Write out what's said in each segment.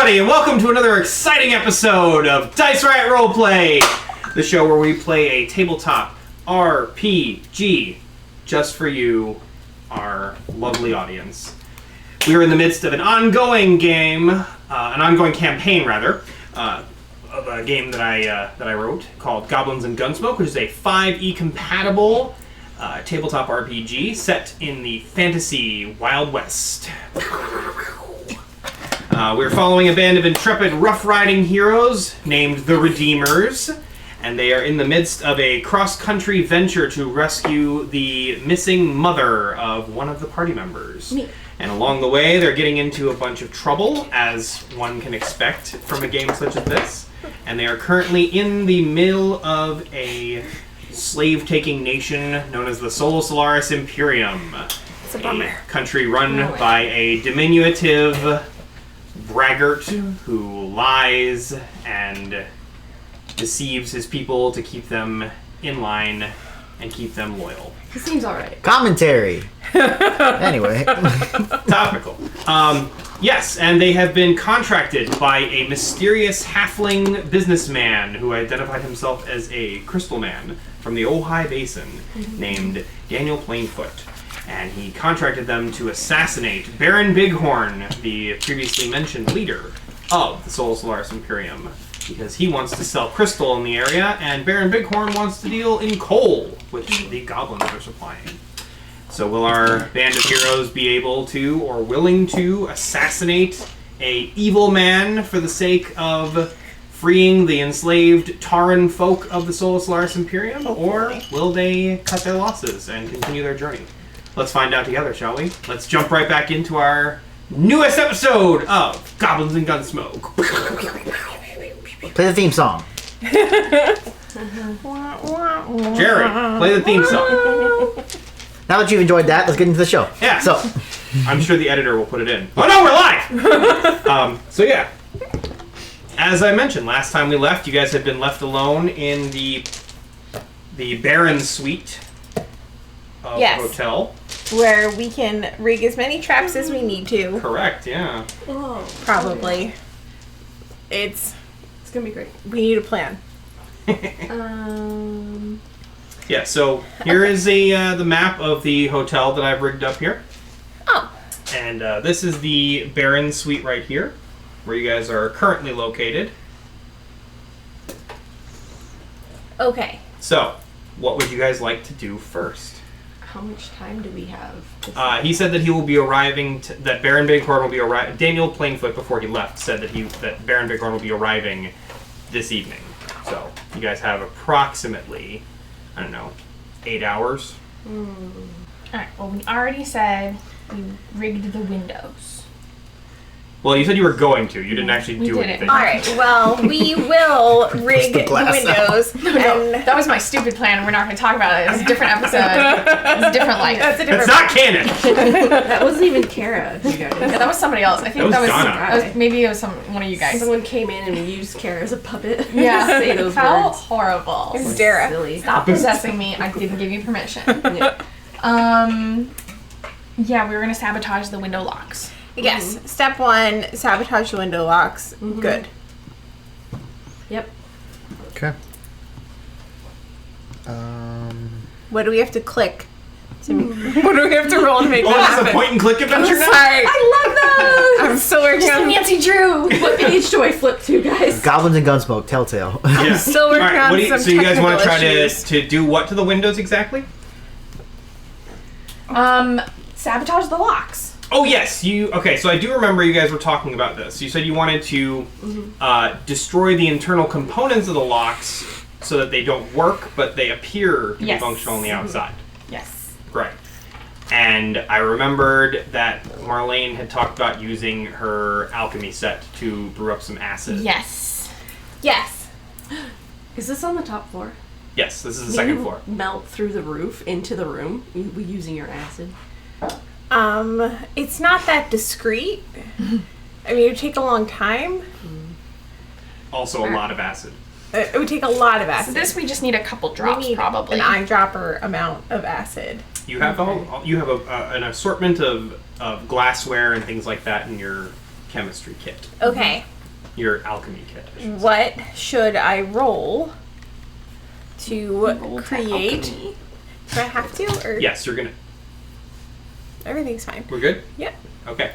everybody, and welcome to another exciting episode of Dice Riot Roleplay, the show where we play a tabletop RPG just for you, our lovely audience. We are in the midst of an ongoing campaign, of a game that I wrote called Goblins Gunsmoke, which is a 5e compatible tabletop RPG set in the fantasy Wild West. We're following a band of intrepid rough-riding heroes named the Redeemers, and they are in the midst of a cross-country venture to rescue the missing mother of one of the party members. Me. And along the way, they're getting into a bunch of trouble, as one can expect from a game such as this. And they are currently in the middle of a slave-taking nation known as the Solaris Imperium. It's a bummer. A country run by a diminutive braggart who lies and deceives his people to keep them in line and keep them loyal. He seems alright. Commentary. Anyway. Topical. Yes, and they have been contracted by a mysterious halfling businessman who identified himself as a crystal man from the Ojai Basin named Daniel Plainfoot. And he contracted them to assassinate Baron Bighorn, the previously mentioned leader of the Solaris Imperium, because he wants to sell crystal in the area, and Baron Bighorn wants to deal in coal, which the goblins are supplying. So will our band of heroes be able to, or willing to, assassinate a evil man for the sake of freeing the enslaved Tauran folk of the Solaris Imperium, or will they cut their losses and continue their journey? Let's find out together, shall we? Let's jump right back into our newest episode of Goblins Gunsmoke. Play the theme song. Jerry, play the theme song. Now that you've enjoyed that, let's get into the show. Yeah. So, I'm sure the editor will put it in. Oh no, we're live! So yeah. As I mentioned, last time we left, you guys had been left alone in the Baron Suite of the hotel. Where we can rig as many traps as we need to. Correct, yeah. Oh, probably. It's gonna be great. We need a plan. Yeah, so here is the map of the hotel that I've rigged up here. Oh. And this is the Baron Suite right here, where you guys are currently located. Okay. So, what would you guys like to do first? How much time do we have? He said that he will be arriving. That Baron Bighorn will be arriving. Daniel Plainfoot, before he left, said that Baron Bighorn will be arriving this evening. So you guys have approximately, 8 hours. All right. Well, we already said we rigged the windows. Well, you said you were going to. You didn't actually do anything. All right. Well, we will rig the windows. No, that was my stupid plan. We're not going to talk about it. It's a different episode. It's a different life. It's not canon. That wasn't even Kara, you guys. Yeah, that was somebody else. I think that was Donna. Maybe it was one of you guys. Someone came in and used Kara as a puppet. Yeah. Say those How words. horrible. It's Dara. Silly. Stop possessing me. I didn't give you permission. Yeah. Yeah, we were going to sabotage the window locks. Yes. Step 1, sabotage the window locks. Good. Yep. okay. What do we have to click? What do we have to roll to make Oh, that it's happen? a point-and-click adventure now? Sorry. I love those! I'm still working on Nancy Drew! What page do I flip to, guys? Goblins Gunsmoke, Telltale. Yeah. still working All right, on some so you guys want to technical try issues. to do what to the windows exactly? Sabotage the locks. Oh yes, okay, so I do remember you guys were talking about this. You said you wanted to destroy the internal components of the locks so that they don't work, but they appear to be functional on the outside. Yes. Right. And I remembered that Marlene had talked about using her alchemy set to brew up some acid. Yes. Yes. Is this on the top floor? Yes, this is the Can second you floor. melt through the roof into the room using your acid? It's not that discreet. I mean, it would take a long time. Also a lot of acid. It would take a lot of So acid. this we just need a couple We drops, need probably. an eyedropper amount of acid. You have an assortment of glassware and things like that in your chemistry kit. Okay. Your alchemy kit. I should say. What should I roll to Roll to create? alchemy. Do I have to? Or Yes, you're gonna. everything's fine. We're good. Yep. Okay.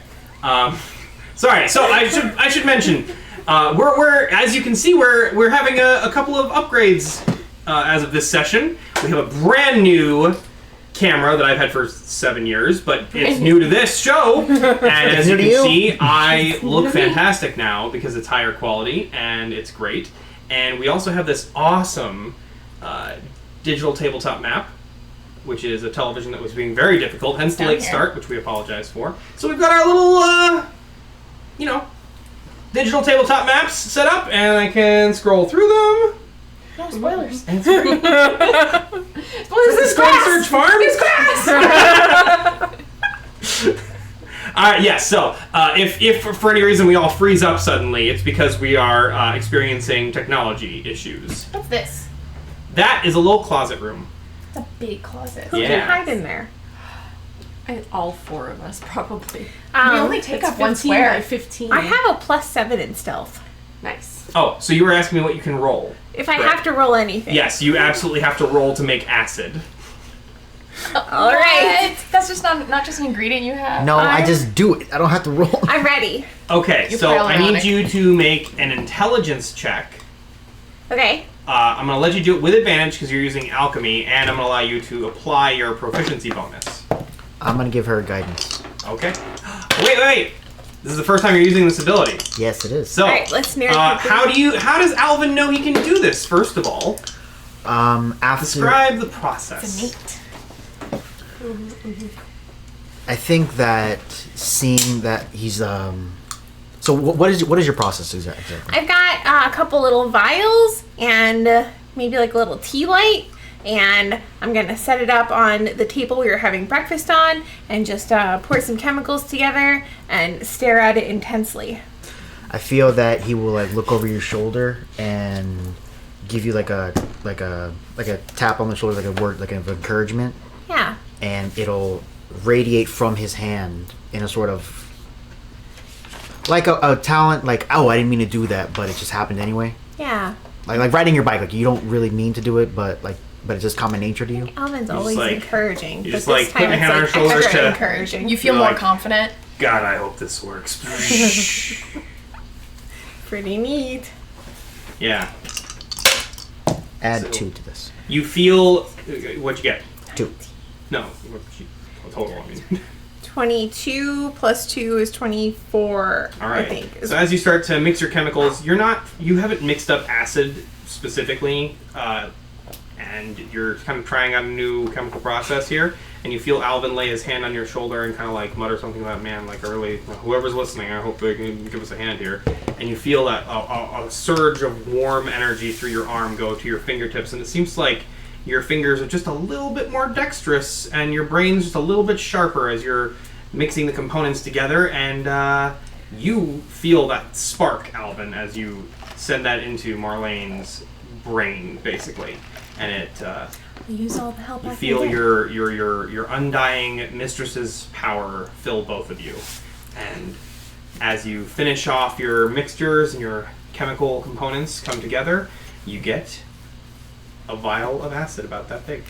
Sorry. So I should mention, we're as you can see, we're having a couple of upgrades as of this session. We have a brand new camera that I've had for 7 years, but it's new to this show. And as you can see, I look fantastic now because it's higher quality and it's great. And we also have this awesome digital tabletop map, which is a television that was being very difficult, hence the Down late here. start, which we apologize for. So we've got our little, digital tabletop maps set up, and I can scroll through them. No spoilers. And it's great. Spoilers is Scroll grass. Search Farm? It's grass. Yes, so if for any reason we all freeze up suddenly, it's because we are experiencing technology issues. What's this? That is a little closet room. It's a big closet. Who Yeah. can hide in there? All 4 of us, probably. We only take It's up one 15 square. by 15. I have a +7 in stealth. Nice. Oh, so you were asking me what you can roll. If I Right. have to roll anything. Yes, you absolutely have to roll to make acid. All right. What? That's just not just an ingredient you have. No, I I'm- just do it. I don't have to roll. I'm ready. Okay, You're so I need pyromanic. you to make an intelligence check. Okay. I'm going to let you do it with advantage because you're using alchemy, and I'm going to allow you to apply your proficiency bonus. I'm gonna give her guidance. Okay. Wait. This is the first time you're using this ability. Yes, it is. So, All right, let's narrate. how does Alvin know he can do this, first of all? After Describe the It's process. innate. I think that seeing that he's So what is your process exactly? I've got a couple little vials and maybe like a little tea light, and I'm gonna set it up on the table we were having breakfast on, and just pour some chemicals together and stare at it intensely. I feel that he will like look over your shoulder and give you like a tap on the shoulder, like a word, like of encouragement, Yeah. and it'll radiate from his hand in a sort of like a talent, like, oh, I didn't mean to do that, but it just happened anyway. Yeah. Like riding your bike, like you don't really mean to do it, but it's just common nature to you. Alvin's You always just, like- encouraging. you but just, this like, put time your hand on it's, her shoulder extra to- encouraging. You feel You're more like- confident. God, I hope this works. Pretty neat. Yeah. Add So- 2 to this. You feel... What'd you get? 2. No. Total, I mean. 22 plus 2 is 24, All right. I think. So as you start to mix your chemicals, you haven't mixed up acid specifically, and you're kind of trying out a new chemical process here, and you feel Alvin lay his hand on your shoulder and kind of like mutter something about, man, like whoever's listening, I hope they can give us a hand here. And you feel that a surge of warm energy through your arm go to your fingertips, and it seems like your fingers are just a little bit more dexterous, and your brain's just a little bit sharper as you're mixing the components together, and you feel that spark, Alvin, as you send that into Marlene's brain, basically, and it Use all the help you I feel can get. your undying mistress's power fill both of you, and as you finish off your mixtures and your chemical components come together, you get a vial of acid about that big.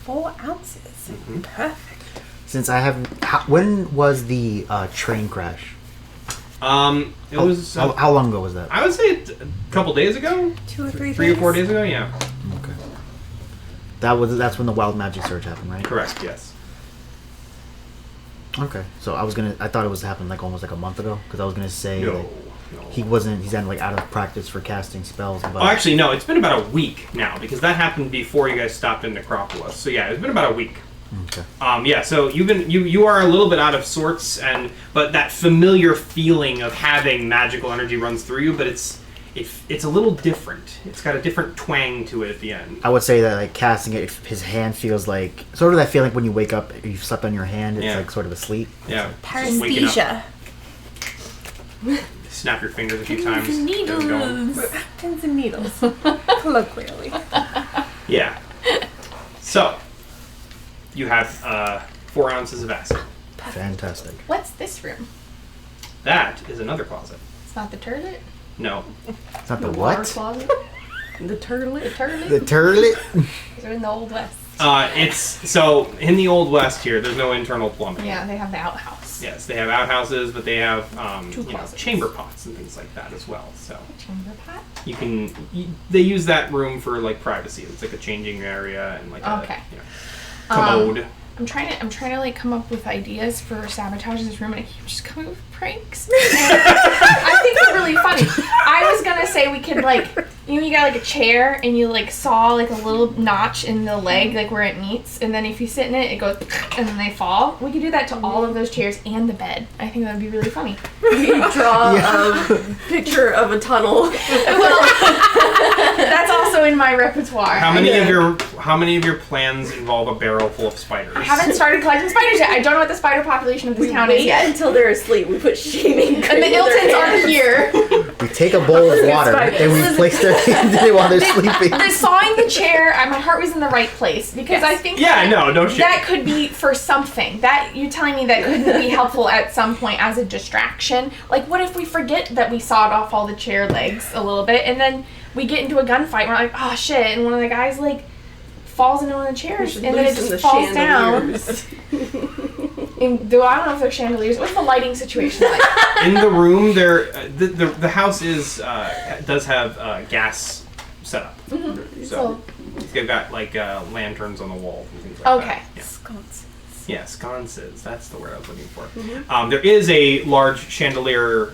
4 ounces. Mhm. Perfect. Since I have, when was the train crash? It was How long ago was that? I would say a couple days ago, 2 or 3 3 or 4 days ago. Yeah, Okay. That's when the wild magic surge happened, right? correct. Yes. Okay. So I thought it was happened like almost like a month ago, because I was gonna say No. like, he's like out of practice for casting spells. But Oh, actually, no. It's been about a week now because that happened before you guys stopped in Necropolis. So yeah, it's been about a week. okay. Yeah. So you are a little bit out of sorts, but that familiar feeling of having magical energy runs through you, but it's a little different. It's got a different twang to it at the end. I would say that like casting it, if his hand feels like sort of that feeling when you wake up, you've slept on your hand. It's Yeah. like sort of asleep. Yeah. Just waking up. Paresthesia. Snap your fingers a few times. Pins and get them going. needles. Pins and needles. Colloquially. Yeah. So you have 4 ounces of acid. Fantastic. What's this room? That is another closet. It's not the turlet? No. It's not the water what? closet. The turlet. The turlet? The turlet? They're in the Old West. It's so in the Old West here. There's no internal plumbing. Yeah, they have the outhouse. Yes, they have outhouses, but they have Two closets. chamber pots and things like that as well. So Chamber pot? they use that room for like privacy. It's like a changing area and like Okay. a commode. I'm trying to like come up with ideas for sabotaging this room, and I keep just coming up with pranks. I think they're really funny. I was gonna say we could like, you got like a chair and you like saw like a little notch in the leg, like where it meets, and then if you sit in it, it goes and then they fall. We could do that to all of those chairs and the bed. I think that would be really funny. We draw a picture of a tunnel. That's also in my repertoire. How many of your plans involve a barrel full of spiders? I haven't started collecting spiders yet. I don't know what the spider population of this We town is wait yet. until they're asleep. We put shaving And cream the in their Iltons aren't hands. here. We take a bowl of water and we place their hands in it while they're sleeping. The sawing the chair, my heart was in the right place because I think no shit. that could be for something. That you're telling me that couldn't be helpful at some point as a distraction. Like, what if we forget that we sawed off all the chair legs a little bit, and then we get into a gunfight and we're like, oh shit, and one of the guys like falls into one of the chairs and then it Loosen just the falls down. chandeliers. And I don't know if they're chandeliers. What's the lighting situation like? In the room, the house is does have gas set up. So they've got like lanterns on the walls and things like Okay. that. Sconces. Yeah, sconces. That's the word I was looking for. There is a large chandelier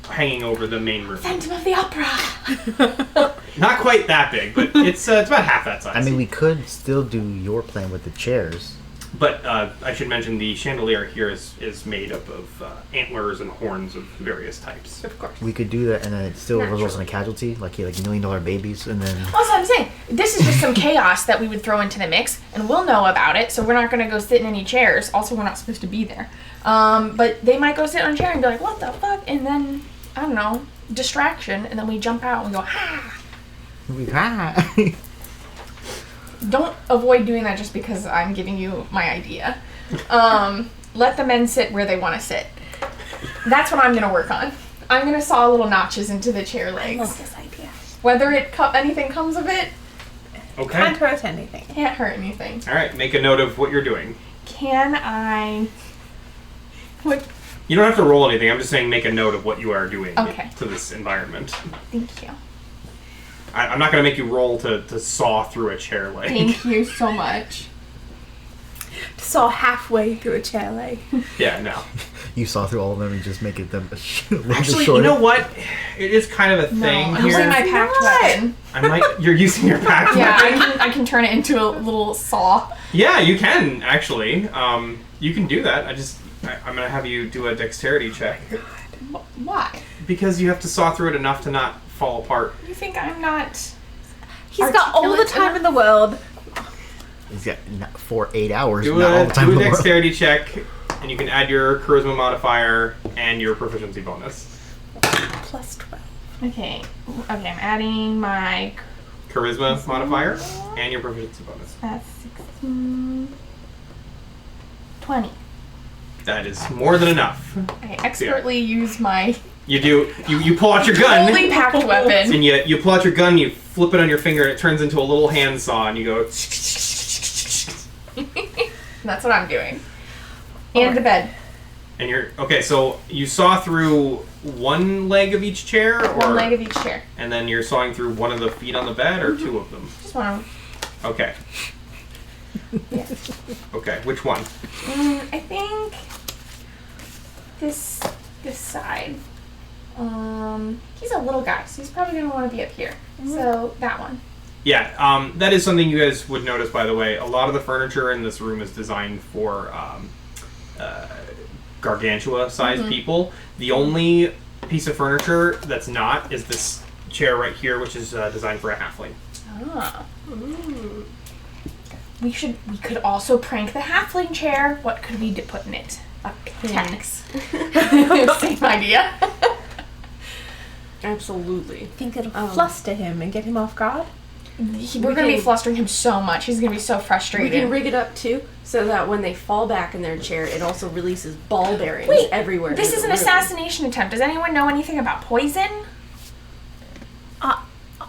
hanging over the main room. Phantom of the Opera. Not quite that big, but it's about half that size. I mean, we could still do your plan with the chairs. But I should mention the chandelier here is made up of antlers and horns of various types. Of course. We could do that, and then it still results in a casualty, like $1 million babies, and then Also, I'm saying, this is just some chaos that we would throw into the mix, and we'll know about it, so we're not going to go sit in any chairs. Also, we're not supposed to be there. But they might go sit on a chair and be like, what the fuck? And then, I don't know, distraction, and then we jump out and we go, ah! Don't avoid doing that just because I'm giving you my idea. Let the men sit where they want to sit. That's what I'm going to work on. I'm going to saw little notches into the chair I legs. love this idea. Whether anything comes of it, Okay. Can't hurt anything. can't hurt anything. All right. Make a note of what you're doing. Can I... What? You don't have to roll anything. I'm just saying make a note of what you are doing Okay. to this environment. Thank you. I'm not going to make you roll to saw through a chair leg. Thank you so much. Saw halfway through a chair leg. Yeah, no. you saw through all of them and just make it them a little Actually, shorter. you know what? It is kind of a thing I'm here. using my packed weapon. You're using your pack. Yeah, weapon? I can turn it into a little saw. Yeah, you can actually. You can do that. I'm gonna have you do a dexterity check Why? because you have to saw through it enough to not fall apart. You think I'm not... He's got all the time in the world. He's got 8 hours, Do not all the time a in the world. dexterity check, and you can add your charisma modifier and your proficiency bonus. Plus 12. Okay, I'm adding my... Charisma modifier and your proficiency bonus. That's 16... 20. That is more than enough. I expertly use my You do. You pull out your gun. fully packed weapon. And you pull out your gun, you flip it on your finger, and it turns into a little handsaw, and you go. That's what I'm doing. And the bed. And you're okay. So you saw through one leg of each chair, or One leg of each chair. and then you're sawing through one of the feet on the bed, or two of them. Just one of them. Okay. Yeah. Okay. Which one? I think this side. He's a little guy, so he's probably gonna want to be up here. So that one. Yeah. That is something you guys would notice. By the way, a lot of the furniture in this room is designed for gargantua-sized people. The only piece of furniture that's not is this chair right here, which is designed for a halfling. Ah. We could also prank the halfling chair. What could we put in it? A pickaxe. Same idea. Absolutely. Think it'll fluster him and get him off guard? we're going to be flustering him so much. He's going to be so We frustrated. can rig it up too, so that when they fall back in their chair, it also releases ball bearings Wait, everywhere. this in is the an room. assassination attempt. Does anyone know anything about poison?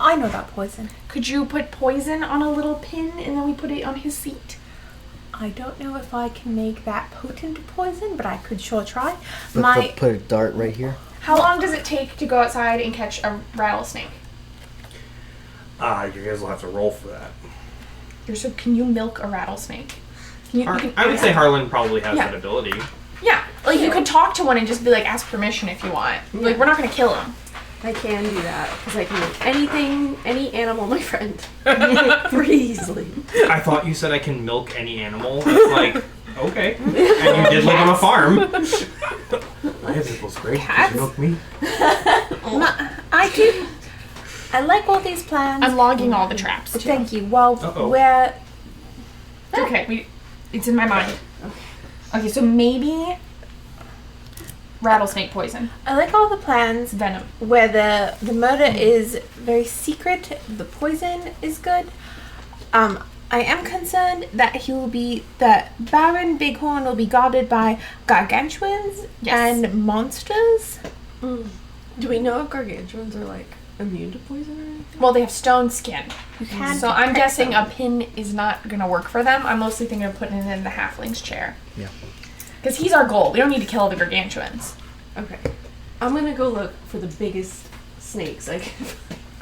I know about poison. Could you put poison on a little pin and then we put it on his seat? I don't know if I can make that potent poison, but I could sure try. My Put a dart right here. How long does it take to go outside and catch a rattlesnake? You guys will have to roll for that. So can you milk a rattlesnake? Can you, I would say Harlan probably has Yeah. that ability. Yeah, like you could talk to one and just be like, ask permission if you want. Like, we're not gonna kill him. I can do that because I can make any animal my friend pretty easily. I thought you said I can milk any animal. It's like, okay. And you did live on a farm. I have nipples, great. Did you milk me? I do. I like all these plans. I'm logging all the traps. Thank you. Well, Uh-oh. we're Okay, it's in my mind. Okay, so maybe rattlesnake poison, I like all the plans venom. where the murder is very secret. The poison is good. I am concerned that Baron Bighorn will be guarded by gargantuans Yes. and monsters. Do we know if gargantuans are like immune to poison or anything? Well, they have stone skin. can So I'm protect guessing them. a pin is not gonna work for them. I'm mostly thinking of putting it in the halfling's chair. Yeah. Because he's our goal. We don't need to kill the gargantuans. Okay. I'm gonna go look for the biggest snakes I can,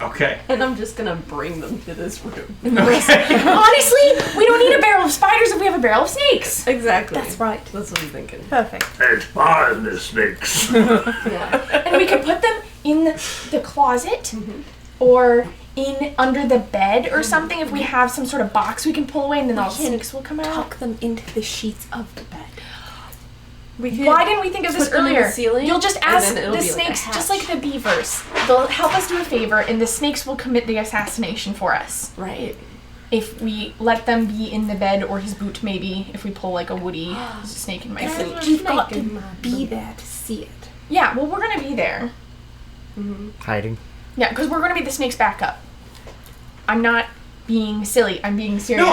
Okay. and I'm just gonna bring them to this room. Honestly, we don't need a barrel of spiders if we have a barrel of snakes. Exactly. That's right. That's what I'm thinking. Perfect. There's poisonous snakes. Yeah. And we could put them in the closet or in under the bed or something. If we have some sort of box we can pull away and then all the can snakes will come out. Tuck them into the sheets of the bed. We could Why didn't we think of this put them in the earlier? ceiling, You'll just and ask then it'll the be like a snakes, just hatch. like the beavers. They'll help us do a favor, and the snakes will commit the assassination for us. Right. If we let them be in the bed or his boot, maybe, if we pull like a woody snake in my boot. You've got to be there to see it. Yeah, well, we're gonna be there. Hiding. Yeah, because we're gonna be the snake's backup. I'm not being silly. I'm being serious.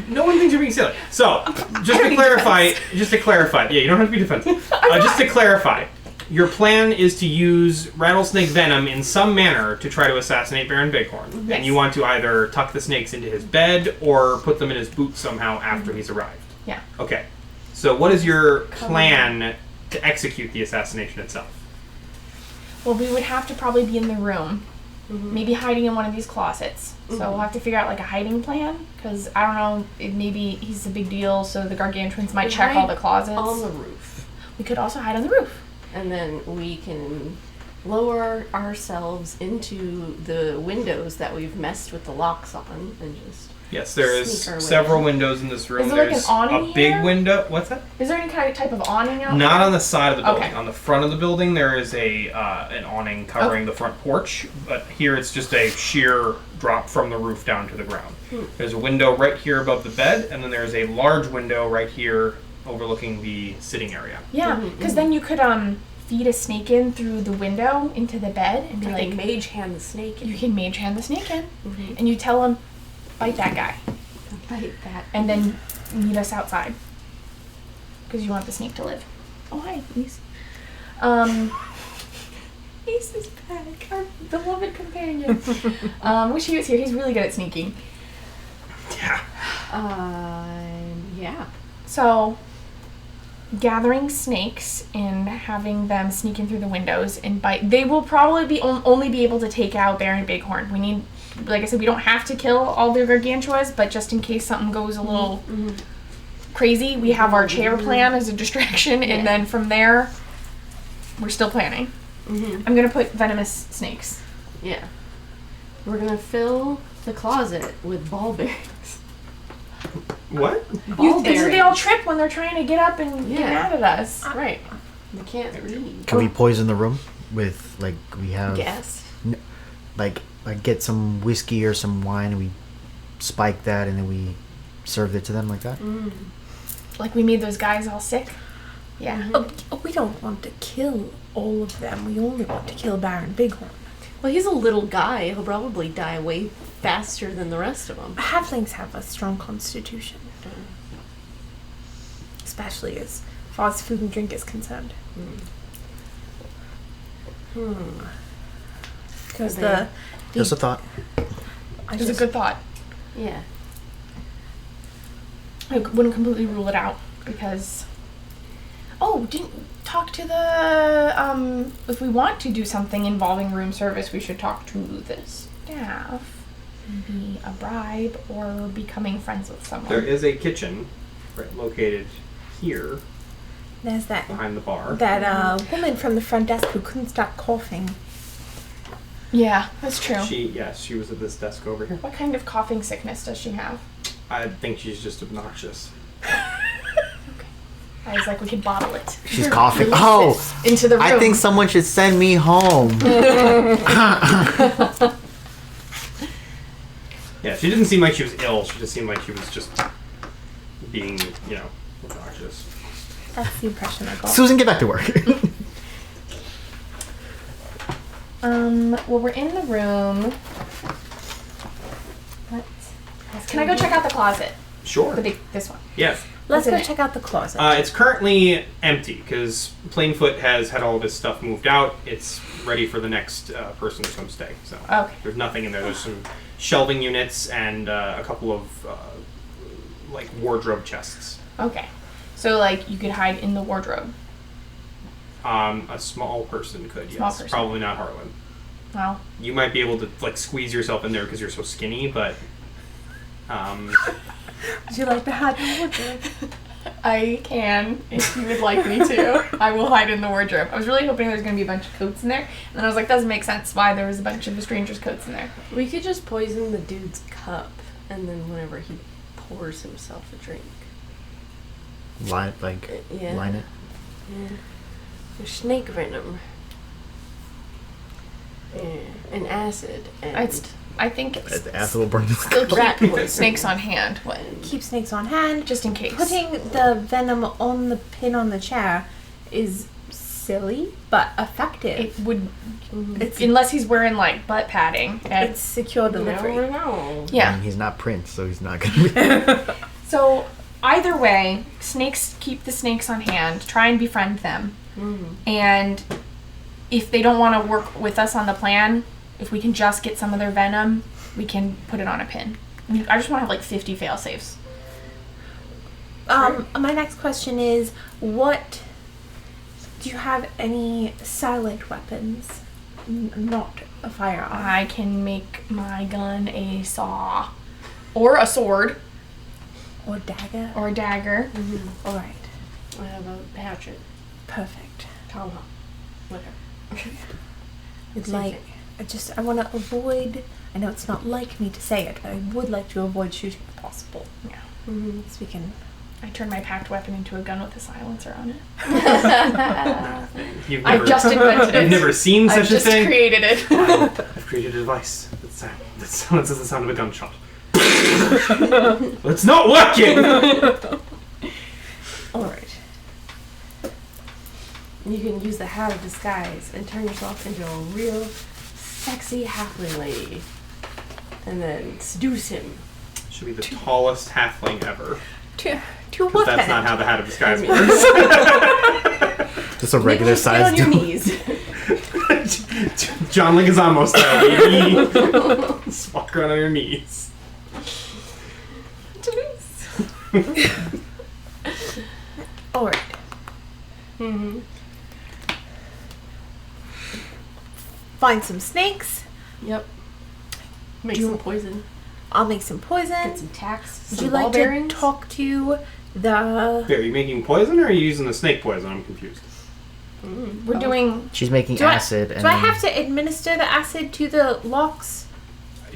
No, no one thinks you're being silly. So, just to clarify, yeah, you don't have to be defensive. Just to clarify, your plan is to use rattlesnake venom in some manner to try to assassinate Baron Bighorn. Yes. And you want to either tuck the snakes into his bed or put them in his boot somehow after he's arrived. Yeah. Okay. So, what is your plan to execute the assassination itself? Well, we would have to probably be in the room, maybe hiding in one of these closets. So we'll have to figure out like a hiding plan, because I don't know, maybe he's a big deal, so the gargantuans might check all the closets. On the roof. We could also hide on the roof. And then we can lower ourselves into the windows that we've messed with the locks on and just... Yes, there Sneak our way is several in. windows in this room. Is there, like, There's an awning a big here? window. What's that? Is there any kind of type of awning out Not there? on the side of the building. Okay. On the front of the building, there is a an awning covering the front porch, but here it's just a sheer drop from the roof down to the ground. There's a window right here above the bed, and then there's a large window right here overlooking the sitting area. Yeah, because then you could feed a snake in through the window into the bed and be Like like, mage hand the snake you and can mage hand the snake in, and you tell him, bite that guy, bite that. and then meet us outside, because you want the snake to live. Oh hi, Ace. Ace is back, our beloved companion. Wish he was here. He's really good at sneaking. Yeah. Yeah. So, gathering snakes and having them sneak in through the windows and bite. They will probably be only be able to take out Baron Bighorn. We need, like I said, we don't have to kill all the gargantuas, but just in case something goes a little crazy, we have our chair plan as a distraction, and then from there, we're still planning. I'm gonna put venomous snakes. Yeah. We're gonna fill the closet with ball bearings. What? Ball They all trip when they're trying to get up and get Yeah. mad at us. Right. They can't read. Can we poison the room with like we have Yes. like get some whiskey or some wine and we spike that and then we serve it to them like that? Like we made those guys all sick. Yeah. Oh, we don't want to kill all of them. We only want to kill Baron Bighorn. Well, he's a little guy. He'll probably die way faster than the rest of them. Halflings have a strong constitution. Especially as far as food and drink is concerned. Because Just a thought. It's a good thought. Yeah. I wouldn't completely rule it out because. Oh, didn't talk to the. If we want to do something involving room service, we should talk to the staff. Maybe a bribe or becoming friends with someone. There is a kitchen located here There's that behind the bar. woman from the front desk who couldn't stop coughing. Yeah, that's true. She was at this desk over here. What kind of coughing sickness does she have? I think she's just obnoxious. I was like, we could bottle it. She's coughing. Oh, Into the room. I think someone should send me home. Yeah, she didn't seem like she was ill. She just seemed like she was just being, obnoxious. That's the impression I got. Susan, get back to work. Well, we're in the room. Can I go check out the closet? Sure. This one. Yes. Let's What's in go it? check out the closet. It's currently empty because Plainfoot has had all of his stuff moved out. It's ready for the next person to come stay. So Okay. there's nothing in there. There's some shelving units and a couple of wardrobe chests. Okay. So, like, you could hide in the wardrobe. A small person could, Small yes. person. Probably not Harlan. Well, You might be able to squeeze yourself in there because you're so skinny, but Would you like to hide in the wardrobe? I can, if you would like me to. I will hide in the wardrobe. I was really hoping there was going to be a bunch of coats in there. And then I was like, doesn't make sense why there was a bunch of the strangers' coats in there. We could just poison the dude's cup, and then whenever he pours himself a drink. Line it. Yeah. Yeah. There's snake venom. Yeah. And acid. And I think it's The acid will burn this. still rat keep poison. snakes on hand. What? Keep snakes on hand. Just in case. Putting the venom on the pin on the chair is silly, but effective. It would, It's unless he's wearing like butt padding. And, it's secure delivery. Never know. yeah. He's not Prince, so he's not gonna be. So either way, keep the snakes on hand. Try and befriend them. And if they don't want to work with us on the plan, if we can just get some of their venom, we can put it on a pin. I just want to have like 50 fail safes. My next question is, what do you have any silent weapons? Not a firearm. I can make my gun a saw, or a sword, Or dagger. or a dagger. All right. I have a hatchet. Perfect. Tomahawk. Whatever. Same thing. I want to avoid, I know it's not like me to say it, but I would like to avoid shooting if possible. Yeah. So we can. I turned my packed weapon into a gun with a silencer on it. You've I've just invented it. You've never seen I've such a just thing? created it. I've created a device that sounds as the sound of a gunshot. It's not working! All right. You can use the hat of disguise and turn yourself into a real sexy halfling lady. And then seduce him. Should be the tallest halfling ever. To Because what that's end? not how the hat of disguise I works. Just a regular Nicholas, get size on your dude. knees. John Leguizamo style, baby. Just walk around on your knees. All right. Find some snakes. Yep. Make Do you- some poison. I'll make some poison. Get some tacks. Would Some you ball like bearings. to talk to the? Wait, are you making poison or are you using the snake poison? I'm confused. We're doing. She's making Do I- acid. and Do I then- have to administer the acid to the locks?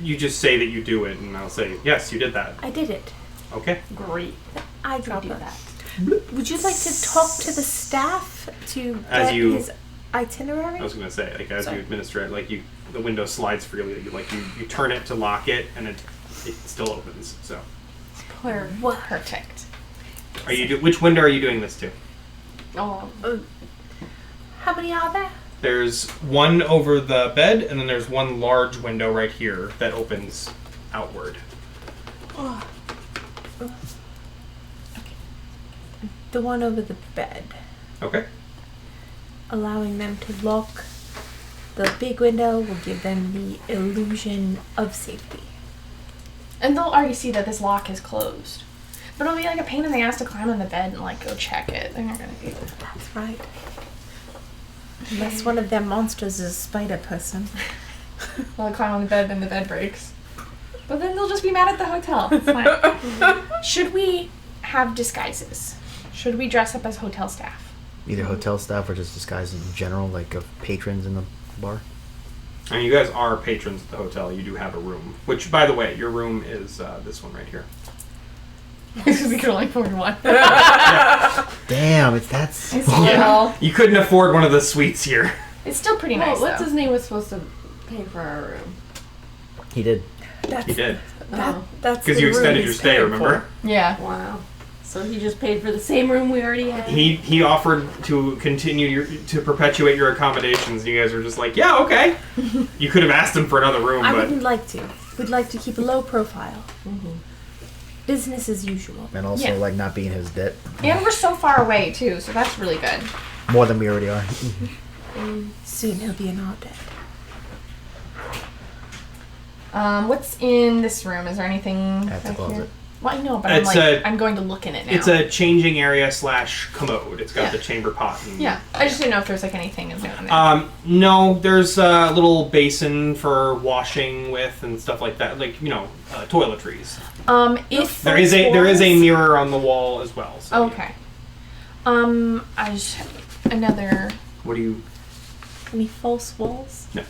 You just say that you do it, and I'll say, yes, you did that. I did it. Okay. Great. I You got do that. that. Would you like to talk to the staff to As get you- his itinerary? I was gonna say, as Sorry. you administer it, the window slides freely. You turn it to lock it, and it still opens. So, What? Perfect. which window are you doing this to? Oh, How many are there? There's one over the bed, and then there's one large window right here that opens outward. The one over the bed. Okay. Allowing them to lock the big window will give them the illusion of safety. And they'll already see that this lock is closed. But it'll be like a pain in the ass to climb on the bed and like go check it. They're not gonna do that. That's right. Unless one of them monsters is a spider person. Well, they climb on the bed, then the bed breaks. But then they'll just be mad at the hotel. It's fine. Should we have disguises? Should we dress up as hotel staff? Either hotel staff or just disguised in general, like of patrons in the bar. I mean, you guys are patrons at the hotel. You do have a room. Which, by the way, your room is this one right here. Because we could only afford one. Damn, it's that It's small. little. You couldn't afford one of the suites here. It's still pretty Well, nice, what's though. his name was supposed to pay for our room? He did. That's, You did. Oh, that's Because the you room extended he's your stay, paying remember? Yeah. wow. So he just paid for the same room we already had? He offered to continue to perpetuate your accommodations, and you guys were just like, yeah, okay. You could have asked him for another room, I but wouldn't like to. We'd like to keep a low profile. Business as usual. And also, Yeah. like, not being his debt. And we're so far away, too, so that's really good. More than we already are. Soon he'll be in our debt. What's in this room? Is there anything At the back closet. here? Well, I know, but It's I'm going to look in it now. it's a changing area / commode. It's got Yeah. the chamber pot. And, Yeah, I just didn't know if there's like anything in there. No, there's a little basin for washing with and stuff like that, like toiletries. If There is a mirror on the wall as well. So Okay. I just another. What do you? Any false walls? No.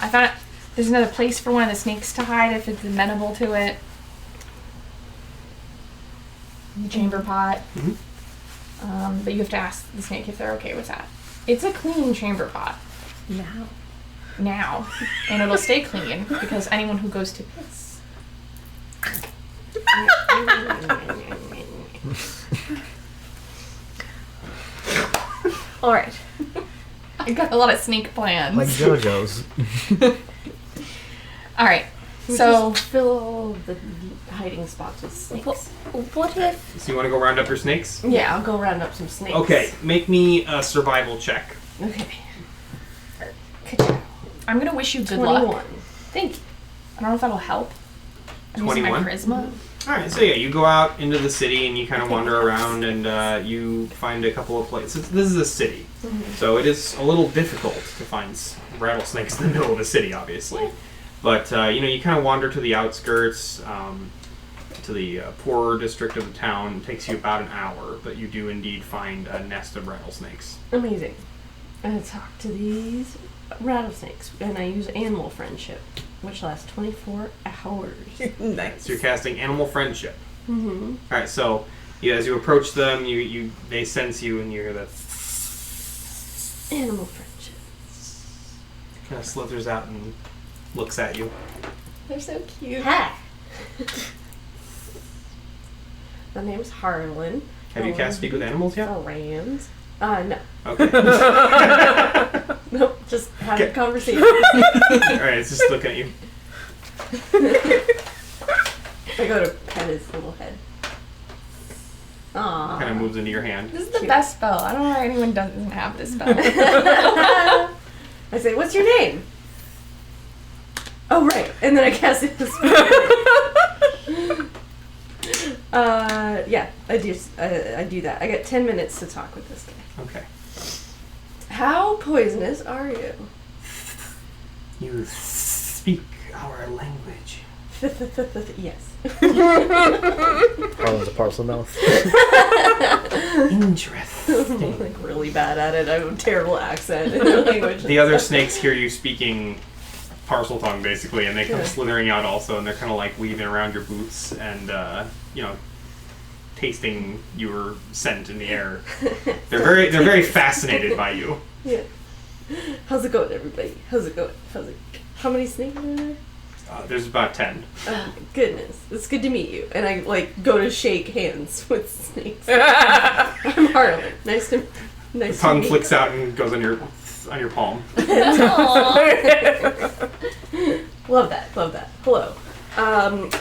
I thought there's another place for one of the snakes to hide if it's amenable to it. The chamber pot. Mhm. But you have to ask the snake if they're okay with that. It's a clean chamber pot now, and it'll stay clean because anyone who goes to piss. All right. I got a lot of snake plans. Like JoJo's. All right, We so just fill all of the hiding spots with snakes. What if... So you want to go round up your snakes? Yeah, I'll go round up some snakes. Okay, make me a survival check. Okay. I'm gonna wish you good 21. luck. Thank you. I don't know if that'll help. I'm using my 21? charisma. All right, so yeah, you go out into the city and you kind of wander around and you find a couple of places. This is a city, so it is a little difficult to find rattlesnakes in the middle of a city, obviously. But you kind of wander to the outskirts, to the poorer district of the town. It takes you about an hour, but you do indeed find a nest of rattlesnakes. Amazing. I'm going to talk to these rattlesnakes, and I use animal friendship, which lasts 24 hours. Nice. So you're casting animal friendship. Mm-hmm. All right, so as you approach them, they sense you and you hear that Animal friendship. kind of slithers out and looks at you. They're so cute. Hi. The name's Harlan. Have you cast Speak with Animals yet? Rams. No. Okay. Nope, just having Okay. a conversation. Alright, it's just looking at you. I go to pet his little head. Aww. Kind of moves into your hand. This is the Cute. best spell. I don't know why anyone doesn't have this spell. I say, what's your name? Oh, right. And then I cast it. Yeah, I do that. I get 10 minutes to talk with this guy. Okay. How poisonous are you? You speak our language. Yes. Harlan's a parcel mouth. Interesting. I'm like really bad at it. I have a terrible accent in the language. The other snakes hear you speaking parcel tongue, basically, and they come Yeah. slithering out also, and they're kind of like weaving around your boots and, tasting your scent in the air. They're very fascinated by you. Yeah. How's it going, everybody? How's it going? How many snakes are there? There's about 10. Oh my goodness. It's good to meet you. And I go to shake hands with snakes. I'm Harlan. Nice to Nice. Tongue to meet flicks out and goes on your palm. Love that. Love that. Hello.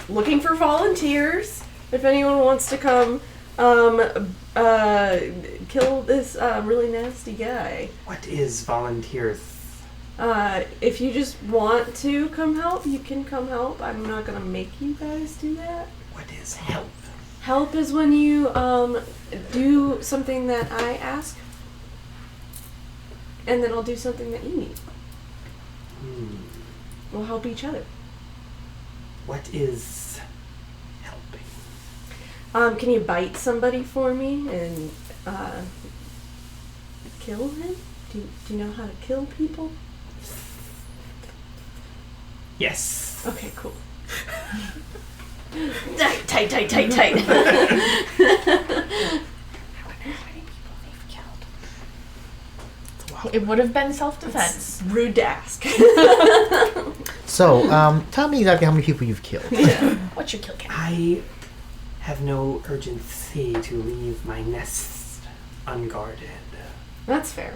Looking for volunteers. If anyone wants to come, kill this really nasty guy. What is volunteers? If you just want to come help, you can come help. I'm not gonna make you guys do that. What is help? Help is when you do something that I ask, and then I'll do something that you need. We'll help each other. What is helping? Can you bite somebody for me and kill him? Do you know how to kill people? Yes. Okay, cool. Tight. It would have been self-defense. Rude to ask. So, tell me exactly how many people you've killed. What's your kill count? I have no urgency to leave my nest unguarded. That's fair.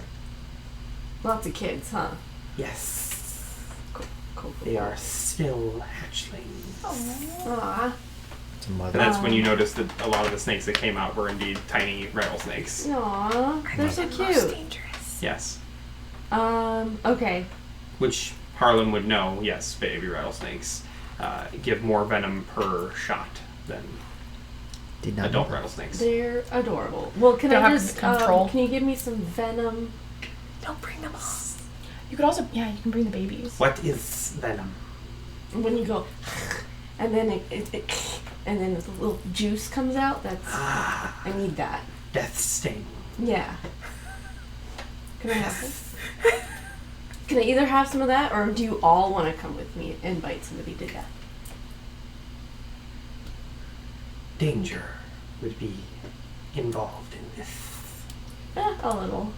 Lots of kids, huh? Yes. Cool. They are still hatchlings. Aw. It's a mother. And that's when you notice that a lot of the snakes that came out were indeed tiny rattlesnakes. Aw. They're so Most cute. dangerous. Yes. Okay. Which Harlan would know, yes, baby rattlesnakes give more venom per shot than Did not adult know that. rattlesnakes. They're adorable. Well, can Don't I have just control. can you give me some venom? Don't bring them all. You could also, you can bring the babies. What is venom? When you go, and then it and then the little juice comes out. That's I need that. Death sting. Yeah. Can I have this? Can I either have some of that, or do you all want to come with me and bite somebody to death? Danger would be involved in this. A little.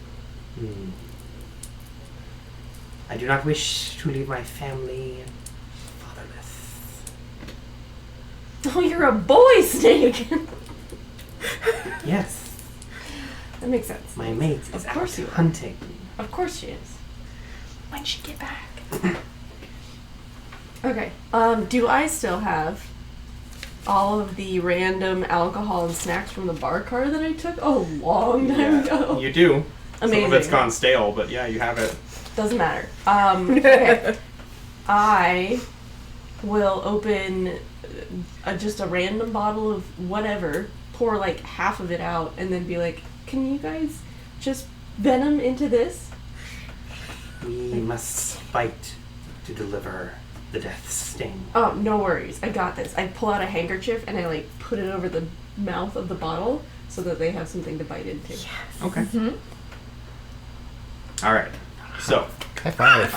I do not wish to leave my family fatherless. Oh, you're a boy snake. Yes, That makes sense. my mate is Of course out you are. hunting. Of course she is. When'd she get back? Okay. Do I still have all of the random alcohol and snacks from the bar cart that I took a long time ago? You do. Amazing. Some of it's gone stale, but yeah, you have it. Doesn't matter. Okay. I will open just a random bottle of whatever, pour like half of it out, and then be like, can you guys just venom into this? We must fight to deliver the death sting. Oh, no worries. I got this. I pull out a handkerchief and I like put it over the mouth of the bottle so that they have something to bite into. Okay. All right. So, High five.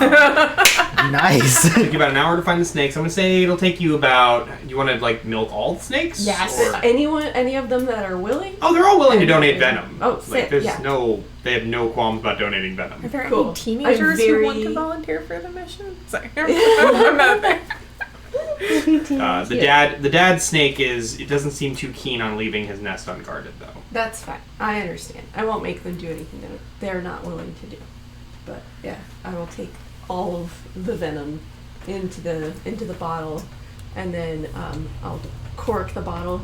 Nice. take you about an hour to find the snakes. I'm gonna say it'll take you about. You want to like milk all the snakes? Yes. Or- Any of them that are willing? Oh, they're all willing to donate venom. Oh, like sick, there's yeah. they have no qualms about donating Are venom. there Cool. any teenagers I'm who want very- to volunteer for the mission? Sorry. I'm not there. The dad snake it doesn't seem too keen on leaving his nest unguarded though. That's fine. I understand. I won't make them do anything that they're not willing to do. But yeah, I will take all of the venom into the bottle, and then I'll cork the bottle,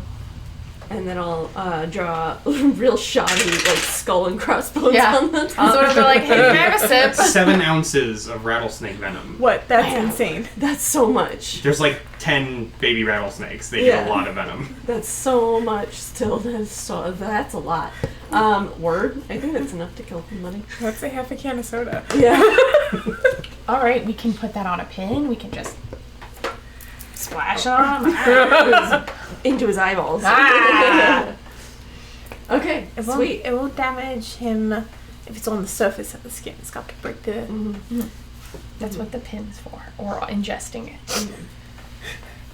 and then I'll draw real shoddy like skull and crossbones Yeah. on the top. Sort of like, hey, can I have a sip? 7 ounces of rattlesnake venom. What? That's Wow. insane. That's so much. There's like 10 baby rattlesnakes. They Yeah. get a lot of venom. That's so much still. That's a lot. Word. I think that's enough to kill somebody. Let's say half a can of soda. Yeah. All right, we can put that on a pin. We can just splash on. Into his eyeballs. Ah. Okay. It won't, Sweet. it won't damage him if it's on the surface of the skin. It's got to break the. That's what the pin's for, or ingesting it.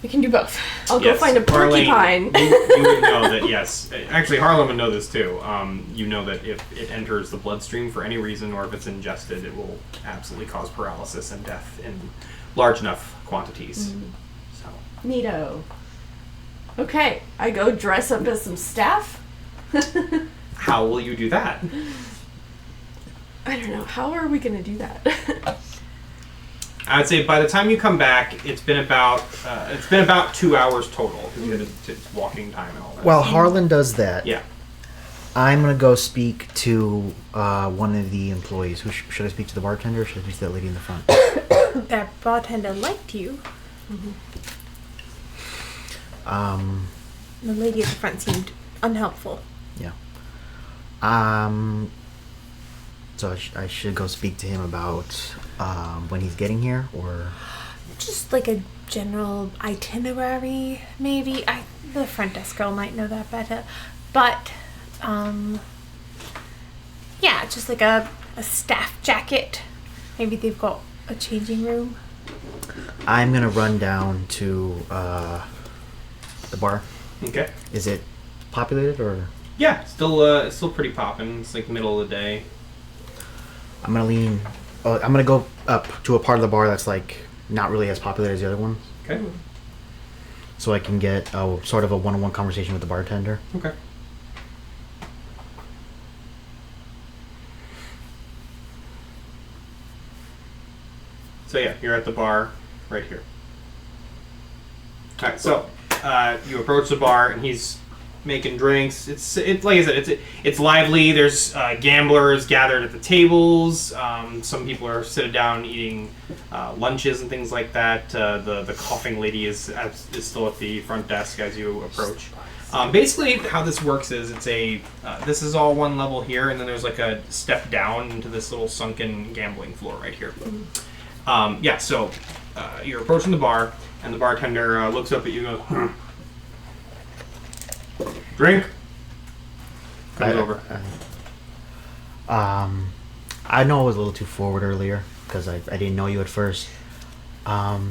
We can do both. I'll go find a porcupine. Harlem, you would know that, yes. Actually, Harlem would know this too. You know that if it enters the bloodstream for any reason or if it's ingested, it will absolutely cause paralysis and death in large enough quantities. So, Neato. Okay, I go dress up as some staff. how will you do that? I don't know. How are we gonna do that? I'd say by the time you come back, it's been about 2 hours total because it's walking time and all that. While Harlan does that, yeah. I'm gonna go speak to one of the employees. Who should I speak to? The bartender, or should I speak to that lady in the front? That bartender liked you. The lady at the front seemed unhelpful. Yeah. So I should go speak to him about when he's getting here, or Just like a general itinerary, maybe. The front desk girl might know that better. But, yeah, just like a staff jacket. Maybe they've got a changing room. I'm gonna run down to the bar. Okay. Is it populated, or Yeah, still pretty poppin'. It's like middle of the day. I'm gonna go up to a part of the bar that's like not really as popular as the other ones, Okay. so I can get a sort of a one-on-one conversation with the bartender. Okay. So yeah, you're at the bar right here. All right, so you approach the bar and he's making drinks. It's like I said, it's lively. There's gamblers gathered at the tables. Some people are sitting down eating lunches and things like that. The coughing lady is still at the front desk as you approach. Basically, how this works is this is all one level here, and then there's like a step down into this little sunken gambling floor right here. So you're approaching the bar, and the bartender looks up at you and goes, drink? Comes over. I know I was a little too forward earlier because I didn't know you at first. I'd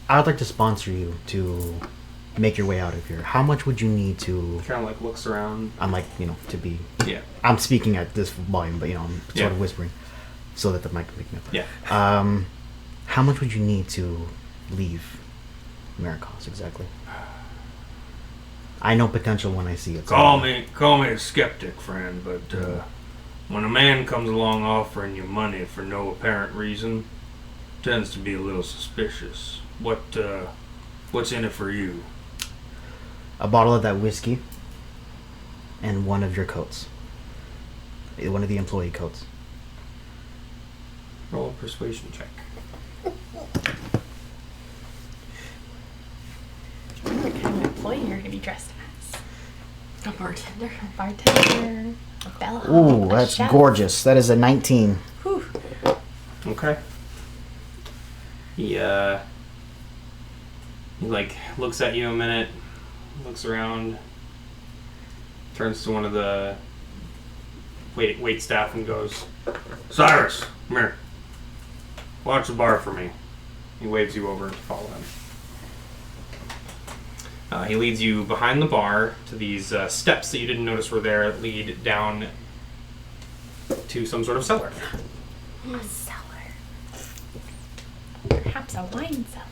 like to sponsor you to make your way out of here. How much would you need to? Kind of like looks around. I'm like, to be. Yeah. I'm speaking at this volume, but I'm sort Yeah. of whispering so that the mic can pick me up. Yeah. How much would you need to leave Muri'kas exactly? I know potential when I see it. Call me a skeptic, friend, but when a man comes along offering you money for no apparent reason, tends to be a little suspicious. What's in it for you? A bottle of that whiskey and one of your coats. One of the employee coats. Roll a persuasion check. What kind of employee you're gonna be dressed as? A bartender. A bartender, a bellhop, Ooh, a that's chef. gorgeous. That is a 19. Whew. Okay. He like looks at you a minute, looks around, turns to one of the wait staff and goes, Cyrus, come here. Watch the bar for me. he waves you over to follow him. He leads you behind the bar to these steps that you didn't notice were there that lead down to some sort of cellar. A cellar. Perhaps a wine cellar.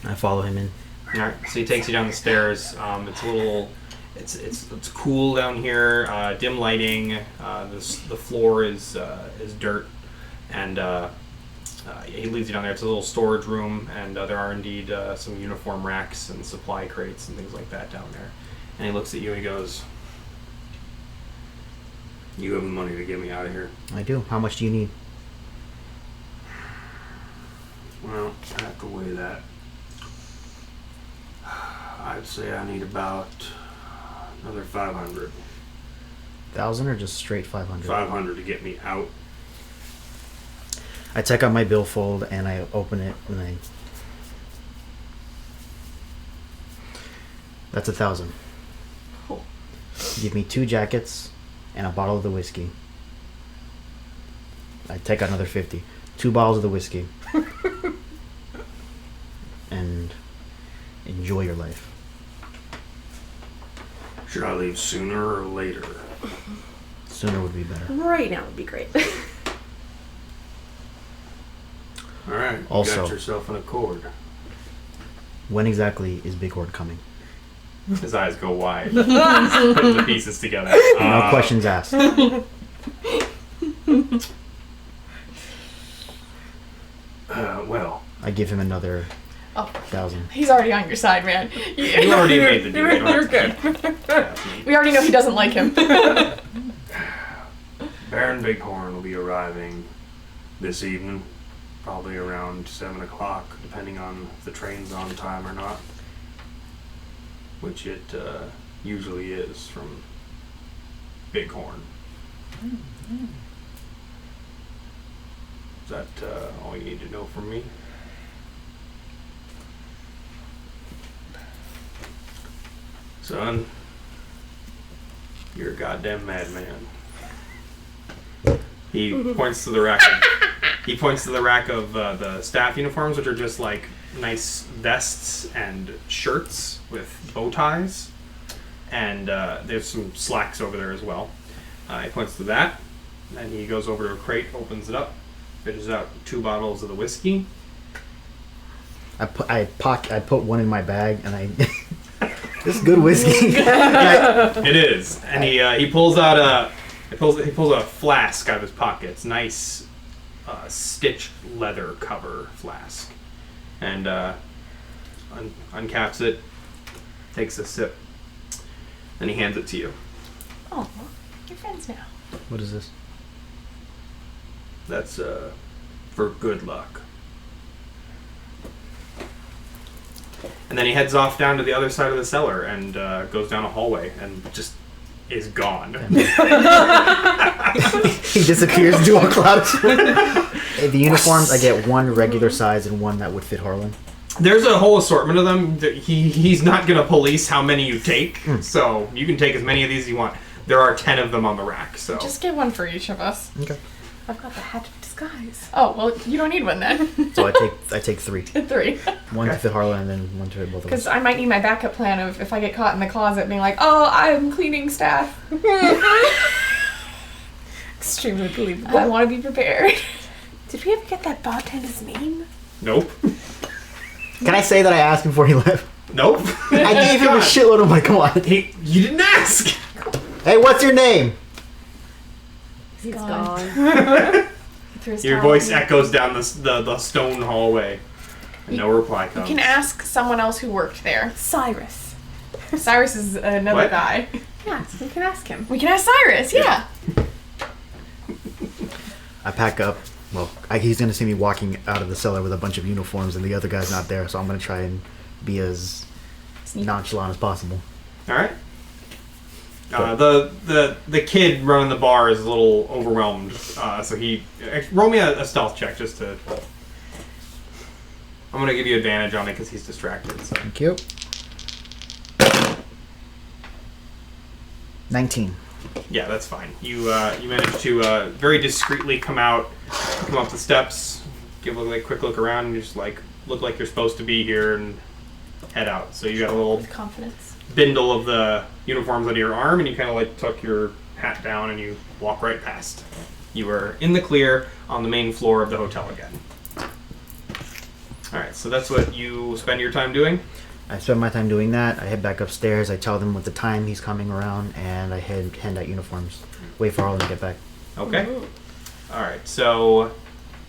I follow him in. All right, so he takes you down the stairs. It's a little, it's cool down here. Dim lighting. The floor is dirt, and he leads you down there. It's a little storage room, and there are indeed some uniform racks and supply crates and things like that down there. And he looks at you and he goes, You have the money to get me out of here. I do. How much do you need? Well, I have to weigh that. I'd say I need about another 500. 1,000 or just straight 500? 500 to get me out. I take out my billfold and I open it and that's 1,000. Oh. Give me 2 jackets and a bottle of the whiskey. I take out another 50. 2 bottles of the whiskey. And enjoy your life. Should I leave sooner or later? Sooner would be better. Right now would be great. All right, you Also- got yourself an accord. When exactly is Big Horde coming? his eyes go wide, putting the pieces together. No questions asked. Well, I give him another Oh. 1,000. He's already on your side, man. You already made the deal. You don't You're have to good. keep- We already know he doesn't like him. Baron Bighorn will be arriving this evening, probably around 7 o'clock, depending on if the train's on time or not. Which it usually is from Bighorn. Is that all you need to know from me? Son, you're a goddamn madman. He points to the rack. He points to the rack of the staff uniforms, which are just like nice vests and shirts with bow ties, and there's some slacks over there as well. He points to that, and he goes over to a crate, opens it up, fishes out 2 bottles of the whiskey. I put one in my bag, and I. This is good whiskey. It is, and he pulls out a flask out of his pocket. It's nice, stitched leather cover flask, and uncaps it, takes a sip, and he hands it to you. Oh, you're friends now. What is this? That's for good luck. And then he heads off down to the other side of the cellar and goes down a hallway and just is gone. He disappears into a cloud of smoke. The uniforms, I get one regular size and one that would fit Harlan. There's a whole assortment of them. He's not going to police how many you take, so you can take as many of these as you want. There are 10 of them on the rack, so... Just get one for each of us. Okay. I've got the hat of disguise. Oh, well, you don't need one then. So I take 3. 3. One to fit Harlan and then one to fit both of Because us. I might need my backup plan of if I get caught in the closet being like, oh, I'm cleaning staff. Extremely believable. I want to be prepared. Did we ever get that bartender's name? Nope. Can I say that I asked him before he left? Nope. I gave him a shitload of my come on. You didn't ask! Hey, what's your name? He's gone. gone. Your voice echoes down the stone hallway. And no reply You comes. can ask someone else who worked there. Cyrus. Cyrus is another What? guy. Yeah, so we can ask him. We can ask Cyrus, yeah. I pack up. Well, he's going to see me walking out of the cellar with a bunch of uniforms and the other guy's not there, so I'm going to try and be as nonchalant as possible. Alright. The kid running the bar is a little overwhelmed, so he... Roll me a stealth check just to... I'm going to give you advantage on it because he's distracted. So. Thank you. 19. Yeah, that's fine. You manage to very discreetly come up the steps, give a quick look around, and you just look like you're supposed to be here and head out. So you got a little With confidence. bindle of the uniforms under your arm, and you kind of tuck your hat down and you walk right past. You are in the clear on the main floor of the hotel again. All right, so that's what you spend your time doing. I spend my time doing that. I head back upstairs. I tell them what the time he's coming around, and I hand out uniforms. Wait for Harlan to get back. Okay. All right. So,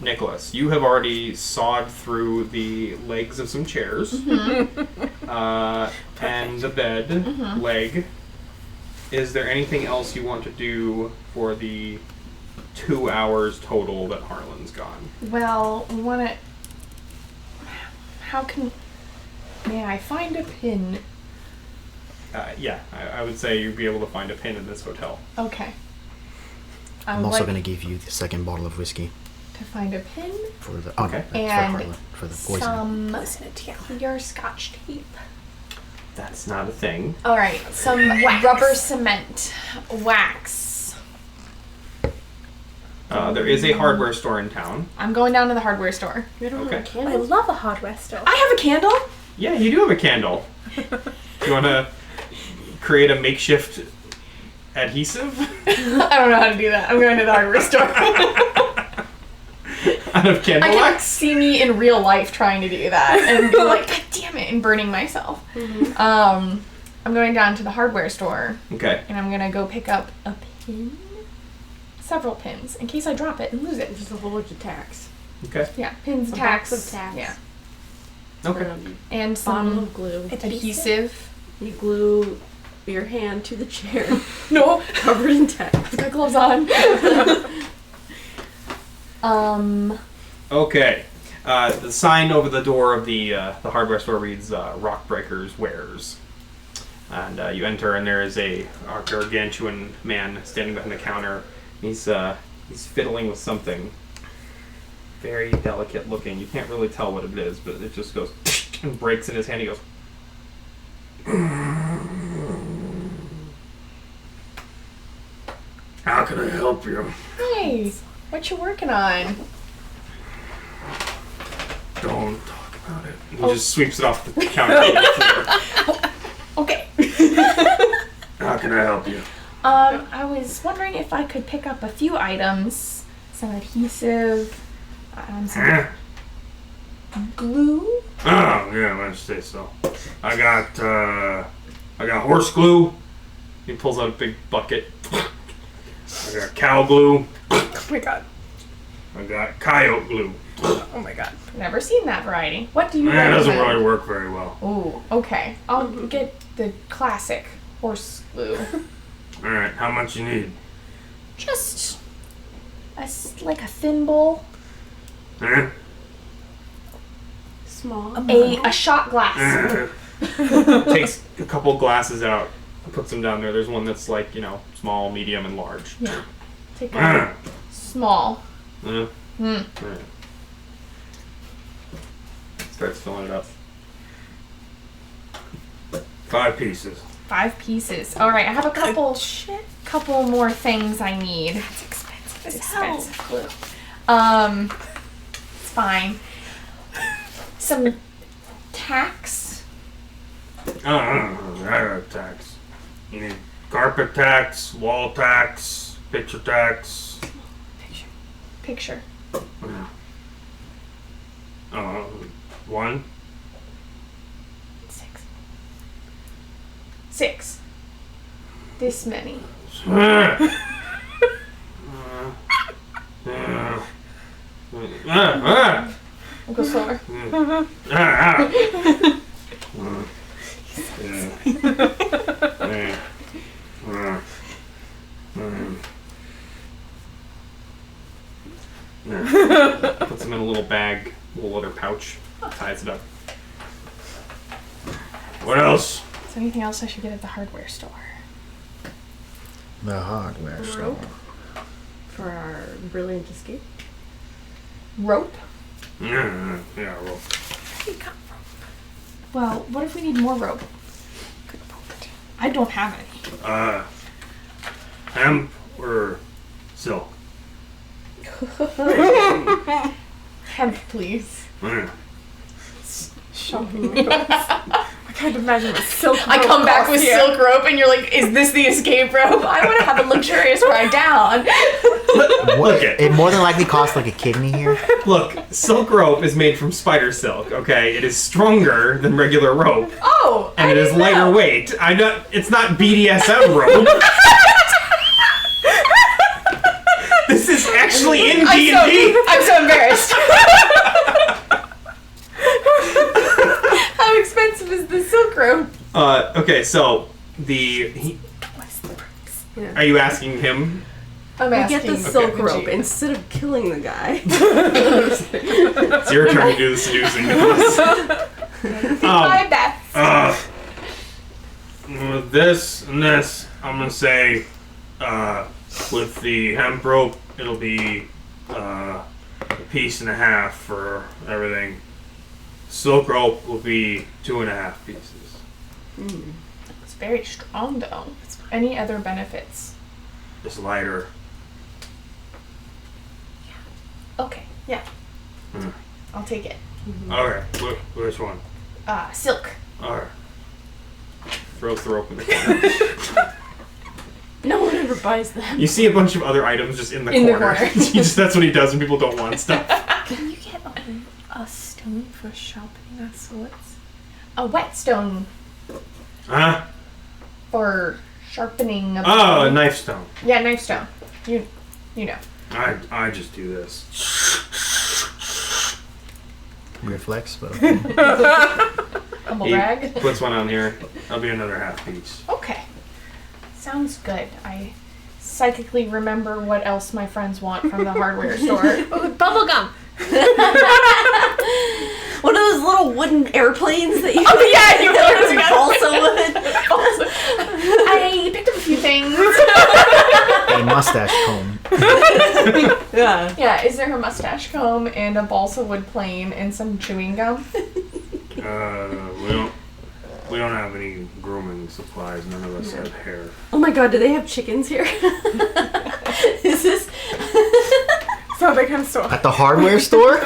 Nicholas, you have already sawed through the legs of some chairs and the bed leg. Is there anything else you want to do for the 2 hours total that Harlan's gone? Well, we want to... How can... May I find a pin? Yeah, I would say you'd be able to find a pin in this hotel. Okay. I'm also going to give you the second bottle of whiskey to find a pin for the Okay. for and Harlan, for the poison. some Listen it together. clear Scotch tape. That's not a thing. All right, some rubber cement, wax. There is a hardware store in town. I'm going down to the hardware store. You don't Okay. have a I candle? love a hardware store. I have a candle. Yeah, you do have a candle. You want to create a makeshift adhesive I don't know how to do that. I'm going to the hardware store. out of candle I can wax? see me in real life trying to do that and be like, God damn it, and burning myself. I'm going down to the hardware store Okay. and I'm gonna go pick up a pin, several pins, in case I drop it and lose it. Just a whole bunch of tacks. Okay. Yeah, pins, A tacks. box of tacks. Yeah, Okay. and Bottle some of glue. adhesive. You glue your hand to the chair, No, covered in tacks. put my gloves on. Okay. The sign over the door of the hardware store reads Rock Breakers Wares. And you enter, and there is a gargantuan man standing behind the counter. He's fiddling with something very delicate looking. You can't really tell what it is, but it just goes and breaks in his hand. He goes, How can I help you? Hey, what you working on? Don't talk about it. he just sweeps it off the counter. to the floor. Okay. How can I help you? I was wondering if I could pick up a few items, some adhesive, some Huh? glue. Oh, yeah, let's say so. I got horse glue. He pulls out a big bucket. I got cow glue. Oh my god. I got coyote glue. Oh my god. Never seen that variety. What do you That doesn't recommend? really work very well. Ooh, okay. I'll get the classic horse glue. Alright, how much you need? Just like a thin bowl. Huh? Small. A shot glass. Takes a couple glasses out, puts them down there. There's one that's like, small, medium, and large. Yeah. Take a Ah, small. Uh, Hmm. Alright. Starts filling it up. 5 pieces. 5 pieces. All right, I have a couple more things I need. That's expensive. Expensive glue. It's fine. Some tacks. I got tacks. You need carpet tacks, wall tacks, picture tacks. Picture. 1. 6. This many. We'll go slower. Puts them in a little bag, little leather pouch, ties it up. What else? Is there anything else I should get at the hardware store? The hardware store. Rope for our brilliant escape. Rope? Yeah, well, Well, what if we need more rope? I don't have any. hemp or silk? Hemp, please. Mm. I can't imagine a silk. I come rope back off with here. silk rope and you're like, is this the escape rope? I want to have a luxurious ride down. What? Okay. It more than likely costs like a kidney here. Look, silk rope is made from spider silk, okay? It is stronger than regular rope, Oh, and I it is didn't lighter know. weight. It's not BDSM rope. This is actually in D&D. I'm so embarrassed. How expensive is the silk rope? Okay, so are you asking him? I'm We asking. get the silk the rope G. instead of killing the guy. It's your turn to do the seducing. Nicholas. My best. With this and this, I'm gonna say, with the hemp rope, it'll be a piece and a half for everything. Silk rope will be 2.5 pieces. It's very strong though. Any other benefits? It's lighter. Okay, yeah. Hmm. I'll take it. Okay, which one? Silk. Alright. Throws the rope in the corner. No one ever buys them. You see a bunch of other items just in the In the corner. corner. That's what he does when people don't want stuff. Can you get a stone for sharpening our swords? A whetstone Huh? for sharpening. Oh, a knife stone. Yeah, knife stone. You know. I just do this. Weird flex, but okay. Humble He brag. puts one on here. That'll be another half piece. Okay. Sounds good. I psychically remember what else my friends want from the hardware store. Oh, bubblegum. One of those little wooden airplanes that you. Oh, yeah, you put it together. Also wood. I picked up a few things. A mustache comb. Yeah. Yeah, is there a mustache comb and a balsa wood plane and some chewing gum? We don't have any grooming supplies. None of us have hair. Oh my god, do they have chickens here? Is this? So they kind of store. At the hardware store?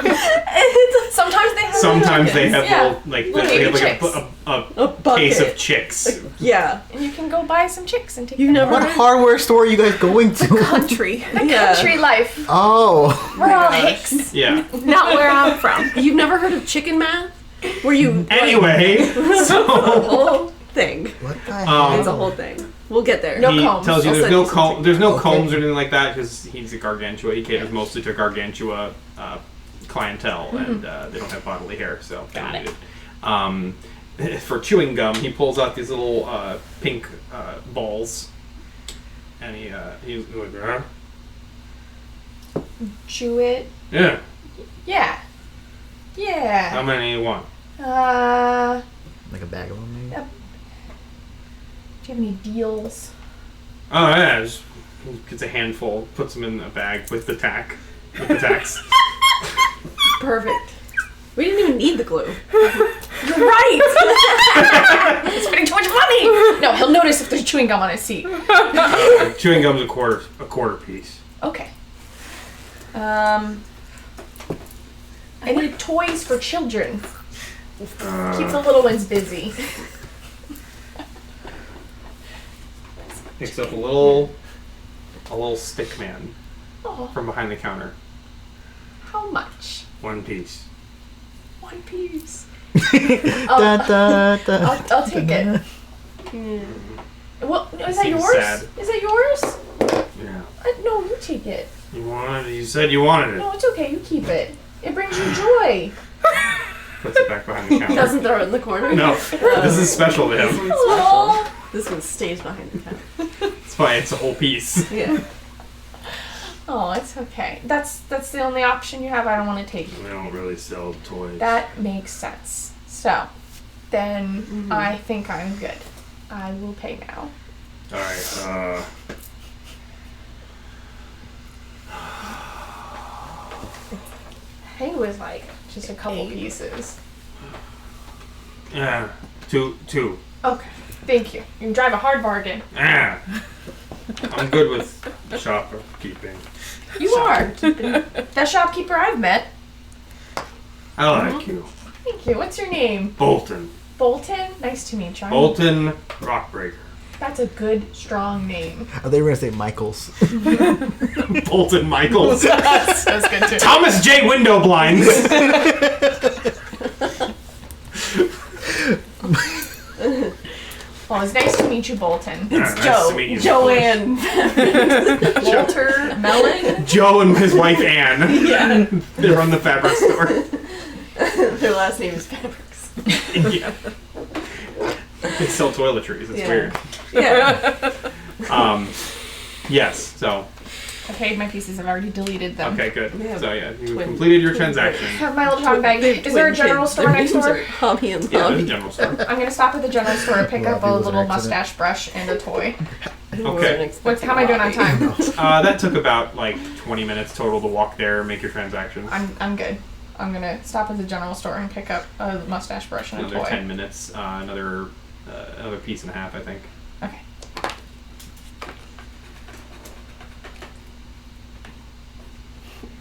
Sometimes they have Sometimes they have Yeah. little, like, Little they have like chicks. A bucket. case of chicks. Yeah. And you can go buy some chicks and take You've them. never What heard? hardware store are you guys going to? Country. Yeah. Country life. Oh. We're all hicks. Yeah. Not where I'm from. You've never heard of chicken math? Where you Anyway, the so whole thing. What the It's a hell? whole thing. We'll get there. No he combs. tells you I'll there's send no you some comb, there's no Okay. combs or anything like that because he's a gargantua. He caters mostly to gargantua clientele, and they don't have bodily hair, so they don't Got need it. For chewing gum, he pulls out these little pink balls, and he's like, huh? Chew it. Yeah. Yeah. How Yeah. many you want? Like a bag of them, maybe? Do you have any deals? Oh yeah, just he gets a handful, puts them in a bag with the tack, with the tacks. Perfect. We didn't even need the glue. You're right! He's spending too much money! No, he'll notice if there's chewing gum on his seat. Chewing gum's a quarter piece. Okay. I need toys for children. Keep the little ones busy. Picks up a little stick man Oh, from behind the counter. how much? 1 piece. 1 piece. Da, da, da. I'll take it. Well, is that Seems yours? sad. Is that yours? Yeah. No, you take it. You wanted it? You said you wanted it. No, it's okay. You keep it. It brings you joy. Puts it back behind the counter. Doesn't throw it in the corner. No, this is special to This him. one's special. Aw. This one stays behind the counter. It's fine. It's a whole piece. Yeah. Oh, it's okay. That's the only option you have. I don't want to take it. We don't really sell toys. That makes sense. So, then I think I'm good. I will pay now. All right. I think it was like just a couple pieces. Yeah. Two. Okay. Thank you. You can drive a hard bargain. Ah. I'm good with shopkeeping. You are. That shopkeeper I've met. I like you. Thank you. What's your name? Bolton. Bolton? Nice to meet you. Bolton Rockbreaker. That's a good, strong name. They were going to say Michaels. Bolton Michaels. That's good too. Thomas J. Window Blinds. Well, it's nice to meet you, Bolton. Nice Joe. to meet you, Joanne. Walter Mellon. Joe and his wife Anne. Yeah. They run the fabric store. Their last name is Fabrics. Yeah. They sell toiletries. It's Yeah. weird. Yeah. Yes. So I paid my pieces. I've already deleted them. okay, good. Yeah. So yeah, you Twin- completed your twin transaction. Have my little talk bag. Is there a general store Their next names door? are Hobby and Yeah, there's a Lobby. general store. I'm gonna stop at the general store and pick up a Lobby was an little accident. mustache brush and a toy. Okay. How am I doing on time? That took about like 20 minutes total to walk there, make your transaction. I'm good. I'm gonna stop at the general store and pick up a mustache brush and a Another toy. 10 minutes. Another piece and a half, I think. Okay.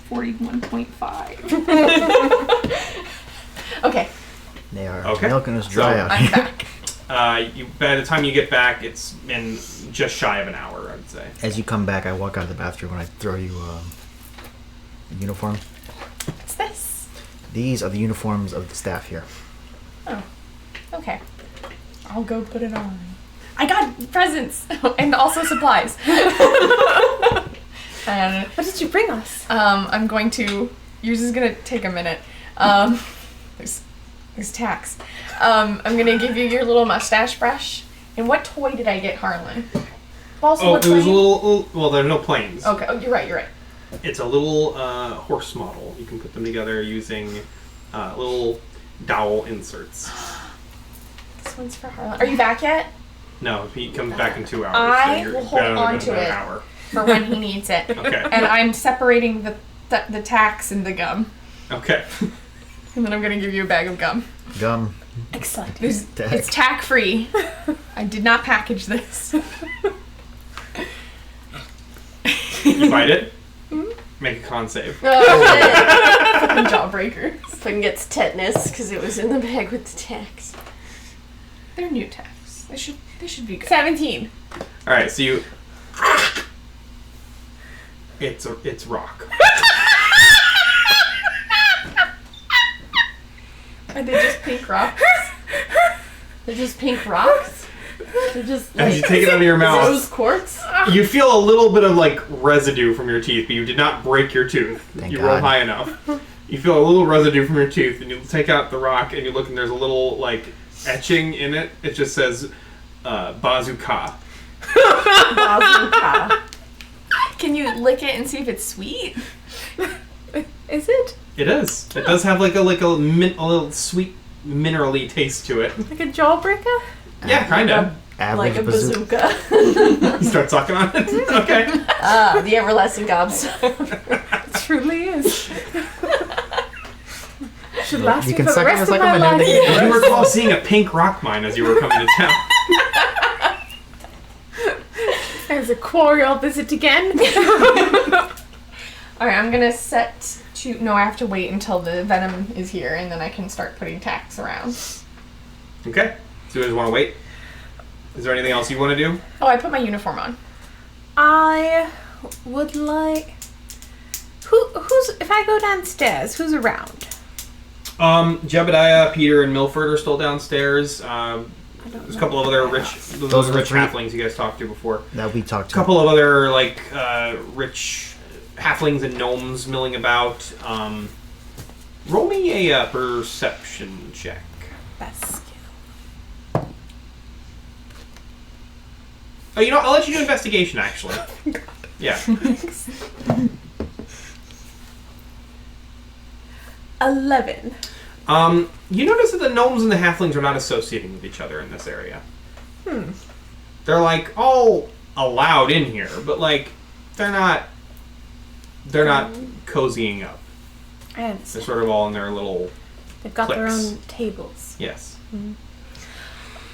$41.5. Okay, They are Okay. milking us dry So- out I'm here. back. By the time you get back, it's been just shy of an hour, I'd say. As you come back, I walk out of the bathroom and I throw you a uniform. What's this? These are the uniforms of the staff here. Oh, okay. I'll go put it on. I got presents and also supplies. And What did you bring us? I'm going to. Yours is gonna take a minute. There's tax. I'm gonna give you your little mustache brush. And what toy did I get Harlan? Also, Oh, what it was a plane? little. Well, there are no planes. Okay. Oh, you're right. It's a little horse model. You can put them together using little dowel inserts. This one's for Harlan. Are you back yet? No, he comes back in 2 hours. I you're will hold better on than to an it. hour. For when he needs it. Okay. And I'm separating the tax and the gum. Okay. And then I'm gonna give you a bag of gum. Gum. Excellent. Tack. It's tack free. I did not package this. You bite it. Make a con save. Fucking jawbreaker. Fucking gets tetanus because it was in the bag with the tax. They're new tax. They should be good. 17. All right, so you. It's rock. Are they just pink rocks? They're just pink rocks? They're just As you like take it out of your mouth, rose quartz? you feel a little bit of like residue from your teeth, but you did not break your tooth. Thank you God. rolled high enough. You feel a little residue from your tooth, and you take out the rock, and you look, and there's a little like etching in it. It just says bazooka. Bazooka. Can you lick it and see if it's sweet? Is it? It is. It does have like a little sweet minerally taste to it. Like a jawbreaker? Yeah, kind of. Average Like a bazooka. bazooka. You start sucking on it. Okay. The everlasting gobstopper. It truly is. Should last You me can for the suck it rest as of like my a banana. life. Do you recall seeing a pink rock mine as you were coming to town? There's a quarry I'll visit again. Alright, I'm gonna set to. No, I have to wait until the venom is here and then I can start putting tax around. Okay. So you guys want to wait? Is there anything else you want to do? Oh, I put my uniform on. I would like. Who's if I go downstairs? Who's around? Jebediah, Peter, and Milford are still downstairs. There's a couple of other rich Those are the rich three- halflings you guys talked to before. That we talked A to. couple of other like rich halflings and gnomes milling about. Roll me a perception check. Best skill. Oh, you know, I'll let you do investigation actually. Yeah. 11. You notice that the gnomes and the halflings are not associating with each other in this area. They're like all allowed in here, but like they're not cozying up. I They're understand. sort of all in their little They've got their cliques. own tables. Yes.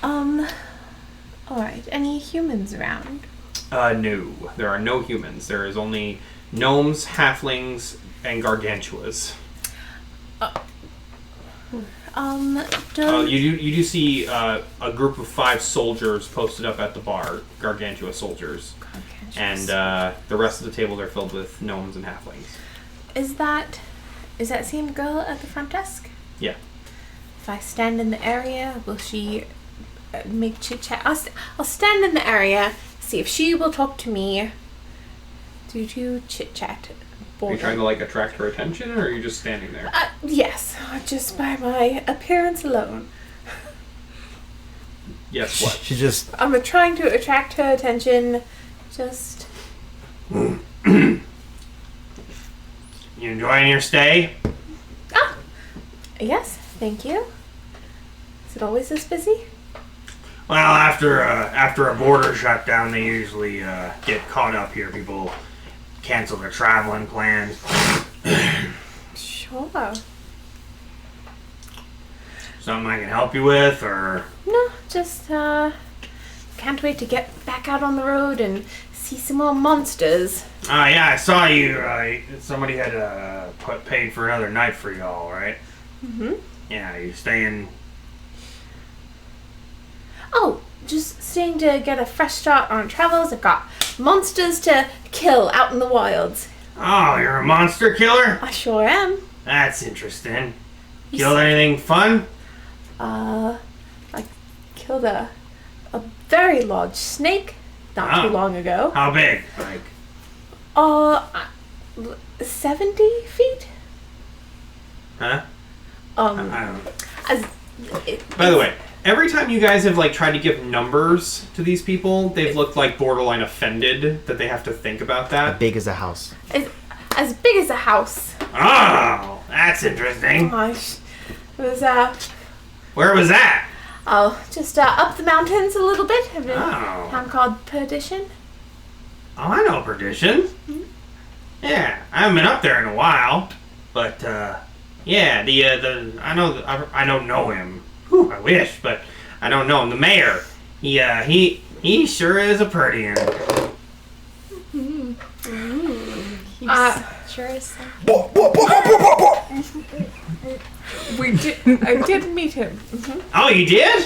Alright. Any humans around? No, there are no humans. There is only gnomes, halflings, and gargantuas. Does... You do see a group of 5 soldiers posted up at the bar, gargantua soldiers, and the rest of the tables are filled with gnomes and halflings. Is that same girl at the front desk? Yeah. If I stand in the area, will she make chit chat? I'll stand in the area, see if she will talk to me. Do chit chat. Are you trying to like attract her attention, or are you just standing there? Yes, just by my appearance alone. Yes. What? She just I'm trying to attract her attention. Just You enjoying your stay? yes, thank you. Is it always this busy? Well, after a border shutdown, they usually get caught up here. People cancel their traveling plans. Sure. Something I can help you with, or No, just can't wait to get back out on the road and see some more monsters. yeah, I saw you. Somebody had paid for another night for y'all, right? Mhm. Yeah, you staying. Oh, just staying to get a fresh start on travels. I've got monsters to kill out in the wilds. Oh, you're a monster killer? I sure am. That's interesting. Killed anything fun? I killed a very large snake not too Oh. long ago. How big? Like, 70 feet? huh? I don't know. As By the way, every time you guys have like tried to give numbers to these people, they've looked like borderline offended that they have to think about that. Big as a house. as big as a house. Oh, that's interesting. Gosh, it was Where was that? just up the mountains a little bit. A Oh. town called Perdition. Oh, I know Perdition. Yeah, I haven't been up there in a while, but yeah, I don't know him. Whew, I wish, but I don't know him. The mayor, he sure is a pretty one. Sure is. I did meet him. Oh, you did?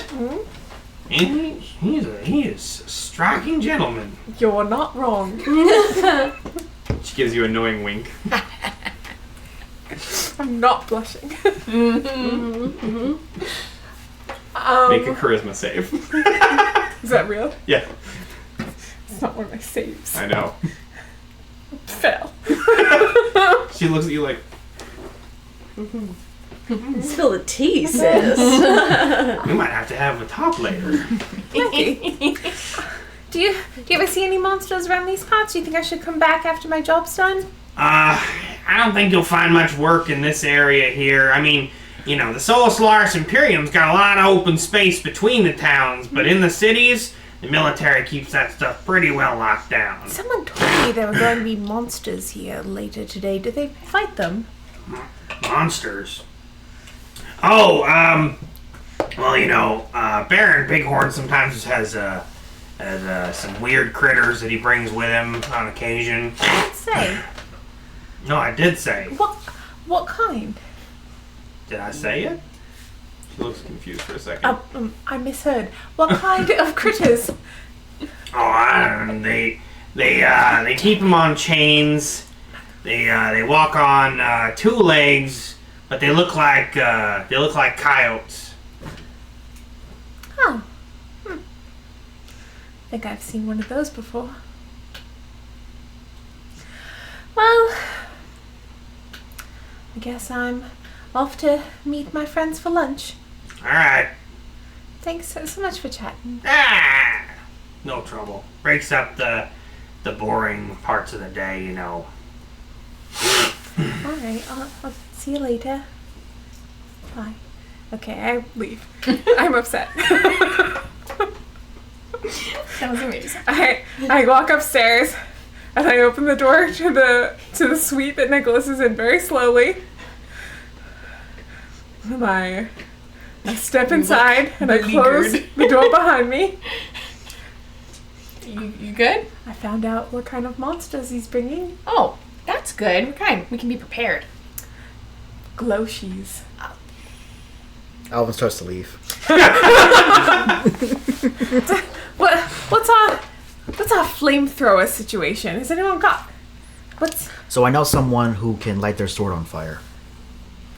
He is a striking gentleman. You're not wrong. She gives you a knowing wink. I'm not blushing. Make a charisma save. Is that real? Yeah, It's not one of my saves. I know. Fail. She looks at you like, Spill the tea, sis. we might have to have a talk later. Do you ever see any monsters around these parts? Do you think I should come back after my job's done? I don't think you'll find much work in this area here. I mean, you know, the Solar Solaris Imperium's got a lot of open space between the towns, but in the cities, the military keeps that stuff pretty well locked down. Someone told me there were going to be monsters here later today. Did they fight them? Monsters? Oh, well, you know, Baron Bighorn sometimes has some weird critters that he brings with him on occasion. Let's say. No, I did say. What kind? Did I say it? She looks confused for a second. I misheard. What kind of critters? Oh, I don't know. They keep them on chains. They walk on 2 legs, but they look like coyotes. Oh. I think I've seen one of those before. Well, I guess I'm off to meet my friends for lunch. All right. Thanks so much for chatting. Ah, no trouble. Breaks up the boring parts of the day, you know. All right, I'll see you later. Bye. Okay, I leave. I'm upset. That was amazing. I walk upstairs and I open the door to the suite that Nicholas is in very slowly. And I step inside and I close the door behind me. You good? I found out what kind of monsters he's bringing. Oh, that's good. What kind? We can be prepared. Gloshies. Alvin starts to leave. What's our flamethrower situation? Has anyone got? So I know someone who can light their sword on fire.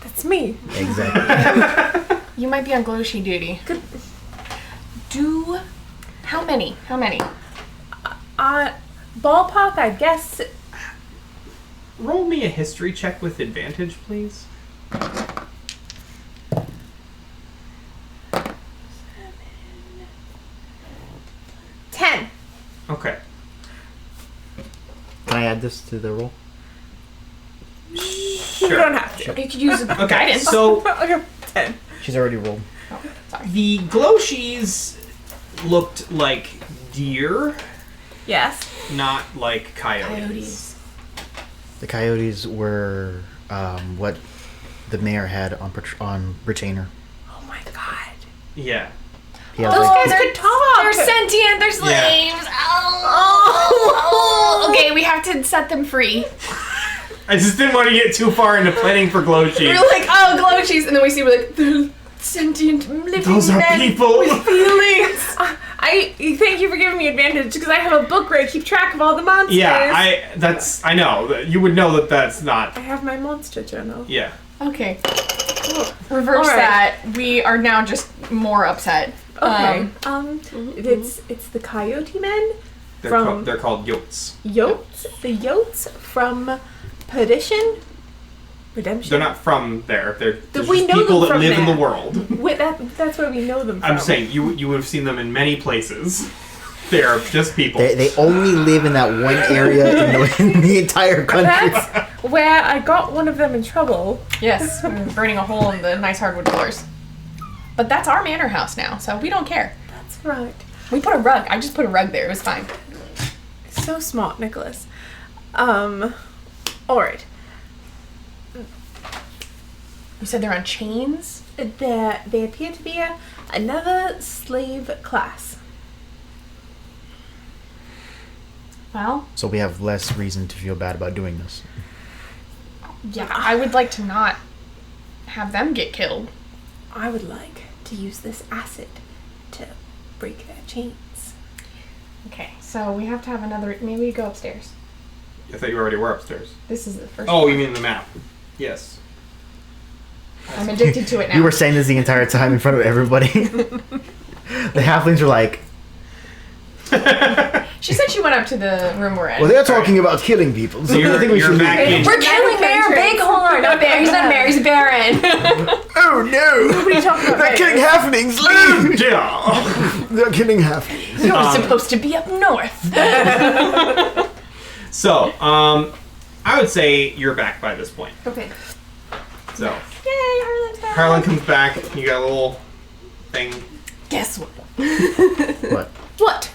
That's me. Exactly. You might be on Gloshi duty. How many? Ballpark, I guess. Roll me a history check with advantage, please. 10. Okay. Can I add this to the roll? Sure. You don't have to. You could use Okay, guidance. so Okay, 10. She's already rolled. the Gloshies looked like deer, Yes. not like coyotes. The coyotes were what the mayor had on retainer. Oh my god. Yeah. He has Those like guys could talk. They're sentient. They're slaves. Oh. Okay, we have to set them free. I just didn't want to get too far into planning for Gloshies. We're like, oh, Gloshies, and then we see we're like, they're sentient living Those are men people. with feelings. I thank you for giving me advantage because I have a book where I keep track of all the monsters. Yeah, I know. You would know that that's not. I have my monster journal. Yeah. Okay. Reverse All right. that. We are now just more upset. Okay. It's the coyote men. They're called yotes. Yotes. The Yotes from Perdition. Redemption. They're not from there. They're just we know people them that from live in the there. world. Wait, that's where we know them from. I'm saying you would have seen them in many places. They are just people. They only live in that one area in the entire country. That's where I got one of them in trouble. Yes, we're burning a hole in the nice hardwood floors. But that's our manor house now, so we don't care. That's right. We put a rug. I just put a rug there. It was fine. So smart, Nicholas. Alright. You said they're on chains? They appear to be another slave class. Well, So we have less reason to feel bad about doing this. yeah, I would like to not have them get killed. I would like to use this acid to break their chains. Okay, so we have to have another. Maybe we go upstairs. I thought you already were upstairs. This is the first. Oh, one. you mean the map? Yes. I'm addicted to it now. You were saying this the entire time in front of everybody. The halflings are like, She said she went up to the room we're in. well, they're talking about killing people, so You're- I think we you're should back leave. in- We're killing Mayor Bighorn. Not Bear. He's not a mayor. He's a baron. Oh no! What are you talking about? They're killing halflings! Leave! Yeah. They're killing halflings. You're supposed to be up north. So, I would say you're back by this point. Okay. So, Yay, Harlan's back. Harlan comes back. You got a little thing. Guess what? What? What?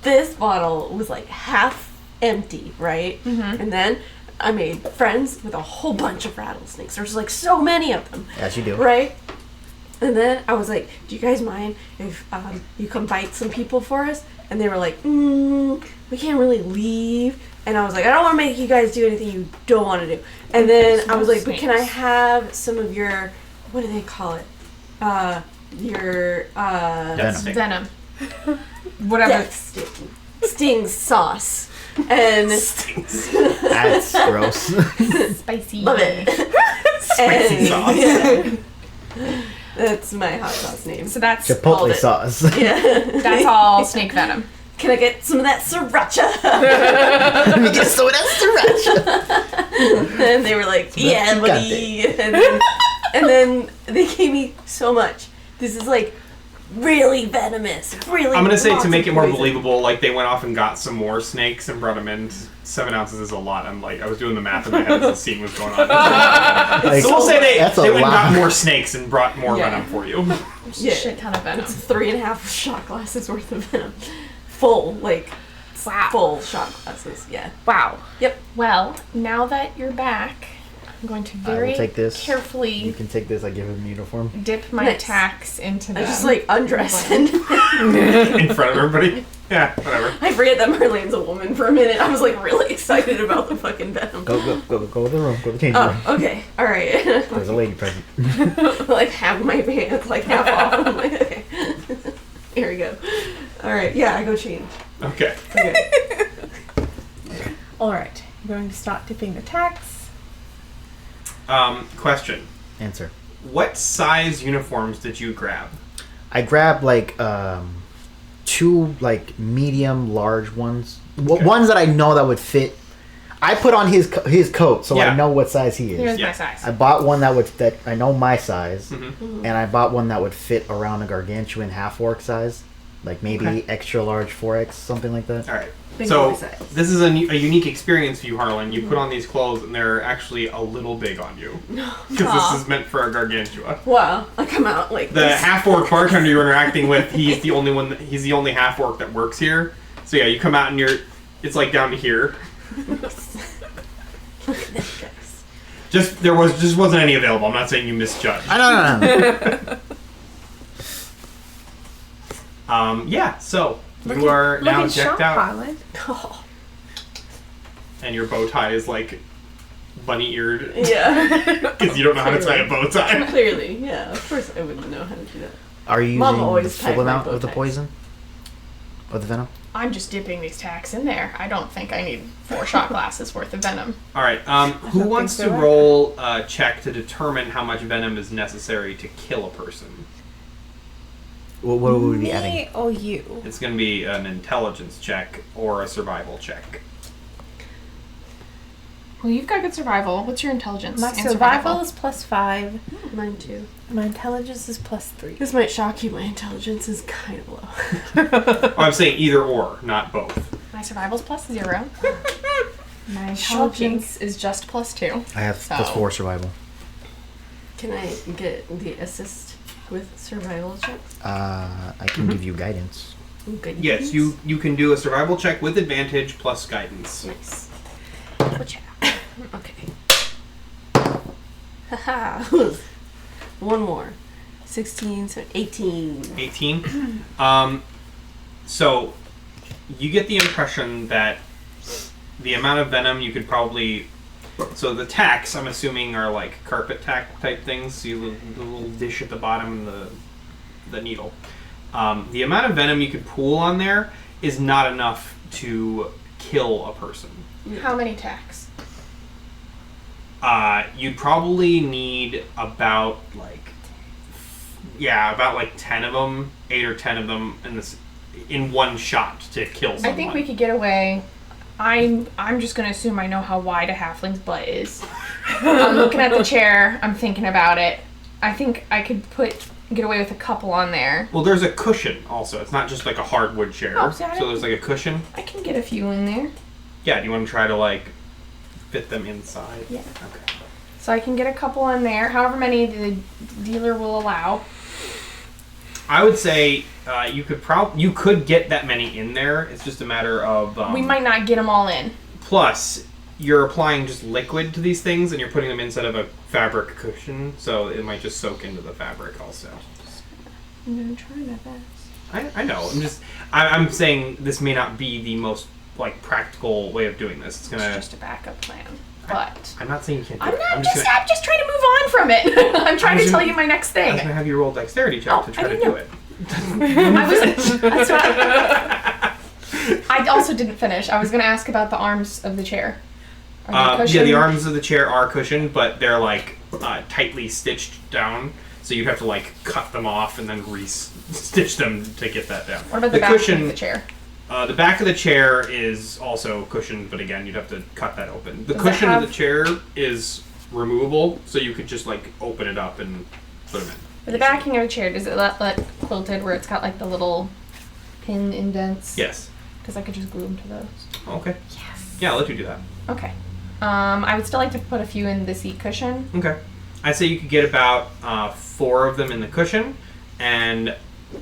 This bottle was like half empty, right? Mm-hmm. And then I made friends with a whole bunch of rattlesnakes. There's like so many of them, As you do. right? And then I was like, do you guys mind if you come bite some people for us? And they were like, we can't really leave. And I was like, I don't want to make you guys do anything you don't want to do. And then I was like, but can I have some of your, what do they call it? Your Venom. Venom. Whatever. death sting sauce. And That's gross. Spicy. love it. Spicy sauce. Yeah. That's my hot sauce name. So that's Chipotle Called it. sauce. Yeah. that's all snake venom. Can I get some of that sriracha? Let me get some of that sriracha. And they were like, yeah, buddy. And then they gave me so much. This is like really venomous. Really. I'm gonna say lots to make of it more poison. believable, like they went off and got some more snakes and brought them in. 7 ounces is a lot. I'm like, I was doing the math in my head as the scene was going on. Like, So we'll say that's a they went and lot. got more snakes and brought more Yeah. venom for you. There's Yeah. a shit ton of venom. It's 3.5 shot glasses worth of venom. Full, like, full shot glasses. Yeah. Wow. Well, now that you're back, I'm going to I very will take this. carefully You can take this. I give him a uniform. dip my Nice. tacks into I the. just like undressed and In front of everybody. Yeah, whatever. I forget that Marlene's a woman for a minute. I was like really excited about the fucking venom. Go to the room. Go to the changing room. Oh, okay. Alright. There's a lady present. Like have my pants like half off. I'm like, okay. Here we go. Alright, yeah, I go change. Okay. Okay. Alright. I'm going to start dipping the tacks. Question. Answer. What size uniforms did you grab? I grabbed like 2 like medium large ones. Okay. Ones that I know that would fit. I put on his coat so Yeah. I know what size he is. Here's Yeah. my size. I bought one that I know my size, Mhm. and I bought one that would fit around a gargantuan half orc size, like maybe Okay. extra large 4X, something like that. All right. Big So boy size. this is a unique experience for you, Harlan. You put on these clothes and they're actually a little big on you because Aw. this is meant for a gargantua. Wow. I come out like The this. half orc bartender you're interacting with, he's the only one. He's the only half orc that works here. So yeah, you come out and it's like down to here. Look at this, guys. Just wasn't any available. I'm not saying you misjudged. I know. Yeah. So you are now decked out, Harlan. Oh, and your bow tie is like bunny eared yeah. because you don't know how to tie a bow tie. Clearly, yeah. Of course I wouldn't know how to do that. Are you Mom using the always tied full my amount bow of the ties. poison? Of the venom? I'm just dipping these tacks in there. I don't think I need 4 shot glasses worth of venom. All right. Who wants to so. roll a check to determine how much venom is necessary to kill a person? What would we be adding? Me or you? It's going to be an intelligence check or a survival check. Well, you've got good survival. What's your intelligence? My and survival is +5. Mine too. My intelligence is +3. This might shock you. My intelligence is kind of low. Oh, I'm saying either or, not both. My survival's +0. My Shocking. intelligence is just +2. I have So- +4 survival. Can I get the assist with survival checks? I can give you guidance. Good. Yes, you can do a survival check with advantage plus guidance. Nice. Which Okay. Haha. One more. 16, so 18. 18. So you get the impression that the amount of venom you could probably. So the tacks, I'm assuming, are like carpet tack type things. So you the little dish at the bottom, the needle. The amount of venom you could pool on there is not enough to kill a person. How many tacks? You'd probably need about like 10 of them, 8 or 10 of them in one shot to kill someone. I think we could get away. I'm just gonna assume I know how wide a halfling's butt is. I'm looking at the chair. I'm thinking about it. I think I could get away with a couple on there. Well, there's a cushion also. It's not just like a hardwood chair. Oh, so I So there's like a cushion. I can get a few in there. Yeah, do you want to try to like fit them inside? Yeah. Okay. So I can get a couple in there. However many the dealer will allow. I would say you could get that many in there. It's just a matter of We might not get them all in. Plus, you're applying just liquid to these things, and you're putting them inside of a fabric cushion, so it might just soak into the fabric also. I'm gonna try my best. I know. I'm saying this may not be the most like practical way of doing this. It's gonna. It's just a backup plan. But I'm not saying you can't do I'm it. not I'm just. I'm just trying to move on from it. I'm trying to tell you my next I was thing. gonna have you roll dexterity check Oh, to I try to didn't do know. it. I was. That's what I also didn't finish. I was gonna ask about the arms of the chair. Are they Yeah, the cushioned? arms of the chair are cushioned, but they're like tightly stitched down. So you have to like cut them off and then re-stitch them to get that down. What about the back of the chair? The back of the chair is also cushioned, but again, you'd have to cut that open. The Does it cushion of have- the chair is removable, so you could just like open it up and put them in. For the backing of the chair, does it let quilted where it's got like the little pin indents? Yes. Because I could just glue them to those. Okay. Yes. Yeah, I'll let you do that. Okay. I would still like to put a few in the seat cushion. Okay. I'd say you could get about 4 of them in the cushion, and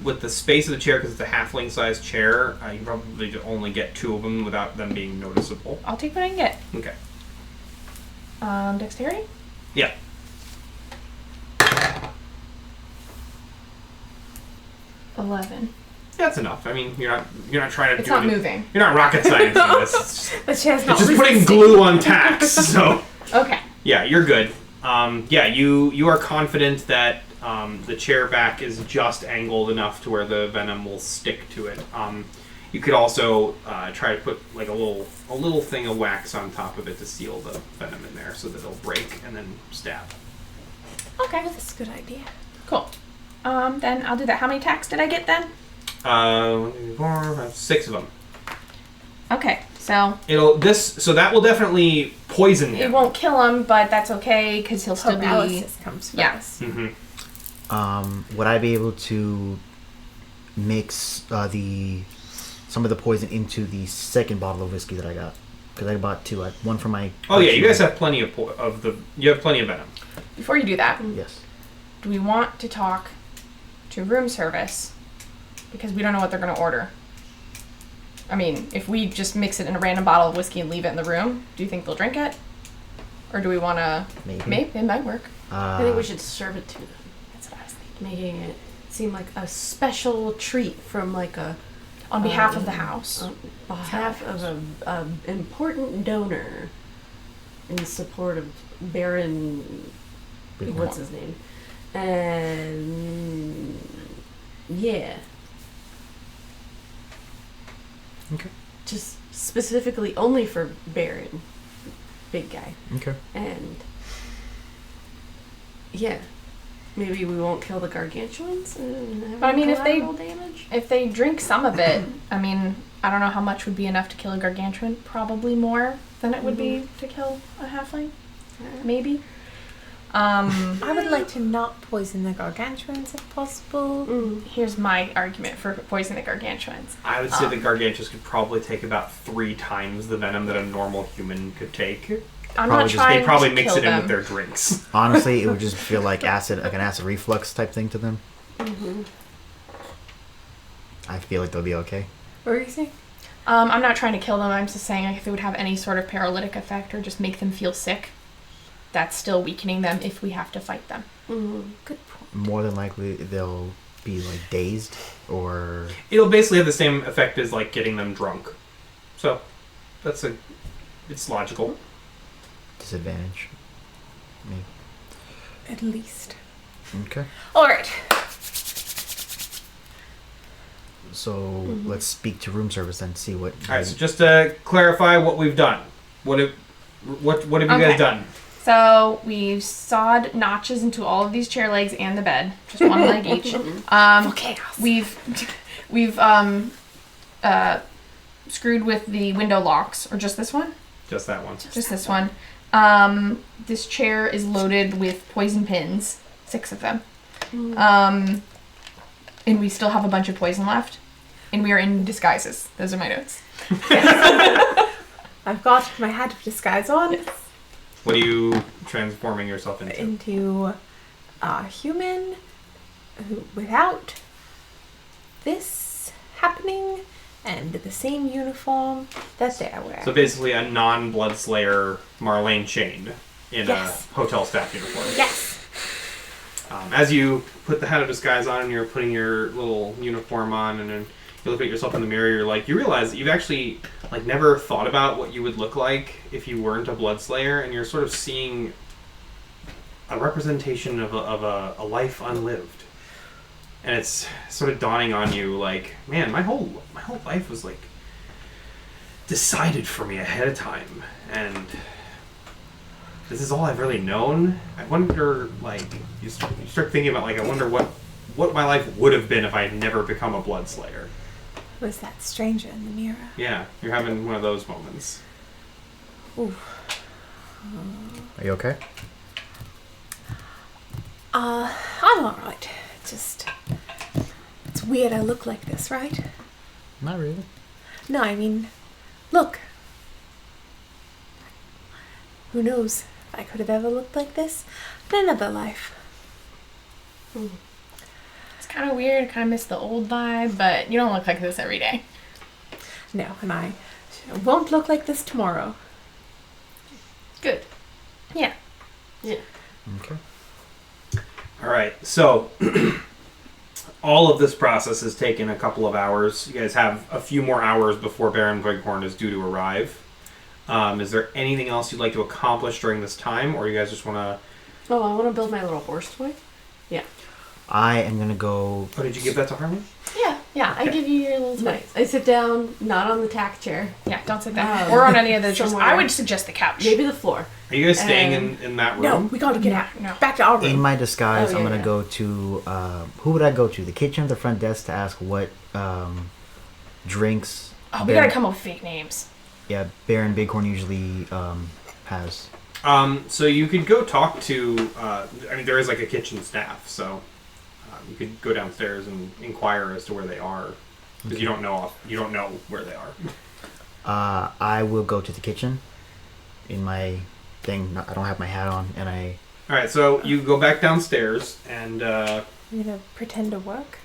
with the space of the chair, because it's a halfling-sized chair, you probably only get 2 of them without them being noticeable. I'll take what I can get. Okay. Dexterity? Yeah. 11. That's enough. I mean, you're not trying to It's do not any- moving. You're not rocket science in this. The chair's not It's just putting resisting. glue on tacks. So Okay. yeah, you're good. Yeah, you are confident that the chair back is just angled enough to where the venom will stick to it. You could also try to put like a little thing of wax on top of it to seal the venom in there, so that it'll break and then stab. Okay. That's a good idea. Cool. Then I'll do that. How many tacks did I get then? 1, 2, 4, 5, 6 of them. Okay. So So that will definitely poison it him. won't kill him, but that's okay because he'll still be. Paralysis comes Yeah. first. Mm-hmm. Would I be able to mix some of the poison into the second bottle of whiskey that I got? Because I bought 2. One for my. Oh yeah, you guys have plenty of you have plenty of venom. Before you do that, Yes. do we want to talk to room service? Because we don't know what they're going to order. I mean, if we just mix it in a random bottle of whiskey and leave it in the room, do you think they'll drink it? Or do we want to... Maybe. It might work. I think we should serve it to them, That's what I was thinking. making it seem like a special treat from like a On behalf of the house. on behalf of a important donor in support of Baron. Big What's his name? And yeah. Okay. Just specifically only for Baron, big guy, Okay. and yeah, maybe we won't kill the gargantuans and have But I mean, if they- collateral damage. If they drink some of it, I mean, I don't know how much would be enough to kill a gargantuan. Probably more than it would be to kill a halfling. Maybe. I would like to not poison the gargantuans if possible. Here's my argument for poison the gargantuans. I would say the gargantuans could probably take about 3 times the venom that a normal human could take. I'm not trying They probably to mix kill it in them. with their drinks. Honestly, it would just feel like acid, like an acid reflux type thing to them. I feel like they'll be okay. What were you saying? I'm not trying to kill them. I'm just saying if it would have any sort of paralytic effect or just make them feel sick, that's still weakening them if we have to fight them. Good point. More than likely, they'll be like dazed, or It'll basically have the same effect as like getting them drunk. So, it's logical. disadvantage. Maybe. At least. Okay. Alright. So let's speak to room service and see what. All right. So just to clarify what we've done. What have you guys done? So we've sawed notches into all of these chair legs and the bed, just one leg each. Chaos. We've screwed with the window locks, or just this one? Just that one. Just this one. This chair is loaded with poison pins, 6 of them. And we still have a bunch of poison left. And we are in disguises. Those are my notes. I've got my hat of disguise on. What are you transforming yourself into? Into a human who, without this happening and the same uniform that they're wearing. So basically a non-Bloodslayer Marlene Chained in Yes. a hotel staff uniform. Yes. As you put the hat of disguise on and you're putting your little uniform on, and then you look at yourself in the mirror, you realize that you've actually like never thought about what you would look like if you weren't a Bloodslayer, and you're sort of seeing a representation of a life unlived. And it's sort of dawning on you like, man, my whole life was like decided for me ahead of time, and this is all I've really known. I wonder, like, you start thinking about, like, I wonder what my life would have been if I had never become a Bloodslayer. Was that stranger in the mirror? Yeah, you're having one of those moments. Ooh. Are you okay? I'm alright. Just, it's weird I look like this, right? Not really. No, I mean, look. Who knows if I could have ever looked like this in another life. It's kind of weird. I kind of miss the old vibe, but you don't look like this every day. No, and I won't look like this tomorrow. Good. Yeah. Okay. All right, so all of this process has taken a couple of hours. You guys have a few more hours before Baron Veghorn is due to arrive. Is there anything else you'd like to accomplish during this time, or you guys just want to... Oh, I want to build my little horse toy. Yeah. I am gonna go. Oh, did you give that to Harmony? Yeah. I give you your little toy. Nice. I sit down, not on the tack chair. Yeah, don't sit down. Or on any of the chairs. Somewhere. I would suggest the couch. Maybe the floor. Are you guys staying in that room? No, we gotta get out. No. Back to our room. In my disguise, Oh, I'm yeah, gonna yeah. go to. Who would I go to? The kitchen or the front desk to ask what drinks. Oh, we gotta come up with fake names. Yeah, Baron Bighorn usually has. So you could go talk to. There is like a kitchen staff, so you could go downstairs and inquire as to where they are, because you don't know where they are. I will go to the kitchen. In my thing, I don't have my hat on, and I. All right, so you go back downstairs, and I'm gonna pretend to work.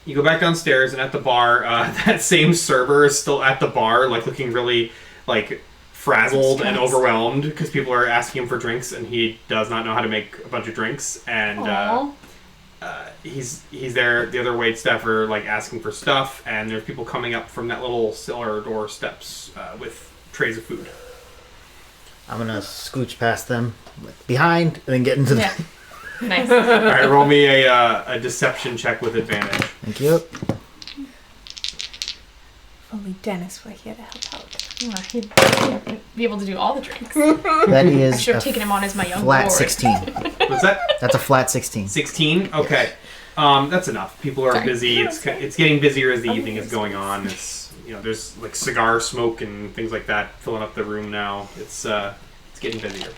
you go back downstairs, and at the bar, that same server is still at the bar, like looking really like frazzled and overwhelmed because people are asking him for drinks, and he does not know how to make a bunch of drinks, and he's there. The other waitstaff are like asking for stuff, and there's people coming up from that little cellar door steps with trays of food. I'm gonna scooch past them, behind, and then get into the. Yeah. Nice. All right, roll me a deception check with advantage. Thank you. If only Dennis were here to help out. He'd be able to do all the drinks. That I is should a have taken him on as my young flat lord. 16. Was that That's a flat 16. 16? Okay. That's enough. People are Sorry. busy. It's getting busier as the evening is going on. It's there's like cigar smoke and things like that filling up the room now. It's getting busier.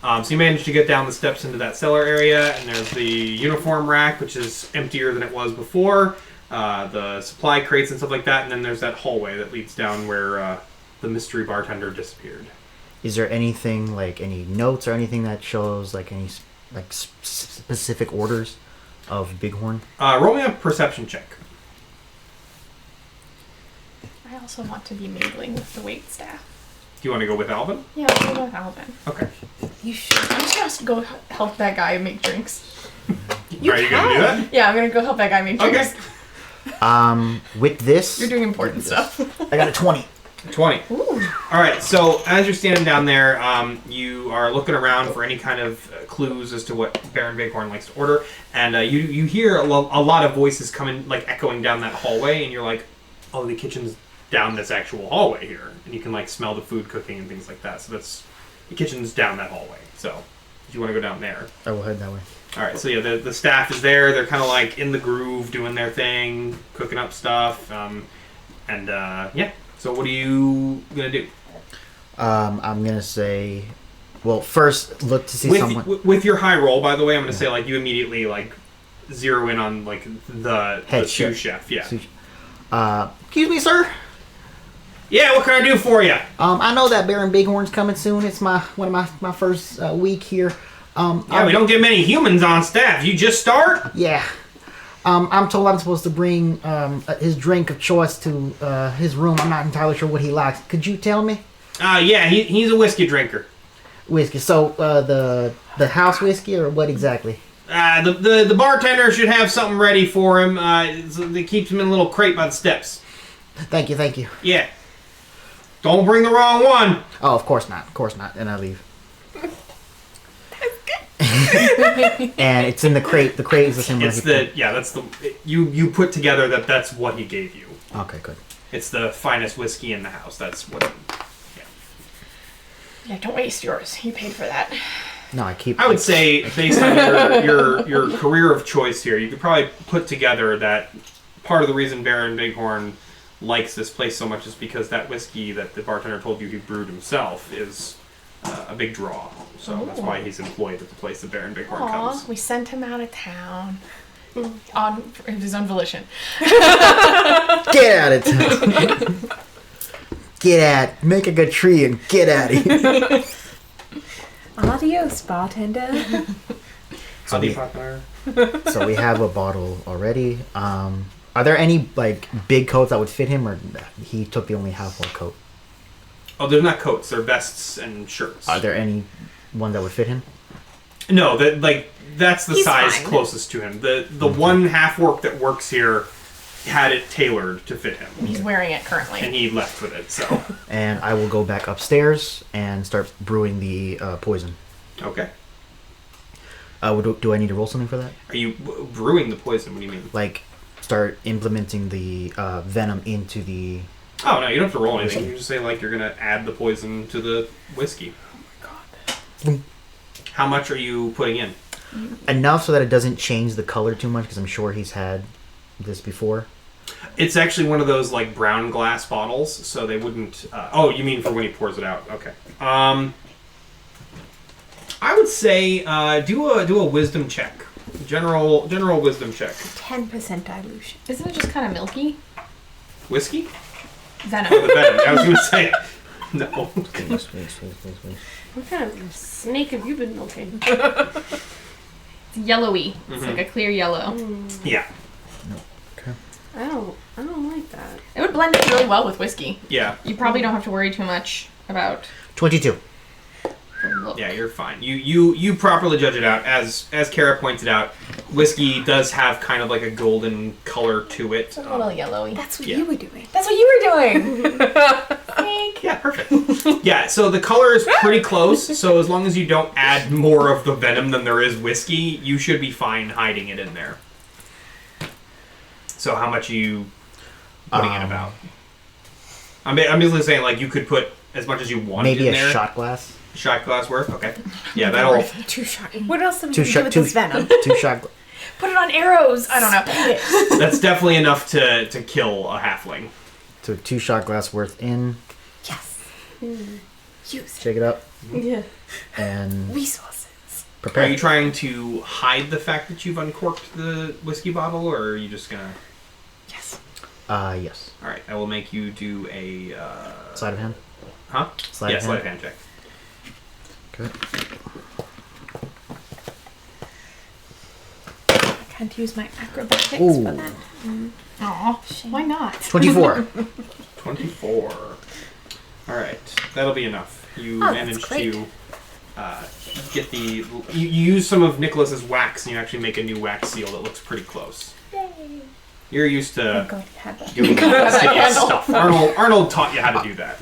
So you managed to get down the steps into that cellar area, and there's the uniform rack, which is emptier than it was before. The supply crates and stuff like that, and then there's that hallway that leads down where the mystery bartender disappeared. Is there anything like any notes or anything that shows like any specific orders of Bighorn? Roll me a perception check. I also want to be mingling with the wait staff. Do you want to go with Alvin? Yeah, I'll go with Alvin. Okay. You should. I'm just gonna go help that guy make drinks. Are you going to do that? Yeah, I'm gonna go help that guy make drinks. Okay. With this, You're doing important stuff. I got a 20. 20. Ooh. All right, so as you're standing down there, you are looking around for any kind of clues as to what Baron Bighorn likes to order, and you hear a lot of voices coming, like echoing down that hallway, and you're like, oh, the kitchen's down this actual hallway here, and you can like smell the food cooking and things like that. So the kitchen's down that hallway. So if you want to go down there, I will head that way. all right. So yeah, the staff is there. They're kind of like in the groove, doing their thing, cooking up stuff, and yeah. So what are you gonna do? I'm gonna say, well, first look to see someone. With your high roll, by the way, I'm gonna say like you immediately like zero in on like the sous chef. Yeah. Excuse me, sir. Yeah. What can I do for you? I know that Baron Bighorn's coming soon. It's one of my first week here. Yeah, we don't get many humans on staff. You just start? Yeah. I'm told I'm supposed to bring his drink of choice to his room. I'm not entirely sure what he likes. Could you tell me? Yeah, he's a whiskey drinker. Whiskey. So the house whiskey or what exactly? The bartender should have something ready for him. That keeps him in a little crate by the steps. Thank you. Yeah. Don't bring the wrong one. Oh, of course not. And I leave. And it's in the crate. The crate is the same one. That's the you put together that's what he gave you. Okay, good. It's the finest whiskey in the house. That's what. Yeah, don't waste yours. You paid for that. No, I would say based on your career of choice here, you could probably put together that part of the reason Baron Bighorn likes this place so much is because that whiskey that the bartender told you he brewed himself is a big draw. So that's why he's employed at the place that Baron Bighorn comes. We sent him out of town on his own volition. Get out of town. Make a good tree and get out of here. Adios, bartender. So we have a bottle already. Are there any like big coats that would fit him, or he took the only half-full coat? Oh, they're not coats; they're vests and shirts. Are there any one that would fit him? No, that's the He's size fine. closest to him. The one half orc that works here had it tailored to fit him, He's wearing it currently. and he left with it. So And I will go back upstairs and start brewing the poison. okay. Do I need to roll something for that? Are you brewing the poison? What do you mean? Like, start implementing the venom into the... Oh no, you don't have to roll anything. You just say like you're gonna add the poison to the whiskey. How much are you putting in? Enough so that it doesn't change the color too much, because I'm sure he's had this before. It's actually one of those like brown glass bottles, so they wouldn't. Oh, you mean for when he pours it out? Okay. I would say do a wisdom check. General wisdom check. 10% dilution. Isn't it just kind of milky? Whiskey? Venom. Oh, the venom. I was gonna say no. What kind of snake have you been milking? It's yellowy. It's like a clear yellow. Yeah. I don't like that. It would blend in really well with whiskey. Yeah. You probably don't have to worry too much about 22. the look. Yeah, you're fine. You properly judge it out. As Kara pointed out, whiskey does have kind of like a golden color to it. It's a little yellowy. That's what Yeah. you were doing. That's what you were doing. Thank. Yeah, perfect. Yeah, so the color is pretty close. So as long as you don't add more of the venom than there is whiskey, you should be fine hiding it in there. So how much are you putting in about? I'm basically saying like you could put as much as you want Maybe in a there. shot glass. Shot glass worth? Okay. Yeah, that'll... 2 shot. What else do we Two do shot. with Two this venom? 2 shot. Put it on arrows. I don't know. That's definitely enough to kill a halfling. So 2 shot glass worth in. Yes. Use Shake it up Yeah. and resources. prepare. Are you trying to hide the fact that you've uncorked the whiskey bottle, or are you just gonna... Yes. Yes. Alright, I will make you do a... Sleight of hand. Huh? Sleight of Sleight of hand check. Good. I can't use my acrobatics Ooh. for that. Aw, why not? 24. 24. Alright, that'll be enough. You Oh, that's managed great. to get the... You use some of Nicholas's wax, and you actually make a new wax seal that looks pretty close. Yay. You're used to... Oh god, you had that. doing that stuff. Arnold taught you how to do that.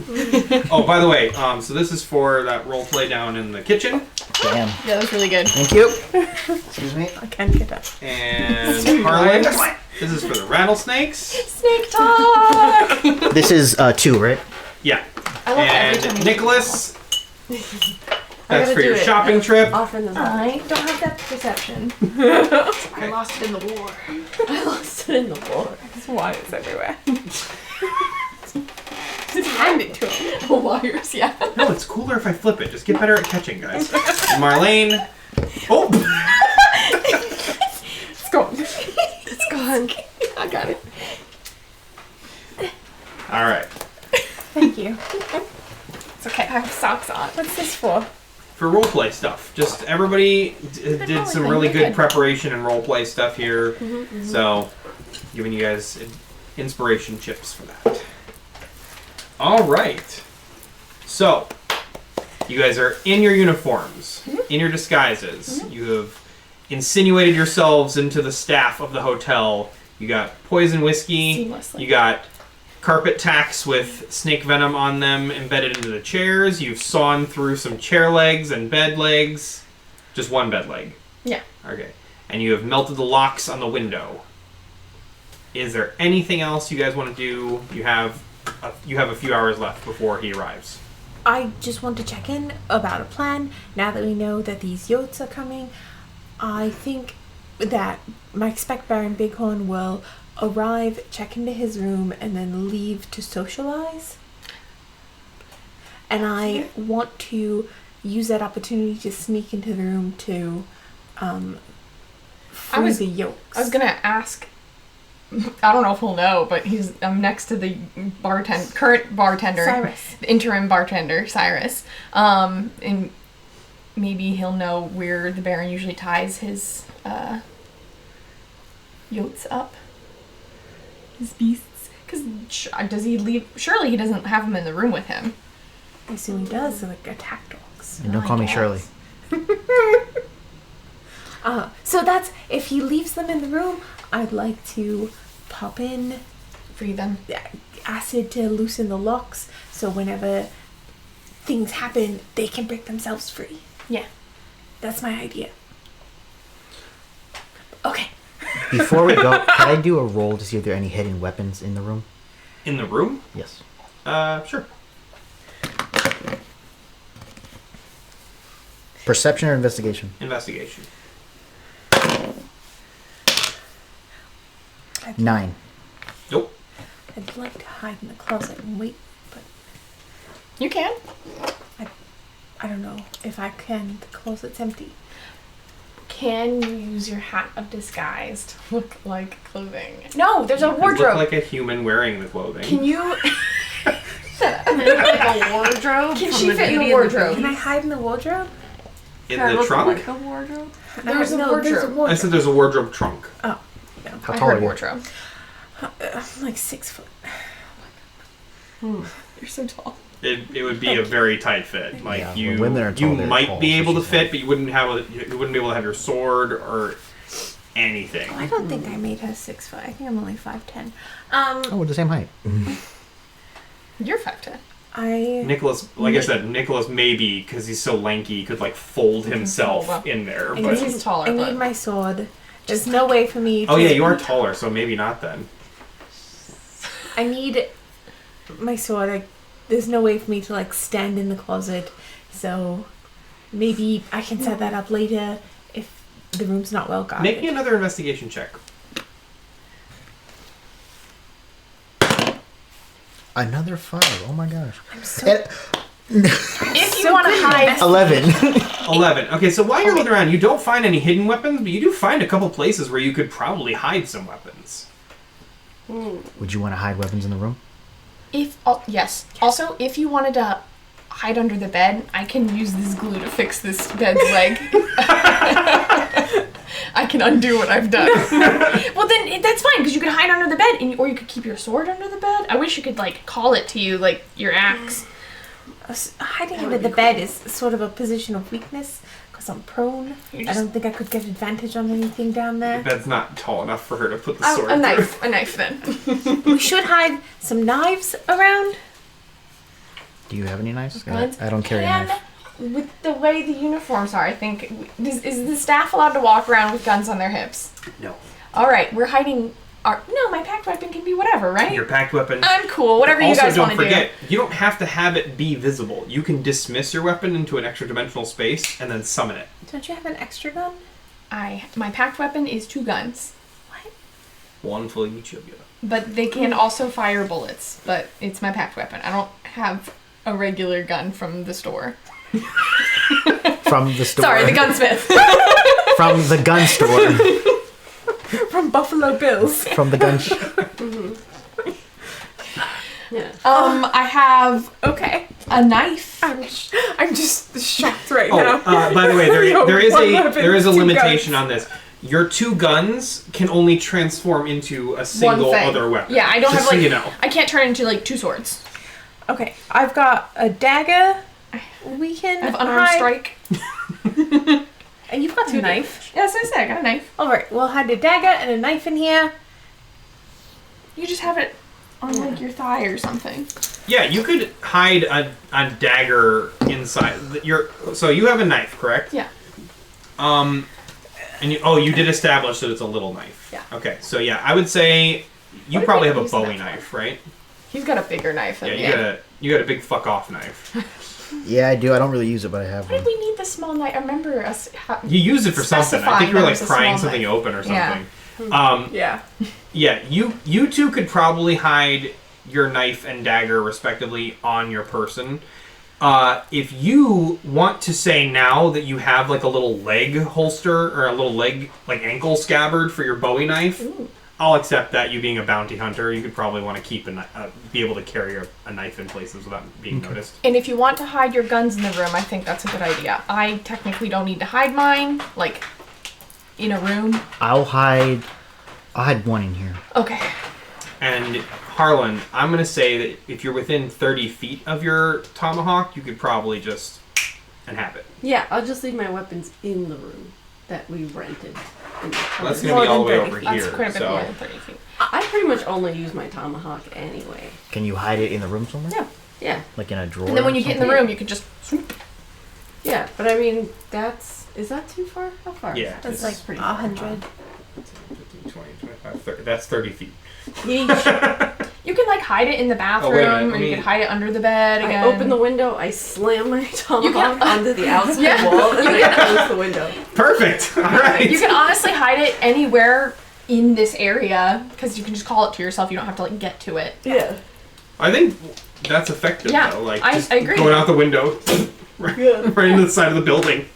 Oh, by the way, so this is for that role play down in the kitchen, Damn. Yeah, that's really good. Thank you. Excuse me. I can't get up. and Harlan, this is for the rattlesnakes. Snake talk! This is 2, right? Yeah, I love every time and you- Nicholas, I that's gotta for do your it. shopping trip. Off in the I don't have that perception. I lost it in the war. I lost it in the war. There's wires everywhere. Just hand it to him. Wires, yeah. No, it's cooler if I flip it. Just get better at catching, guys. Marlene. Oh, It's gone. It's gone. I got it. all right. Thank you. It's okay, I have socks on. What's this for? For roleplay stuff, just everybody did some really good Good. preparation and roleplay stuff here. So, giving you guys inspiration chips for that. All right. So, you guys are in your uniforms, in your disguises. You have insinuated yourselves into the staff of the hotel. You got poison whiskey. Seamlessly. You got carpet tacks with snake venom on them embedded into the chairs. You've sawn through some chair legs and bed legs. Just one bed leg. Yeah. Okay. And you have melted the locks on the window. Is there anything else you guys want to do? You have a few hours left before he arrives. I just want to check in about a plan. Now that we know that these yachts are coming, I think that my spec baron Bighorn will arrive, check into his room, and then leave to socialize. And I want to use that opportunity to sneak into the room to free was- the yolks. I was gonna ask. I don't know if he'll know, but I'm next to the current bartender, Cyrus. the interim bartender, Cyrus. And maybe he'll know where the Baron usually ties his yachts up, his beasts. Because does he leave? Surely he doesn't have them in the room with him. I assume he does, they're like attack dogs. And don't I call me guess. Shirley. So that's, if he leaves them in the room, I'd like to pop in Free them. acid to loosen the locks, so whenever things happen, they can break themselves free. Yeah. That's my idea. Okay. Before we go, can I do a roll to see if there are any hidden weapons in the room? In the room? Yes. Sure. Perception or investigation? Investigation. 9. Nope. I'd like to hide in the closet and wait, but You can. I don't know if I can. The closet's empty. Can you use your hat of disguise to look like clothing? No, there's a You wardrobe. look like a human wearing the clothing. Can you? Like a wardrobe. Can from she fit in the Beauty and wardrobe? Can I hide in the wardrobe? In Can I the look trunk? Like a wardrobe. There's a No, there's a wardrobe. I said there's a wardrobe trunk. How I tall are heard you? wardrobe. I'm like 6 foot. You're so tall. It would be a very tight fit. Like Yeah, you, when women are tall, you they're might tall, be so able to she's fit, not. but you wouldn't be able to have your sword or anything. I don't think I made her 6 foot. I think I'm only 5'10". Oh, we're the same height. You're 5'10". Nicholas, like I said, Nicholas maybe because he's so lanky could like fold himself fold up. in there. I But need- he's taller, I but- need my sword. There's no way for me to... oh yeah, you are taller, so maybe not then. I need my sword. There's no way for me to like stand in the closet, so maybe I can set that up later if the room's not well guarded. Make me another investigation check. Another 5. Oh my gosh. I'm so If you want to hide, 11. 11. Okay, so while you're looking around, you don't find any hidden weapons, but you do find a couple places where you could probably hide some weapons. Would you want to hide weapons in the room? yes. Also, if you wanted to hide under the bed, I can use this glue to fix this bed's leg. I can undo what I've done. Well, then that's fine because you could hide under the bed, or you could keep your sword under the bed. I wish you could like call it to you, like your axe. hiding under the bed is sort of a position of weakness because I'm prone. I don't think I could get advantage on anything down The there. bed's not tall enough for her to put the sword A through. knife then. We should hide some knives around. Do you have any knives? Guns? I don't carry a And knife. with the way the uniforms are, I think is the staff allowed to walk around with guns on their hips? No. All right, we're hiding. No, my packed weapon can be whatever, right? Your packed weapon. I'm cool. Whatever you Also, guys don't want to do. forget, you don't have to have it be visible. You can dismiss your weapon into an extra dimensional space and then summon it. Don't you have an extra gun? My packed weapon is 2 guns, One for each of you. but they can also fire bullets. But it's my packed weapon. I don't have a regular gun from the store. From the store. Sorry, the gunsmith. From the gun store. From Buffalo Bills. From the gun. Yeah. I have Okay. a knife. I'm just shocked right Oh, now. by the way, Yo, there is one weapon, there is a 2 limitation guns. on this. Your 2 guns can only transform into a One single thing. other weapon. Yeah, I don't Just have like. so you know. I can't turn into like 2 swords. Okay, I've got a dagger. We can I have unarmed hide. strike. And you've got a knife. Yes, I said I got a knife. Alright, we'll hide a dagger and a knife in here. You just have it on like your thigh or something. Yeah, you could hide a dagger inside. So you have a knife, correct? Yeah. And you did establish that it's a little knife. Yeah. Okay, so yeah, I would say you What probably are have we a Bowie using that knife, right? He's got a bigger knife than Yeah, me. you got a big fuck off knife. Yeah, I do. I don't really use it, but I have Why one. did we need the small knife? I remember us. You use it for something. I think you were like prying something open or Yeah. something. Yeah. Yeah, you two could probably hide your knife and dagger respectively on your person. If you want to say now that you have like a little leg holster or a little leg like ankle scabbard for your Bowie knife, I'll accept that. You being a bounty hunter, you could probably want to keep be able to carry a knife in places without being noticed. And if you want to hide your guns in the room, I think that's a good idea. I technically don't need to hide mine, like, in a room. I'll hide one in here. Okay. And Harlan, I'm going to say that if you're within 30 feet of your tomahawk, you could probably just have it. Yeah, I'll just leave my weapons in the room that we rented. Well, that's going to be all the way over That's here. quite a bit more So than 30 feet. I pretty much only use my tomahawk anyway. Can you hide it in the room somewhere? Yeah. Yeah. Like in a drawer? And then when or you get in something? the room, you can just swoop. Yeah, but I mean, is that too far? How far? Yeah, That's it's like pretty far. 100. 15, 20, 25, 30. That's 30 feet. Yeesh. You can like hide it in the bathroom, wait a minute, or let you me- can hide it under the bed again. I open the window, I slam my tomahawk onto the outside Yeah. wall, and I close the window. Perfect. All right. You can honestly hide it anywhere in this area because you can just call it to yourself. You don't have to like get to it. Yeah. I think that's effective Yeah, though. Like I just agree. going out the window, right into the side of the building.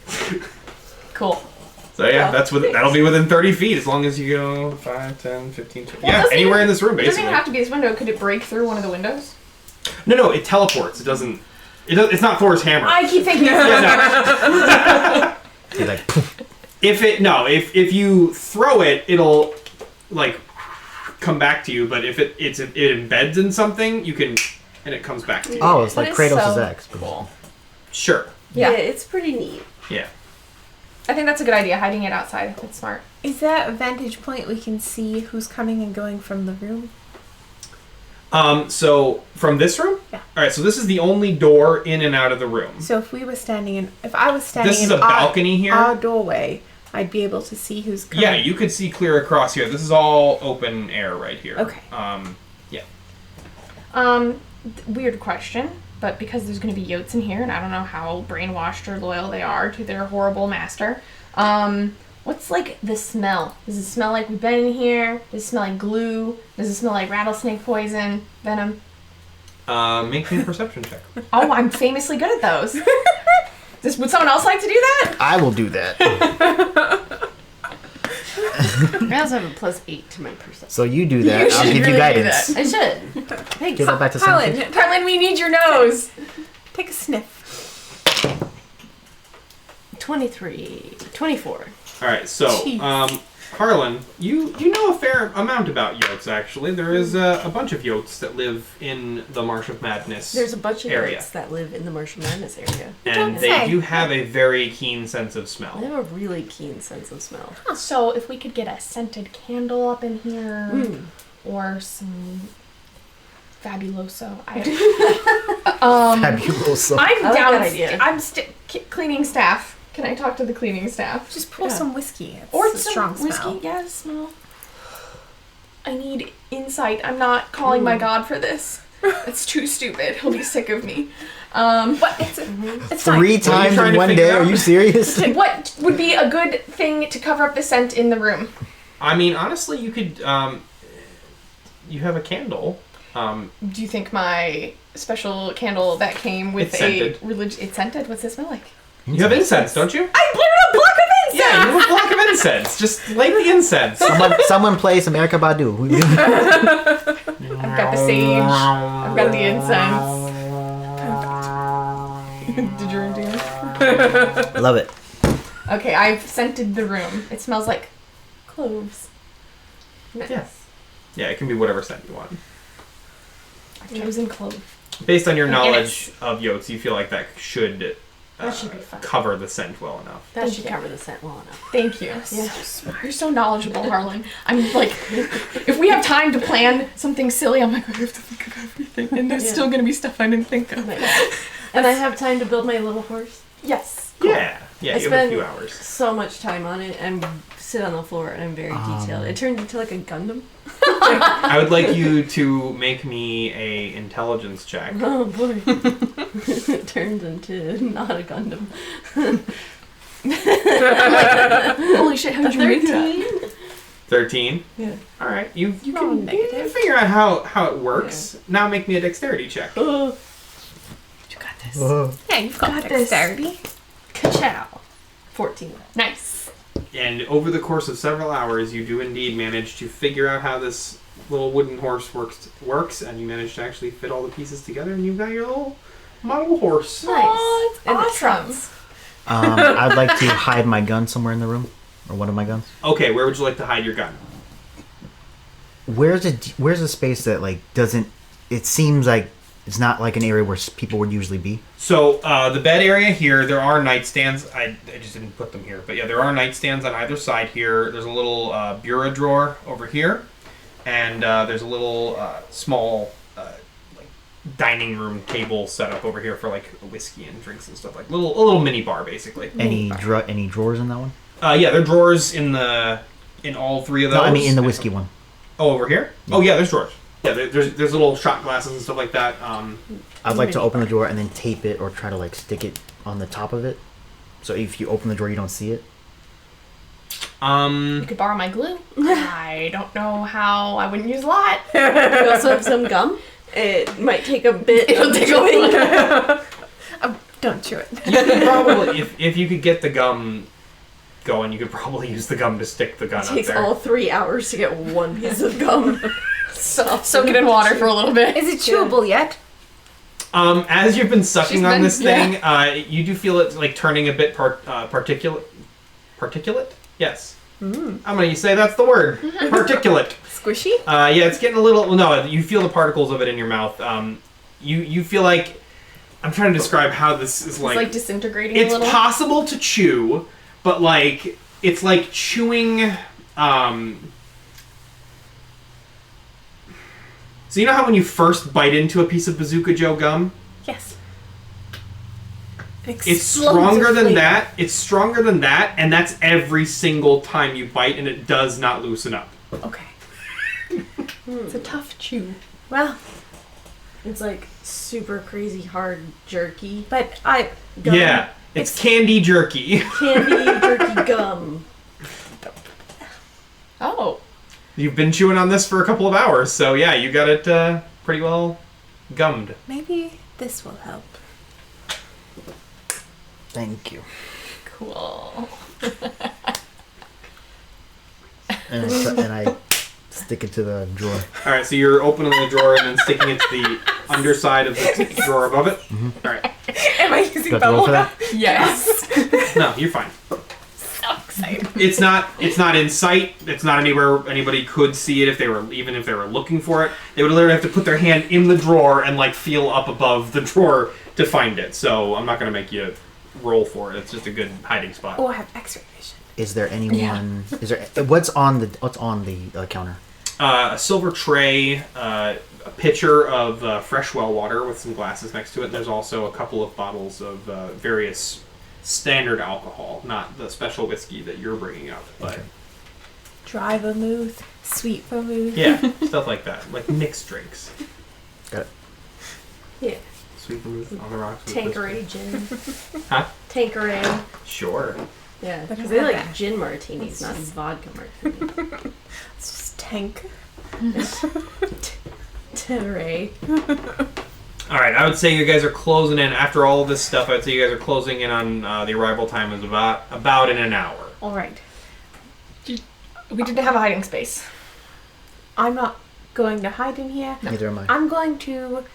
Cool. So yeah, Yeah, that'll be within 30 feet as long as you go 5, 10, 15, 20. Well, it Yeah, doesn't anywhere even- in this room It doesn't basically. even have to be this window. Could it break through one of the windows? No, it teleports. It doesn't. It's not Thor's hammer. I keep thinking. Yeah, no. You're like, poof. If you throw it, it'll like come back to you. But if it embeds in something, you can and it comes back to you. Oh, it's That like is Kratos' so ex. Cool. Sure. Yeah. It's pretty neat. Yeah. I think that's a good idea. Hiding it outside. That's smart. Is that a vantage point we can see who's coming and going from the room? So from this room? Yeah. All right. So this is the only door in and out of the room. So if I was standing This is in a balcony here. our doorway, I'd be able to see who's coming. Yeah, you could see clear across here. This is all open air right here. Okay. Yeah. Weird question, but because there's going to be Yotes in here, and I don't know how brainwashed or loyal they are to their horrible master. What's like the smell? Does it smell like we've been in here? Does it smell like glue? Does it smell like rattlesnake poison, venom? Make me a perception check. Oh, I'm famously good at those. Would someone else like to do that? I will do that. I also have a +8 to my perception. So you do that. You I'll should give you really do guidance. that. I should. Thanks. Give that back to Harlan, Sanford. Harlan, we need your nose. take a sniff. 24. All right, so Jeez. Harlan, you know a fair amount about yotes. Actually, there is a bunch of yotes that live in the Marsh of Madness. There's a bunch of area. yotes that live in the Marsh of Madness area. and Don't they say. do have a very keen sense of They smell. have a really keen sense of smell. So if we could get a scented candle up in here, or some fabuloso. Fabuloso. I'm I like down. that idea. I'm cleaning staff. Can I talk to the cleaning staff? Just pull Yeah. some whiskey. It's Or a some strong whiskey. smell. Yeah, smell. I need insight. I'm not calling my god for this. It's too stupid. He'll be sick of me. But it's fine. 3 What are you times trying in to one figure day? Are out? you serious? What would be a good thing to cover up the scent in the room? I mean, honestly, you could. You have a candle. Do you think my special candle that came with It's scented. It's scented? What's it smell like? You have incense, don't you? I blew a block of incense! Yeah, you have a block of incense. Just light the incense. Someone play some Erykah Badu. I've got the sage. I've got the incense. Did you do it? Love it. Okay, I've scented the room. It smells like cloves. Yeah. Yeah, it can be whatever scent you want. I've chosen clove. Based on your Yes. knowledge of yotes, you feel like that should, That should be fun. cover the scent well enough. That Thank should you. cover the scent well enough. Thank you. Yeah. You're so knowledgeable, Harlan. I'm like, if we have time to plan something silly, I'm like, I have to think of everything. And there's Yeah. still going to be stuff I didn't think of. And I have time to build my little horse. Yes. Yeah, yeah, I you have a spend few hours. so much time on it and sit on the floor and I'm very detailed. It turned into like a Gundam. I would like you to make me a intelligence check. Oh boy. It turned into not a Gundam. Holy shit, how did you make that? 13. Yeah. All right, you Oh, can negative. figure out how it works. Now make me a dexterity check. Oh, You got this. Yeah, you've got Got this. dexterity. ka-chow. 14. Nice. And over the course of several hours, you do indeed manage to figure out how this little wooden horse works, and you manage to actually fit all the pieces together, and you've got your little model horse. Nice. Oh, it's And it awesome. trots. I'd like to hide my gun somewhere in the room, or one of my guns. Okay, where would you like to hide your gun? Where's a space that like doesn't? It seems like it's not like an area where people would usually be. So the bed area here, there are nightstands. I just didn't put them here, but yeah, there are nightstands on either side here. There's a little bureau drawer over here, and there's a little small like dining room table set up over here for like whiskey and drinks and stuff, like a little mini bar basically. Any drawers in that one? Yeah, there are drawers in all three of those. No, I mean in the whiskey one. Oh, over here? Oh yeah, there's drawers. Yeah, there's little shot glasses and stuff like that. I'd like to open the drawer and then tape it or try to like stick it on the top of it. So if you open the drawer, you don't see it. You could borrow my glue. I don't know how. I wouldn't use a lot. You also have some gum. It might take a bit It'll of take a chewing. Don't chew it. You could probably, if you could get the gum going, you could probably use the gum to stick the gun It up takes there. all 3 hours to get one piece of gum. Soak it in water for a little bit. Is it chewable yet? As you've been sucking She's on been- this thing, you do feel it like turning a bit particulate. Particulate? Yes. I'm gonna say that's the word. Particulate. Squishy? Yeah, it's getting a little. No, you feel the particles of it in your mouth. You feel like I'm trying to describe how this is It's like disintegrating a It's little. possible to chew, but like it's like chewing. So you know how when you first bite into a piece of Bazooka Joe gum, Yes. it's stronger than that. It's stronger than that, and that's every single time you bite, and it does not loosen up. Okay. It's a tough chew. Well, It's like super crazy hard jerky. but I. Gum. Yeah, it's candy jerky. Candy jerky gum. Oh. You've been chewing on this for a couple of hours, so yeah, you got it pretty well Gummed. Maybe this will help. Thank you. Cool. And I stick it to the drawer. All right, so you're opening the drawer and then sticking it to the underside of the drawer above it. All right. Am I using Do I have to roll for that? Yes. No, you're fine. So excited. It's not in sight. It's not anywhere anybody could see it if they were looking for it. They would literally have to put their hand in the drawer and like feel up above the drawer to find it. So I'm not gonna make you roll for it. It's just a good hiding spot. Oh, I have X-ray vision. Is there anyone? Is there? What's on the counter? A silver tray, a pitcher of fresh well water with some glasses next to it. There's also a couple of bottles of various standard alcohol, not the special whiskey that you're bringing up, but Dry vermouth, sweet vermouth. yeah, stuff like that, like mixed drinks. Got it. Yeah. Sweet vermouth on the rocks. with Tanqueray whiskey. gin. Huh? Tanqueray. Sure. Yeah. But Because I they love like that. gin martinis, not vodka martinis. It's just tank. Tanqueray. All right, I would say you guys are closing in after all of this stuff. I'd say you guys are closing in on the arrival time is about in an hour. All right. We didn't have a hiding space. I'm not going to hide in here. Neither am I. I'm going to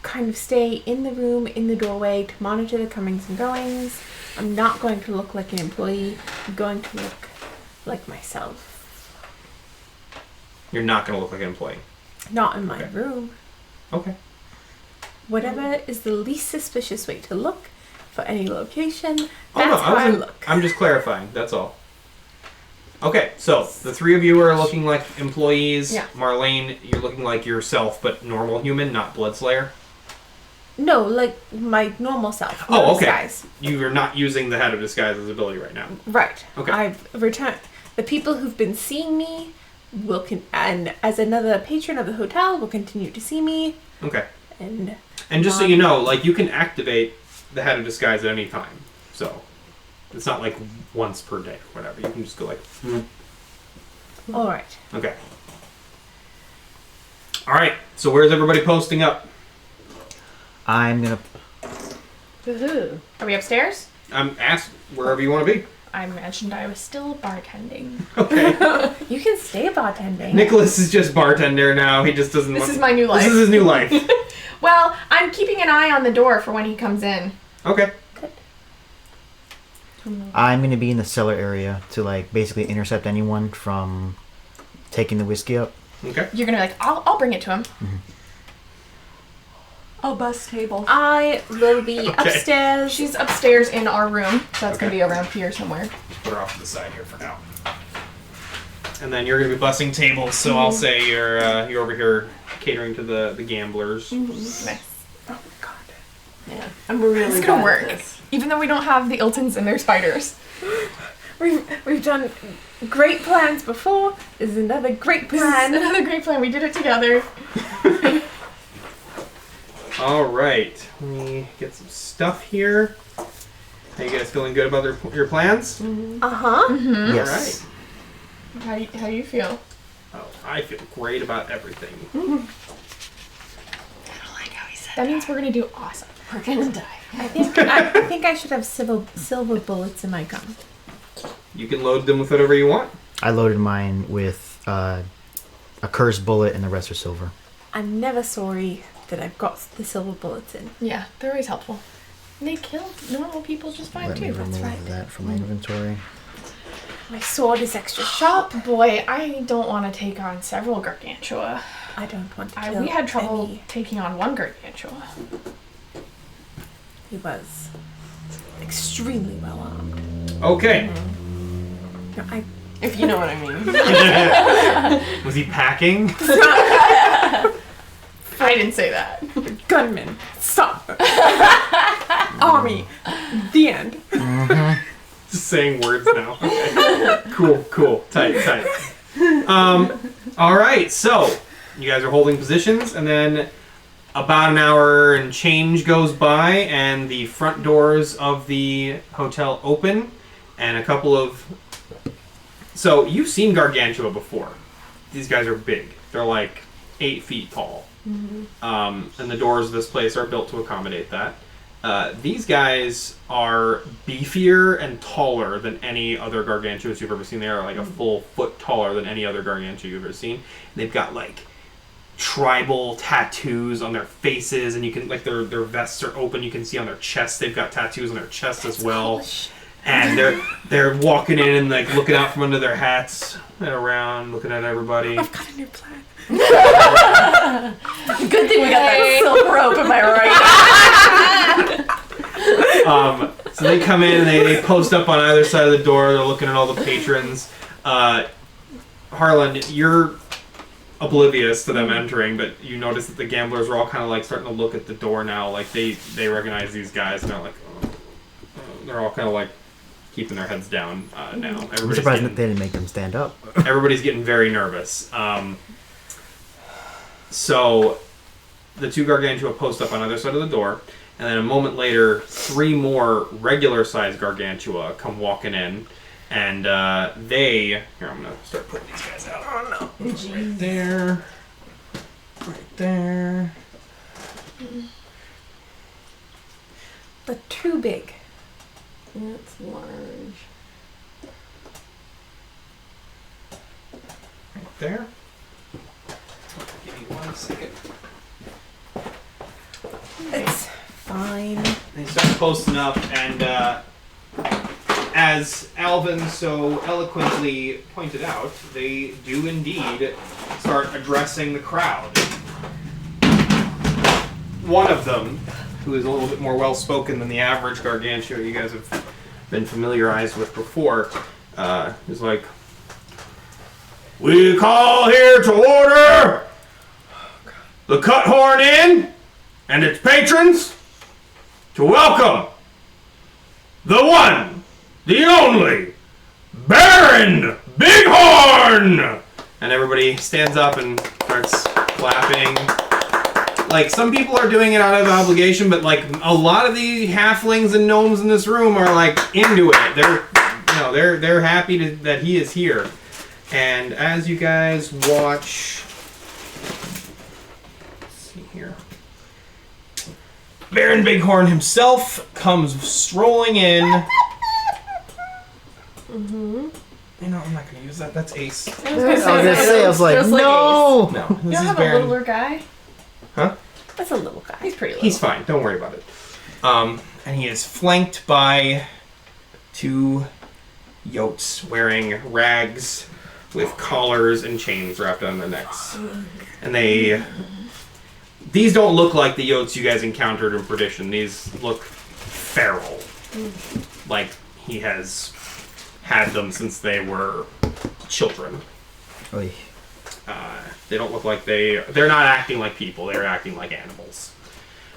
kind of stay in the room, in the doorway, to monitor the comings and goings. I'm not going to look like an employee. I'm going to look like myself. You're not going to look like an employee. Not in my Okay. room. Okay. Whatever is the least suspicious way to look for any location, that's Oh, no, how I look. I'm just clarifying. That's all. Okay, so the three of you are looking like employees. Yeah. Marlene, you're looking like yourself, but normal human, not Bloodslayer. No, like my normal self. Oh, no okay. disguise. You are not using the Head of Disguise's ability right now. Right. Okay. I've returned. The people who've been seeing me and as another patron of the hotel will continue to see me. Okay. And And just so you know, like, you can activate the Head of Disguise at any time. So it's not like once per day or whatever. You can just go like, all right. okay. All right. So where's everybody posting up? I'm gonna. Woohoo. Are we upstairs? Ask wherever you want to be. I imagined I was still bartending. Okay. You can stay bartending. Nicholas is just bartender now. He just doesn't. This is my new life. This is his new life. Well, I'm keeping an eye on the door for when he comes in. Okay. I'm gonna be in the cellar area to like basically intercept anyone from taking the whiskey up. Okay. You're gonna be like, I'll bring it to him. Oh, bus table. I will be Okay. upstairs. She's upstairs in our room, so that's gonna Okay. be around here somewhere. Put her off to the side here for now. And then you're gonna be bussing tables, so I'll say you're over here catering to the gamblers. Nice. Oh God. Yeah. I'm really It's bad gonna at work. this. Even though we don't have the Iltons and their spiders. We've done great plans before. This is another great This is plan. another great plan. We did it together. All right. Let me get some stuff here. Are you guys feeling good about your plans? Uh huh. Yes. How do you feel? Oh, I feel great about everything. That means we're gonna do awesome. We're gonna die. I think I should have silver bullets in my gun. You can load them with whatever you want. I loaded mine with a cursed bullet, and the rest are silver. I'm never sorry that I've got the silver bullets in. Yeah, they're always helpful. And they kill normal people just fine Let me too. remove right. that from my inventory. My sword is extra sharp. Boy, I don't want to take on several gargantua. I don't want to kill We had trouble any. taking on one gargantua. He was extremely well armed. Okay. No, If you know what I mean. Was he packing? I didn't say that. gunman. Stop. Army. The end. Just saying words now. Okay. Cool. Tight. All right. So you guys are holding positions, and then about an hour and change goes by, and the front doors of the hotel open, and a couple of. So you've seen Gargantua before. These guys are big. They're like 8 feet tall. Mm-hmm. And the doors of this place are built to accommodate that. These guys are beefier and taller than any other gargantuans you've ever seen. They are like a full foot taller than any other gargantua you've ever seen. They've got like tribal tattoos on their faces, and you can like their vests are open. You can see on their chests they've got tattoos on their chests as well. And they're walking in and like looking out from under their hats and around, looking at everybody. I've got a new plan. Good thing we got that silk rope, am I right? So they come in and they post up on either side of the door. They're looking at all the patrons. Harlan, you're oblivious to them entering, but you notice that the gamblers are all kind of like starting to look at the door now. Like they recognize these guys, and they're like, they're all kind of like keeping their heads down now. I'm surprised that they didn't make them stand up. Everybody's getting very nervous. So the two gargantua post up on either side of the door, and then a moment later, 3 more regular-sized gargantua come walking in, and here, I'm going to start putting these guys out. Oh, no. Right there. Right there. The too big. That's large. Right there. Give me 1 second. It's fine. They start posting up, and as Alvin so eloquently pointed out, they do indeed start addressing the crowd. One of them, who is a little bit more well-spoken than the average gargantua you guys have been familiarized with before, is like, "We call here to order the Cut Horn Inn and its patrons to welcome the one, the only, Baron Bighorn!" And everybody stands up and starts clapping. Like, some people are doing it out of obligation, but like a lot of the halflings and gnomes in this room are like into it. They're happy that he is here. And as you guys watch, let's see here, Baron Bighorn himself comes strolling in. Mm-hmm. You know, I'm not going to use that. That's Ace. I was like, Just like no! No, You this don't is have a Baron. littler guy? Huh? That's a little guy. He's pretty little. He's fine. Don't worry about it. And he is flanked by 2 yotes wearing rags with collars and chains wrapped on their necks. And these don't look like the yotes you guys encountered in Perdition. These look feral. Like he has had them since they were children. Oy. They don't look like they're not acting like people. They're acting like animals.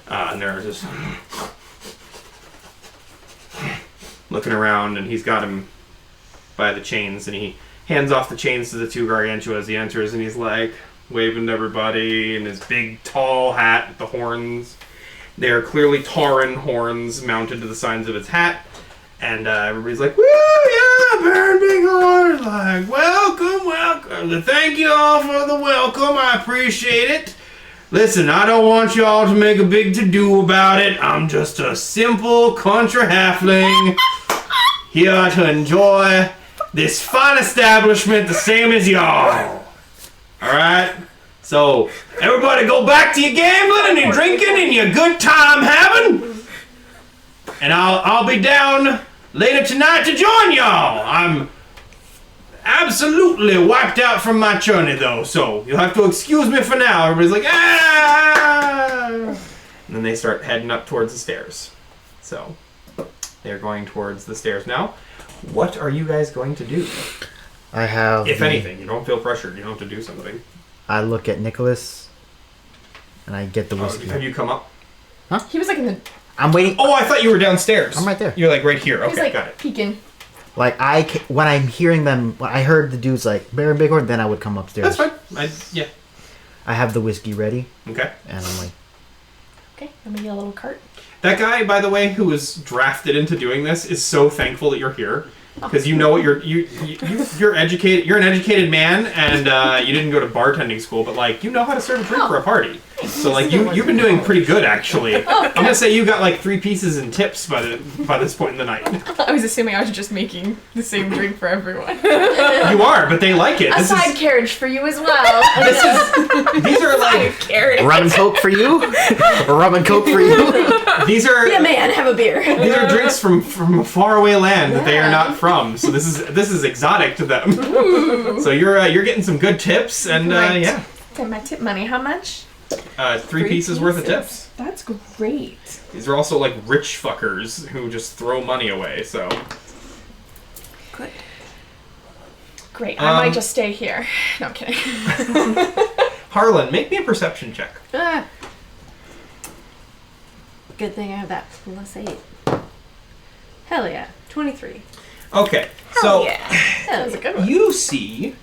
And they're just looking around, and he's got him by the chains, and he hands off the chains to the 2 gargantua as he enters, and he's like waving to everybody in his big tall hat with the horns. They're clearly Tauran horns mounted to the sides of his hat. And everybody's like, "Woo, yeah, Baron Bighorn!" Like, welcome. Thank you all for the welcome. I appreciate it. Listen, I don't want you all to make a big to-do about it. I'm just a simple country halfling here to enjoy this fine establishment the same as y'all. Alright? So, everybody go back to your gambling and your drinking and your good time having. And I'll be down later tonight to join y'all. I'm absolutely wiped out from my journey, though, so you'll have to excuse me for now. Everybody's like, "Ah!" And then they start heading up towards the stairs. So they're going towards the stairs now. What are you guys going to do? I have... If anything, you don't feel pressured. You don't have to do something. I look at Nicholas, and I get the whiskey. Have you come up? He was like in the. I'm waiting. Oh, I thought you were downstairs. I'm right there. You're like right here. He was Okay, like got it. peeking. Like, when I'm hearing them, when I heard the dudes like, Baron Bighorn, then I would come upstairs. That's fine. Yeah. I have the whiskey ready, Okay. and I'm like, Okay, I'm gonna get a little cart. That guy, by the way, who was drafted into doing this is so thankful that you're here. because you know what you're educated. You're an educated man, and you didn't go to bartending school, but like you know how to serve a drink for a party. So like you've been doing pretty good actually. I'm gonna say you got like 3 pieces in tips by this point in the night. I was assuming I was just making the same drink for everyone. You are, but they like it. A side carriage for you as well. These are like Rum and Coke for you? Rum and Coke for you? these are Yeah, man, have a beer. these are drinks from a faraway land that they are not from. So this is exotic to them. So you're getting some good tips, and Right. yeah, Okay, my tip money, how much? 3 pieces worth of tips. That's great. These are also like rich fuckers who just throw money away. So Good. Great, I might just stay here. No, I'm kidding. Harlan, make me a perception check. Good thing I have that +8. Hell yeah. 23. Okay, so Hell yeah. you see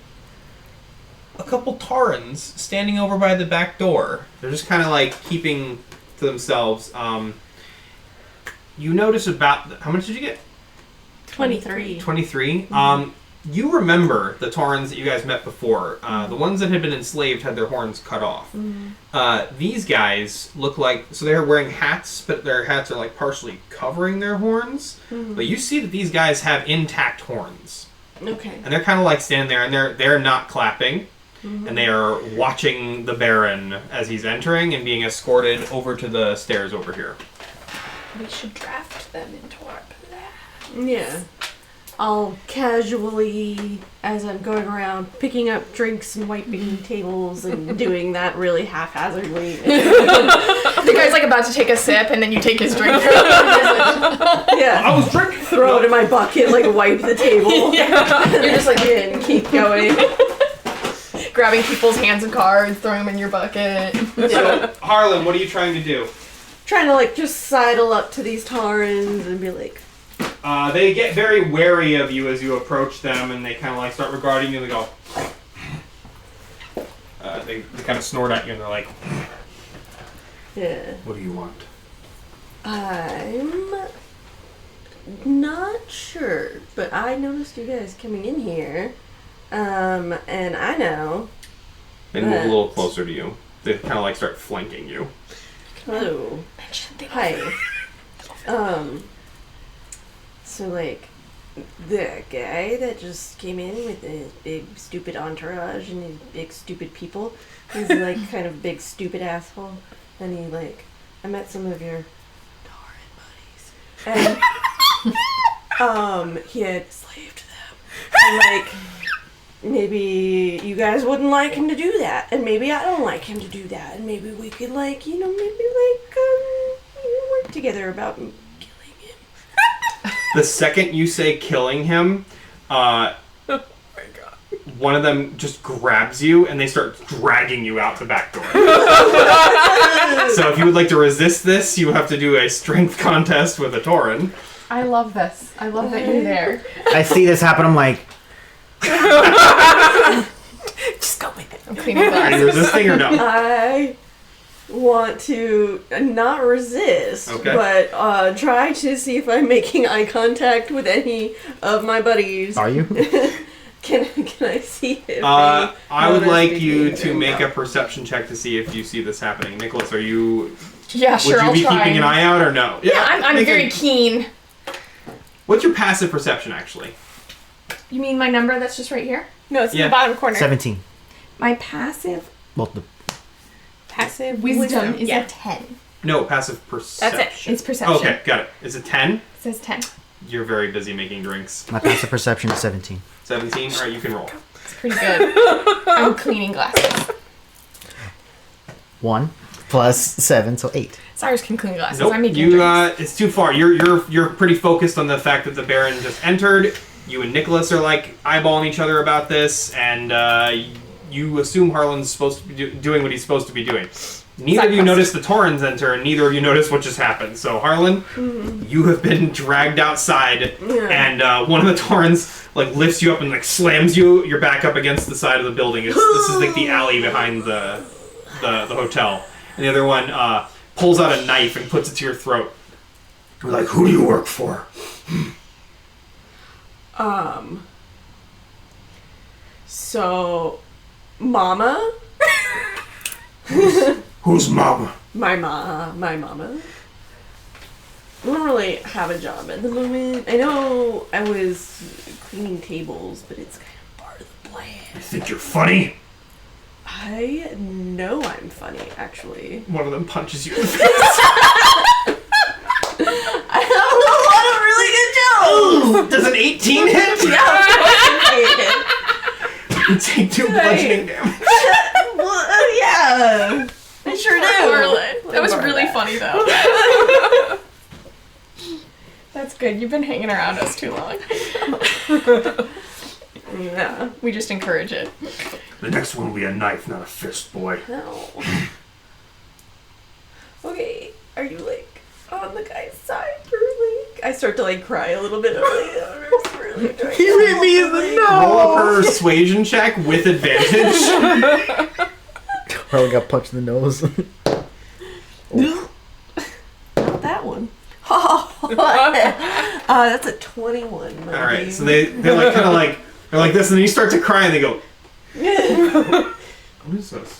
a couple Taurans standing over by the back door. They're just kind of like keeping to themselves. You notice about how much did you get? 23. 23. You remember the Taurans that you guys met before. The ones that had been enslaved had their horns cut off. These guys look like, so they're wearing hats, but their hats are like partially covering their horns. But you see that these guys have intact horns. Okay. And they're kind of like standing there, and they're not clapping. And they are watching the Baron as he's entering and being escorted over to the stairs over here. We should draft them into our plan. Yeah. I'll casually, as I'm going around, picking up drinks and wiping tables and doing that really haphazardly. The guy's like about to take a sip, and then you take his drink. Yeah. I was drinking! Throw it in my bucket, like wipe the table. You're just like And keep going. grabbing people's hands and cards, throwing them in your bucket. So, Harlan, what are you trying to do? Trying to like just sidle up to these Taurans and be like, They get very wary of you as you approach them, and they kind of like start regarding you and they go. They kind of snort at you and they're like, yeah. what do you want? I'm not sure, but I noticed you guys coming in here. And I know. They move a little closer to you. They kind of like start flanking you. Hello. Hi. So like, the guy that just came in with his big stupid entourage and his big stupid people, he's like kind of big stupid asshole, and he like, I met some of your Tauren buddies, and he had slaved them, and like, maybe you guys wouldn't like him to do that, and maybe I don't like him to do that, and maybe we could like, work together about killing him. The second you say killing him, one of them just grabs you and they start dragging you out the back door. So if you would like to resist this, you have to do a strength contest with a Tauren. I love this. I love that you're there. I see this happen, I'm like, Just go with it. I'm cleaning Are glasses. you resisting or no? I want to not resist, Okay. but try to see if I'm making eye contact with any of my buddies. are you? Can I see if I would they're like speaking you to or make not? a perception check to see if you see this happening. Nicholas, are you... Yeah, sure, would you I'll be try. keeping an eye out or no? Yeah, I'm make very a- keen. What's your passive perception, actually? You mean my number that's just right here? No, it's in Yeah. the bottom corner. 17. My passive Well, the Passive wisdom is Yeah. a 10. No, passive perception. It's perception. Okay, got it. Is it 10? It says 10. You're very busy making drinks. my passive perception is 17. 17? Alright, you can roll. It's pretty good. I'm cleaning glasses. 1 plus 7, so 8. Cyrus can clean glasses. Nope, I'm making you, drinks. it's too far. You're pretty focused on the fact that the Baron just entered. You and Nicholas are like eyeballing each other about this, and you assume Harlan's supposed to be doing what he's supposed to be doing. Neither of you notice the Taurens enter, and neither of you notice what just happened. So Harlan, you have been dragged outside, and one of the Taurens like lifts you up and like slams you. You're back up against the side of the building. This is like the alley behind the hotel, and the other one pulls out a knife and puts it to your throat. We're like, who do you work for? So, Mama? Who's Mama? My mama. I don't really have a job at the moment. I know I was cleaning tables, but it's kind of part of the plan. You think you're funny? I know I'm funny, actually. One of them punches you in the face. I have a lot of really good jokes! Does an 18 hit? Yeah, You take 2 bludgeoning damage. well, yeah. I sure do. Orlin. That was really funny though. That's good. You've been hanging around us too long. Yeah. We just encourage it. The next one will be a knife, not a fist, boy. No. Okay, are you like on the guy's side or like? I start to like cry a little bit. Really He hit me in the Roll a nose. persuasion check with advantage. Harlan got punched in the nose. Not that one. That's a 21. All right, so they're like kind of like they're like this, and then you start to cry, and they go, "What is this?"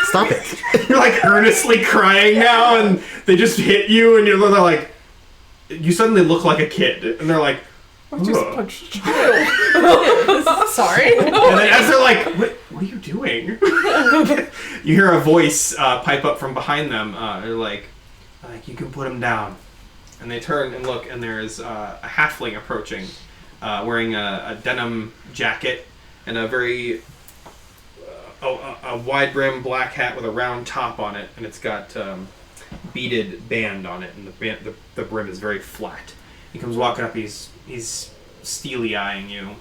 Stop it. You're like earnestly crying now, and they just hit you, and they're like, you suddenly look like a kid, and they're like, "Ugh." Sorry. And then as they're like, what are you doing? You hear a voice pipe up from behind them. They're like, you can put him down. And they turn and look, and there's a halfling approaching, wearing a denim jacket and a very a wide brim black hat with a round top on it, and it's got beaded band on it, and the brim is very flat. He comes walking up. He's steely eyeing you,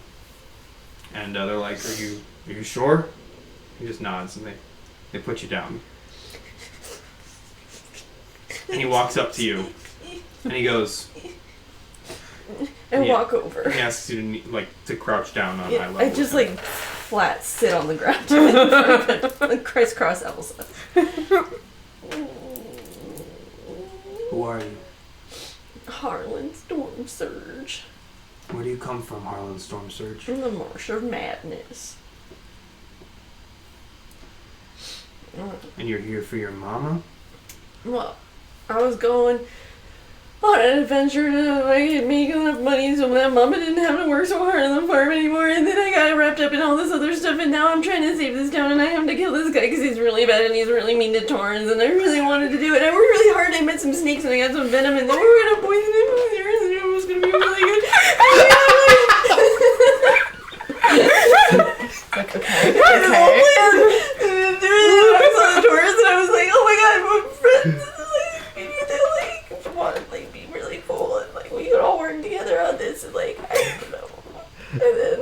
and they're like, "Are you sure?" He just nods, and they put you down. And he walks up to you, and he goes. And Yeah. walk over. He asks you to crouch down on eye Yeah, level. I just with him. like flat sit on the ground, like crisscross Elsa. Who are you? Harlan Storm Surge Where do you come from, Harlan Storm Surge? from the Marsh of Madness. And you're here for your mama? Well, I was going on an adventure to make enough money so that mama didn't have to work so hard on the farm anymore, and then I got wrapped up in all this other stuff, and now I'm trying to save this town, and I have to kill this guy because he's really bad and he's really mean to Torrens, and I really wanted to do it. I worked really hard, and I met some snakes, and I got some venom, and then we were going to poison him with yours, and it was going to be really good. Like, okay. And I saw the Torrens, and I was like, oh my god, my friends. Maybe they'll want to be really cool, and like we could all work together on this, and like I don't know. And then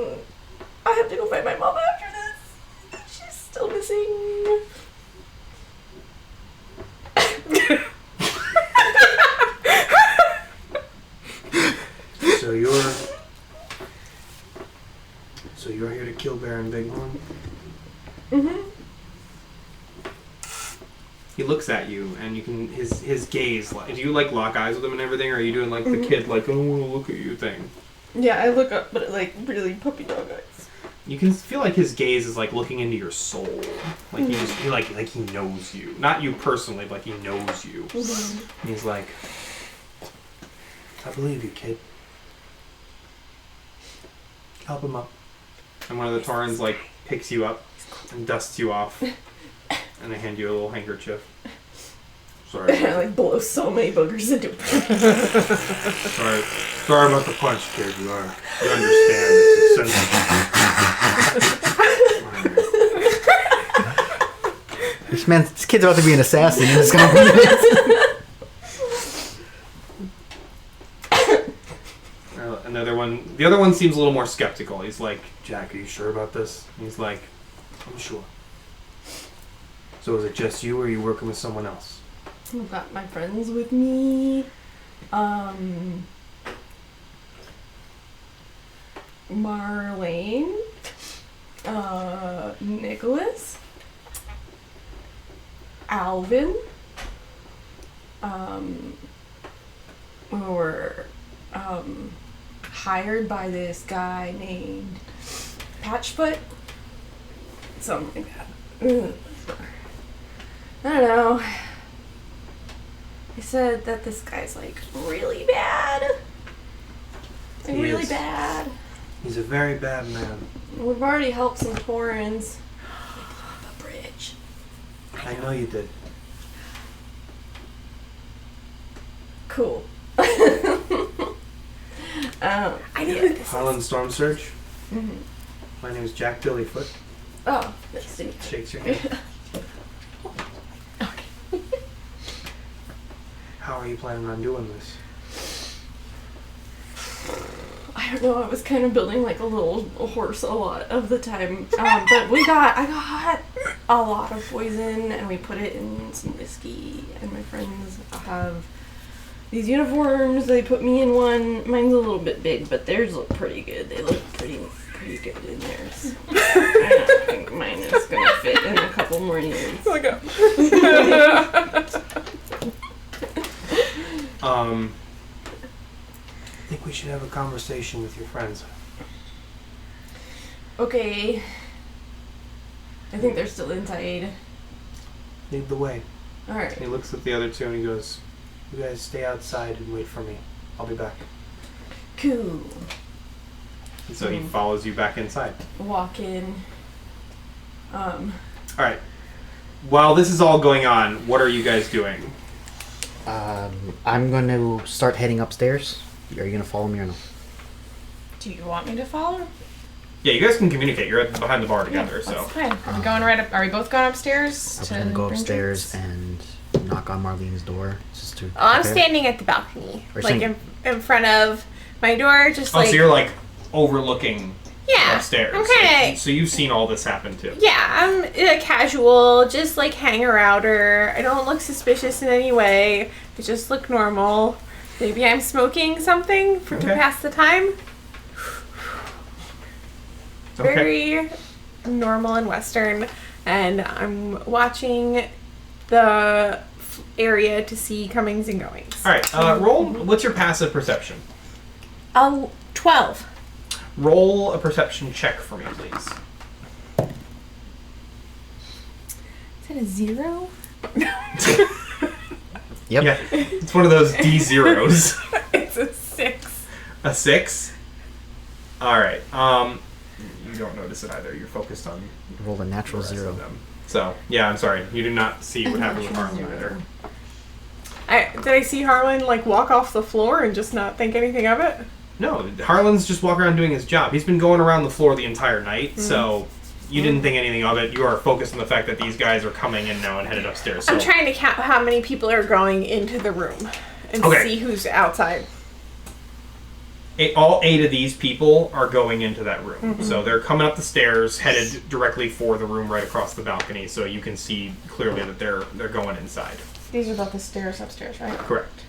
I have to go find my mom after this. She's still missing. So you're here to kill Baron Bighorn? Mm-hmm. He looks at you, and you can his gaze. Do you like lock eyes with him and everything, or are you doing like the kid like I don't want to look at you thing? Yeah, I look up, but like really puppy dog eyes. You can feel like his gaze is like looking into your soul, like he just like he knows you, not you personally, but like he knows you. And he's like, I believe you, kid. help him up. And one of the Taurans like picks you up and dusts you off, and they hand you a little handkerchief. Sorry. I like blow so many boogers into it. Sorry about the punch, kid. You understand. It's a sensitive. This kid's about to be an assassin. And it's gonna be Another one. The other one seems a little more skeptical. He's like, Jack, are you sure about this? And he's like, I'm sure. So is it just you, or are you working with someone else? I've got my friends with me. Marlene. Nicholas. Alvin. hired by this guy named Patchfoot. Something like that. Ugh. I don't know. He said that this guy's like really bad. Like He really is. bad. He's a very bad man. We've already helped some Torrens. We blew up a bridge. I know you did. Cool. I know who this is. Harlan Storm Surge. Mhm. My name is Jack Billyfoot. Oh, nice to meet you. Shakes your hand. Okay. How are you planning on doing this? I don't know. I was kind of building like a little horse a lot of the time, but I got a lot of poison, and we put it in some whiskey. And my friends have these uniforms. They put me in one. Mine's a little bit big, but theirs look pretty good. They look pretty good in theirs. I think mine is gonna fit in a couple more years. I think we should have a conversation with your friends. Okay. I think they're still inside. Lead the way. All right. He looks at the other two and he goes, "You guys stay outside and wait for me. I'll be back." Cool. And so he follows you back inside. Walk in. All right. While this is all going on, what are you guys doing? I'm going to start heading upstairs. Are you going to follow me or no? Do you want me to follow? Yeah, you guys can communicate. You're behind the bar together, That's so. fine. Are we going right up? Are we both going upstairs? I was to going to go bring upstairs drinks? and knock on Marlene's door. Just to I'm prepare. standing at the balcony, Or like sing- in front of my door, just like So you're like overlooking yeah. upstairs. I'm kind of So you've seen all this happen too. yeah. I'm casual, just like hanger outer. I don't look suspicious in any way. I just look normal. Maybe I'm smoking something to Okay. pass the time. Okay. Very normal and Western, and I'm watching the area to see comings and goings. All right. Roll. What's your passive perception? 12. Roll a perception check for me, please. Is that a 0? Yep. Yeah, it's one of those D zeros. It's a 6. A 6. All right. You don't notice it either. You're focused on Roll a natural the rest 0. of them. So yeah, I'm sorry. You do not see what happened with Harlan either. Did I see Harlan like walk off the floor and just not think anything of it? No, Harlan's just walking around doing his job. He's been going around the floor the entire night, so you didn't think anything of it. You are focused on the fact that these guys are coming in now and headed upstairs. So I'm trying to count how many people are going into the room and Okay. see who's outside. all 8 of these people are going into that room. So they're coming up the stairs, headed directly for the room right across the balcony. So you can see clearly that they're going inside. These are both the stairs upstairs, right? Correct.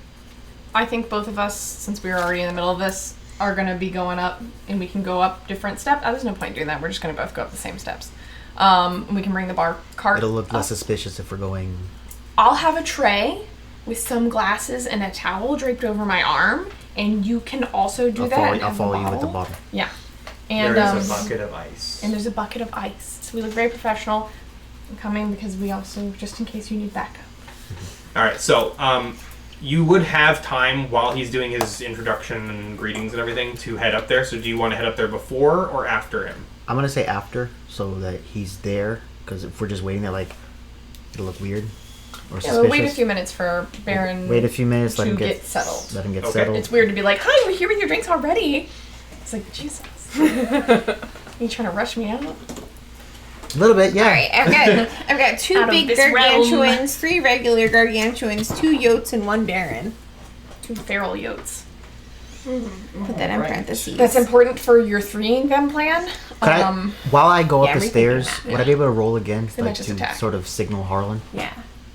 I think both of us, since we were already in the middle of this, are going to be going up, and we can go up different steps. There's no point doing that. We're just going to both go up the same steps. We can bring the bar cart. It'll look less up. suspicious if we're going. I'll have a tray with some glasses and a towel draped over my arm, and you can also do that. and I'll have follow the you with the bottle. bottle. Yeah. And There is a bucket of ice. And there's a bucket of ice. So we look very professional. I'm coming because we also, just in case you need backup. All right, so you would have time while he's doing his introduction and greetings and everything to head up there. So do you want to head up there before or after him? I'm gonna say after, so that he's there. Because if we're just waiting there, like, it'll look weird or Yeah, suspicious. we'll wait a few minutes for Baron Wait a few minutes. Let to him get settled. Let him get Okay. settled. It's weird to be like, hi, we're here with your drinks already. It's like, Jesus. Are you trying to rush me out? A little bit, yeah. All right, I've got 2 Out of big this gargantuans, 3 regular gargantuans, 2 yotes, and 1 baron. 2 feral yotes. Put that in parentheses. That's important for your 3ing them plan. Could while I go yeah, up the we can do stairs, that. would I be able to roll again, They might like just to attack. sort of signal Harlan? Yeah.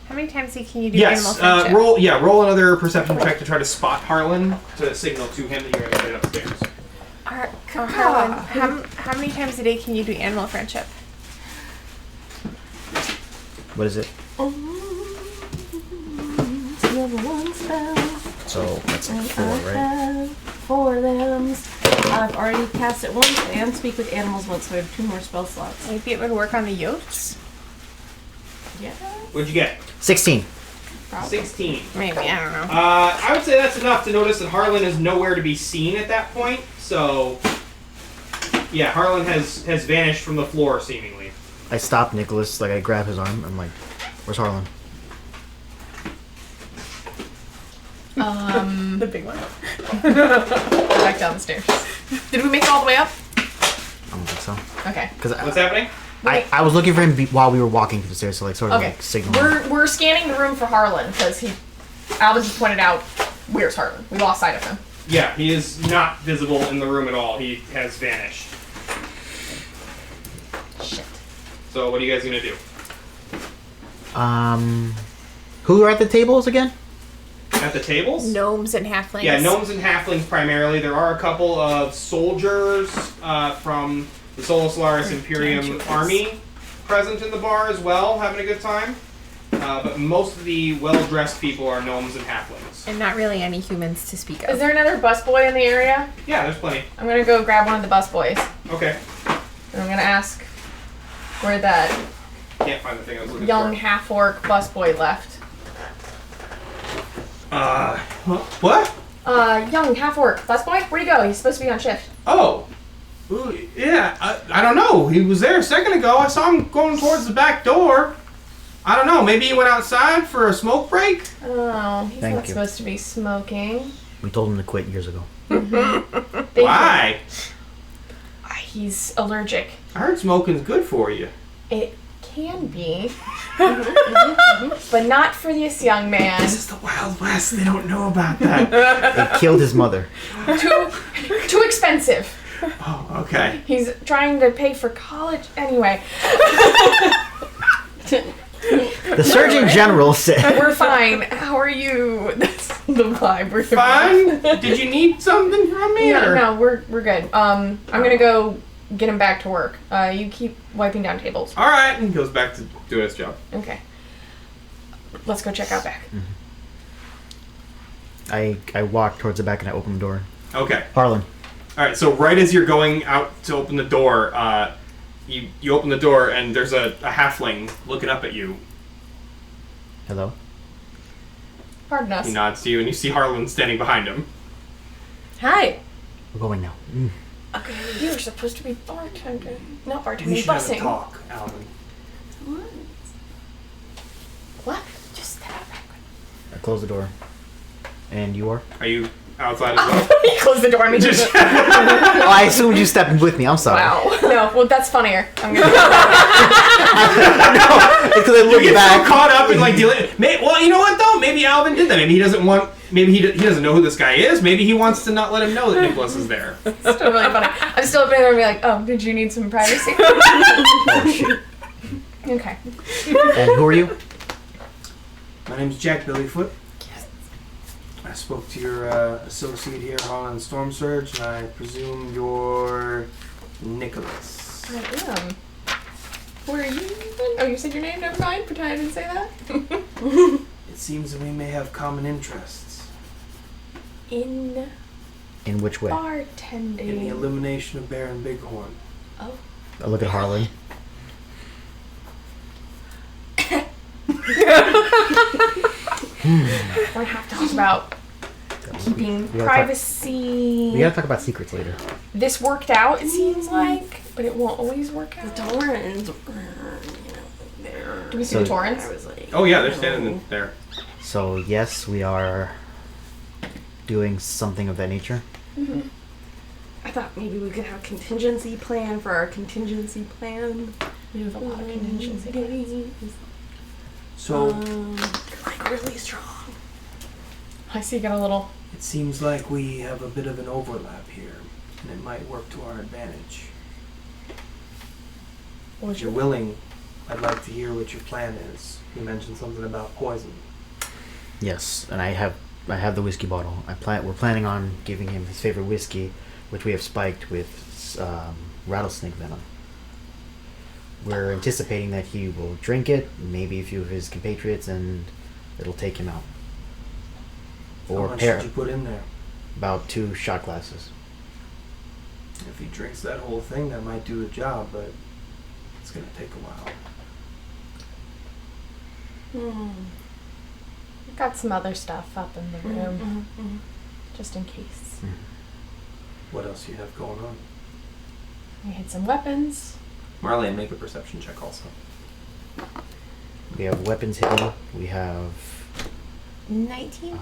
How many times can you do animal Yes, friendship? roll another perception check to try to spot Harlan to signal to him that you're going to head upstairs. Harlan, how many times a day can you do animal friendship? What is it? It's level 1 spell. So that's like 4, I right? have 4 them. I've already cast it once and speak with animals once, so I have 2 more spell slots. Maybe it would work on the yotes? Yeah. What'd you get? 16. Probably. 16. Maybe, I don't know. I would say that's enough to notice that Harlan is nowhere to be seen at that point. So, yeah, Harlan has vanished from the floor, seemingly. I stop Nicholas, like I grab his arm. I'm like, where's Harlan? The big one. Back down the stairs. Did we make it all the way up? I don't think so. Okay. Because What's happening? I was looking for him while we were walking to the stairs, so like sort of Okay. like signaling. We're scanning the room for Harlan because Alvin just pointed out, where's Harlan? We lost sight of him. Yeah, he is not visible in the room at all. He has vanished. Shit. So what are you guys gonna do? Who are at the tables again? At the tables? Gnomes and halflings. Yeah, gnomes and halflings primarily. There are a couple of soldiers from the Solus Solaris Imperium army present in the bar as well, having a good time. But most of the well-dressed people are gnomes and halflings. And not really any humans to speak of. Is there another busboy in the area? Yeah, there's plenty. I'm gonna go grab one of the busboys. Okay. And I'm gonna ask where that Can't find the thing I was looking young for. half-orc busboy left. What? Young half-orc busboy? Where'd he go? He's supposed to be on shift. Oh. Ooh, yeah, I don't know. He was there a second ago. I saw him going towards the back door. I don't know. Maybe he went outside for a smoke break? Oh, he's Thank not you. supposed to be smoking. We told him to quit years ago. Thank Why? you. He's allergic. I heard smoking's good for you. It can be. But not for this young man. This is the Wild West. They don't know about that. They killed his mother. Too expensive. Oh, okay. He's trying to pay for college anyway. The Surgeon General said. We're fine. How are you? That's the vibe. We're Fine? Did you need something from me? No, or? no, we're good. I'm gonna go get him back to work. You keep wiping down tables. All right, and he goes back to doing his job. Okay. Let's go check out back. I walk towards the back and I open the door. Okay. Harlan. All right. So right as you're going out to open the door, you open the door and there's a halfling looking up at you. Hello. Pardon us. He nods to you, and you see Harlan standing behind him. Hi. We're going now. Okay, you were supposed to be bartender. Not We bartending, should have a bussing. talk, Alvin. What? Just step back. I close the door. And you are? Are you outside as well? He closed the door. I mean, Just- Oh, I assumed you stepped with me. I'm sorry. wow. No, well, that's funnier. I'm gonna. Because I You look get so back. caught up in like dealing. Well, you know what though? Maybe Alvin did that. Maybe he doesn't want. Maybe he doesn't know who this guy is. Maybe he wants to not let him know that Nicholas is there. It's still really funny. I'm still opening there and be like, oh, did you need some privacy? Oh, shit. Okay. And who are you? My name's Jack Billyfoot. I spoke to your associate here, Harlan Storm Surge, and I presume you're Nicholas. I am. Where are you even? Oh, you said your name? Never mind. Pretend I didn't say that. It seems that we may have common interests In In which way? bartending. in the elimination of Baron Bighorn. Oh. I look at Harlan. We're gonna have to talk about keeping We gotta privacy. We gotta talk about secrets later. This worked out, it seems like, but it won't always work The out. Torrens, there. Do we see So- the Torrens? I was like, Oh yeah, they're standing there. So, yes, we are doing something of that nature. I thought maybe we could have a contingency plan for our contingency plan. We have a lot of contingency plans. So Like really strong. I see you got a little. it seems like we have a bit of an overlap here, and it might work to our advantage. What was If you're willing, I'd like to hear what your plan is. You mentioned something about poison. Yes, and I have the whiskey bottle. We're planning on giving him his favorite whiskey, which we have spiked with rattlesnake venom. We're anticipating that he will drink it, maybe a few of his compatriots, and it'll take him out. How Or much pair. did you put in there? About 2 shot glasses. If he drinks that whole thing, that might do the job, but it's gonna take a while. We've got some other stuff up in the room, just in case. What else do you have going on? We had some weapons. Marlene, make a perception check also. We have weapons hidden. We have 19.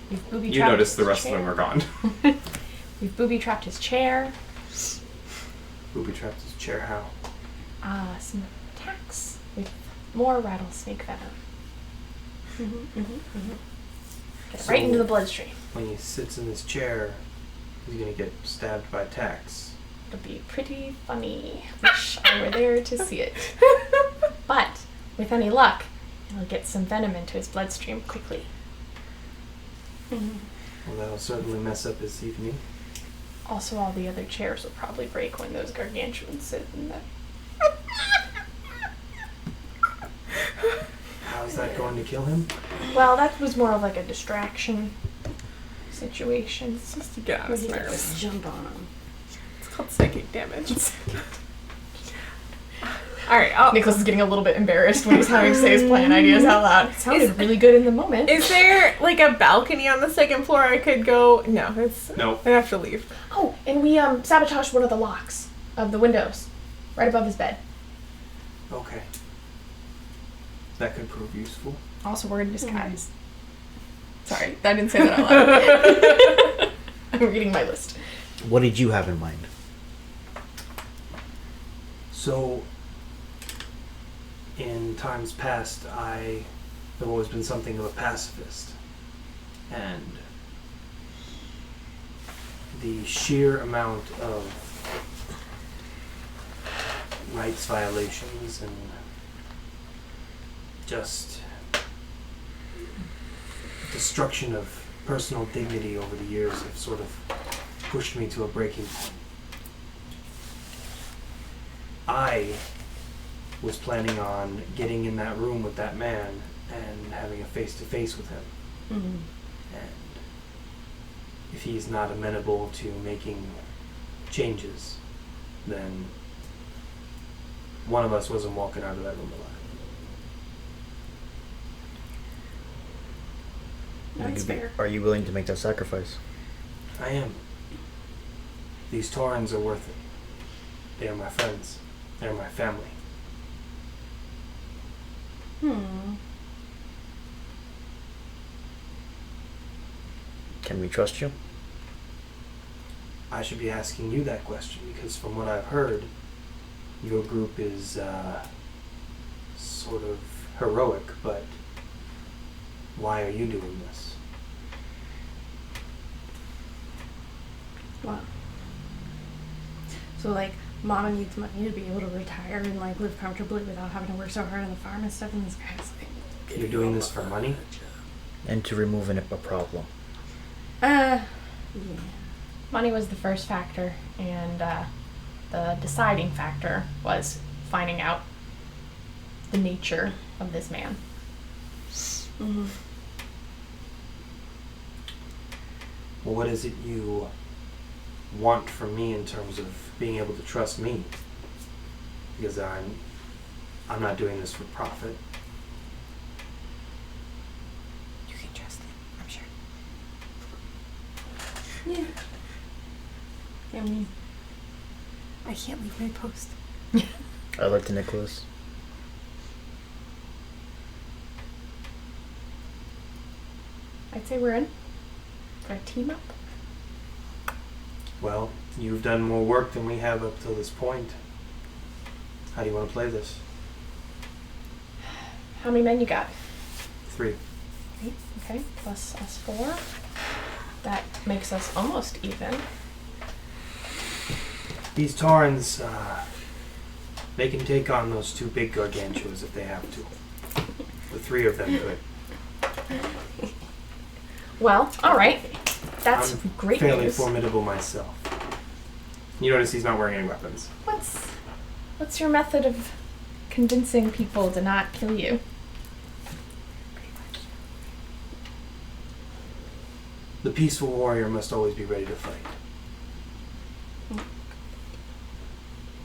We've booby-trapped You notice the his rest of them chair. are gone. We've booby-trapped his chair. Booby trapped his chair, how? Some attacks with more rattlesnake venom. Get So- right into the bloodstream. When he sits in his chair, he's gonna get stabbed by attacks. It'll be pretty funny. Wish I were there to see it. But with any luck, it'll get some venom into his bloodstream quickly. Well, that'll certainly mess up his evening. Also, all the other chairs will probably break when those gargantuans sit in there. How's that going to kill him? Well, that was more of like a distraction situation. It's just to get on his nerves. Jump on him. It's called psychic damage. Alright, Nicholas is getting a little bit embarrassed when he's having to say his plan ideas out loud. It sounded really good in the moment. is there like a balcony on the 2nd floor I could go? No, it's. Nope. I have to leave. Oh, and we sabotaged one of the locks of the windows, right above his bed. Okay. That could prove useful. Also, we're in disguise. Sorry, I didn't say that out loud. I'm reading my list. What did you have in mind? So, in times past, I have always been something of a pacifist. And the sheer amount of rights violations and just destruction of personal dignity over the years have sort of pushed me to a breaking point. I was planning on getting in that room with that man and having a face-to-face with him. And if he's not amenable to making changes, then one of us wasn't walking out of that room alive. That's fair. Are you willing to make that sacrifice? I am. These Taurans are worth it. They are my friends. They are my family. Can we trust you? I should be asking you that question because from what I've heard, your group is sort of heroic, but why are you doing this? Wow. So like, Mama needs money to be able to retire and like live comfortably without having to work so hard on the farm and stuff. And this guy's like, You're doing this for money? And to remove a problem. yeah. Money was the first factor, and the deciding factor was finding out the nature of this man. Well, what is it you want from me in terms of being able to trust me? Because I'm not doing this for profit. You can trust him, I'm sure. Yeah. I mean, I can't leave my post. I looked to Nicholas. I'd say we're in for a team up. Well, you've done more work than we have up till this point. How do you want to play this? How many men you got? 3. 8, okay, plus us 4. That makes us almost even. These Taurans, they can take on those 2 big gargantuas if they have to. The 3 of them could. Well, all right. That's I'm great fairly news. formidable myself. You notice he's not wearing any weapons. What's your method of convincing people to not kill you? The peaceful warrior must always be ready to fight.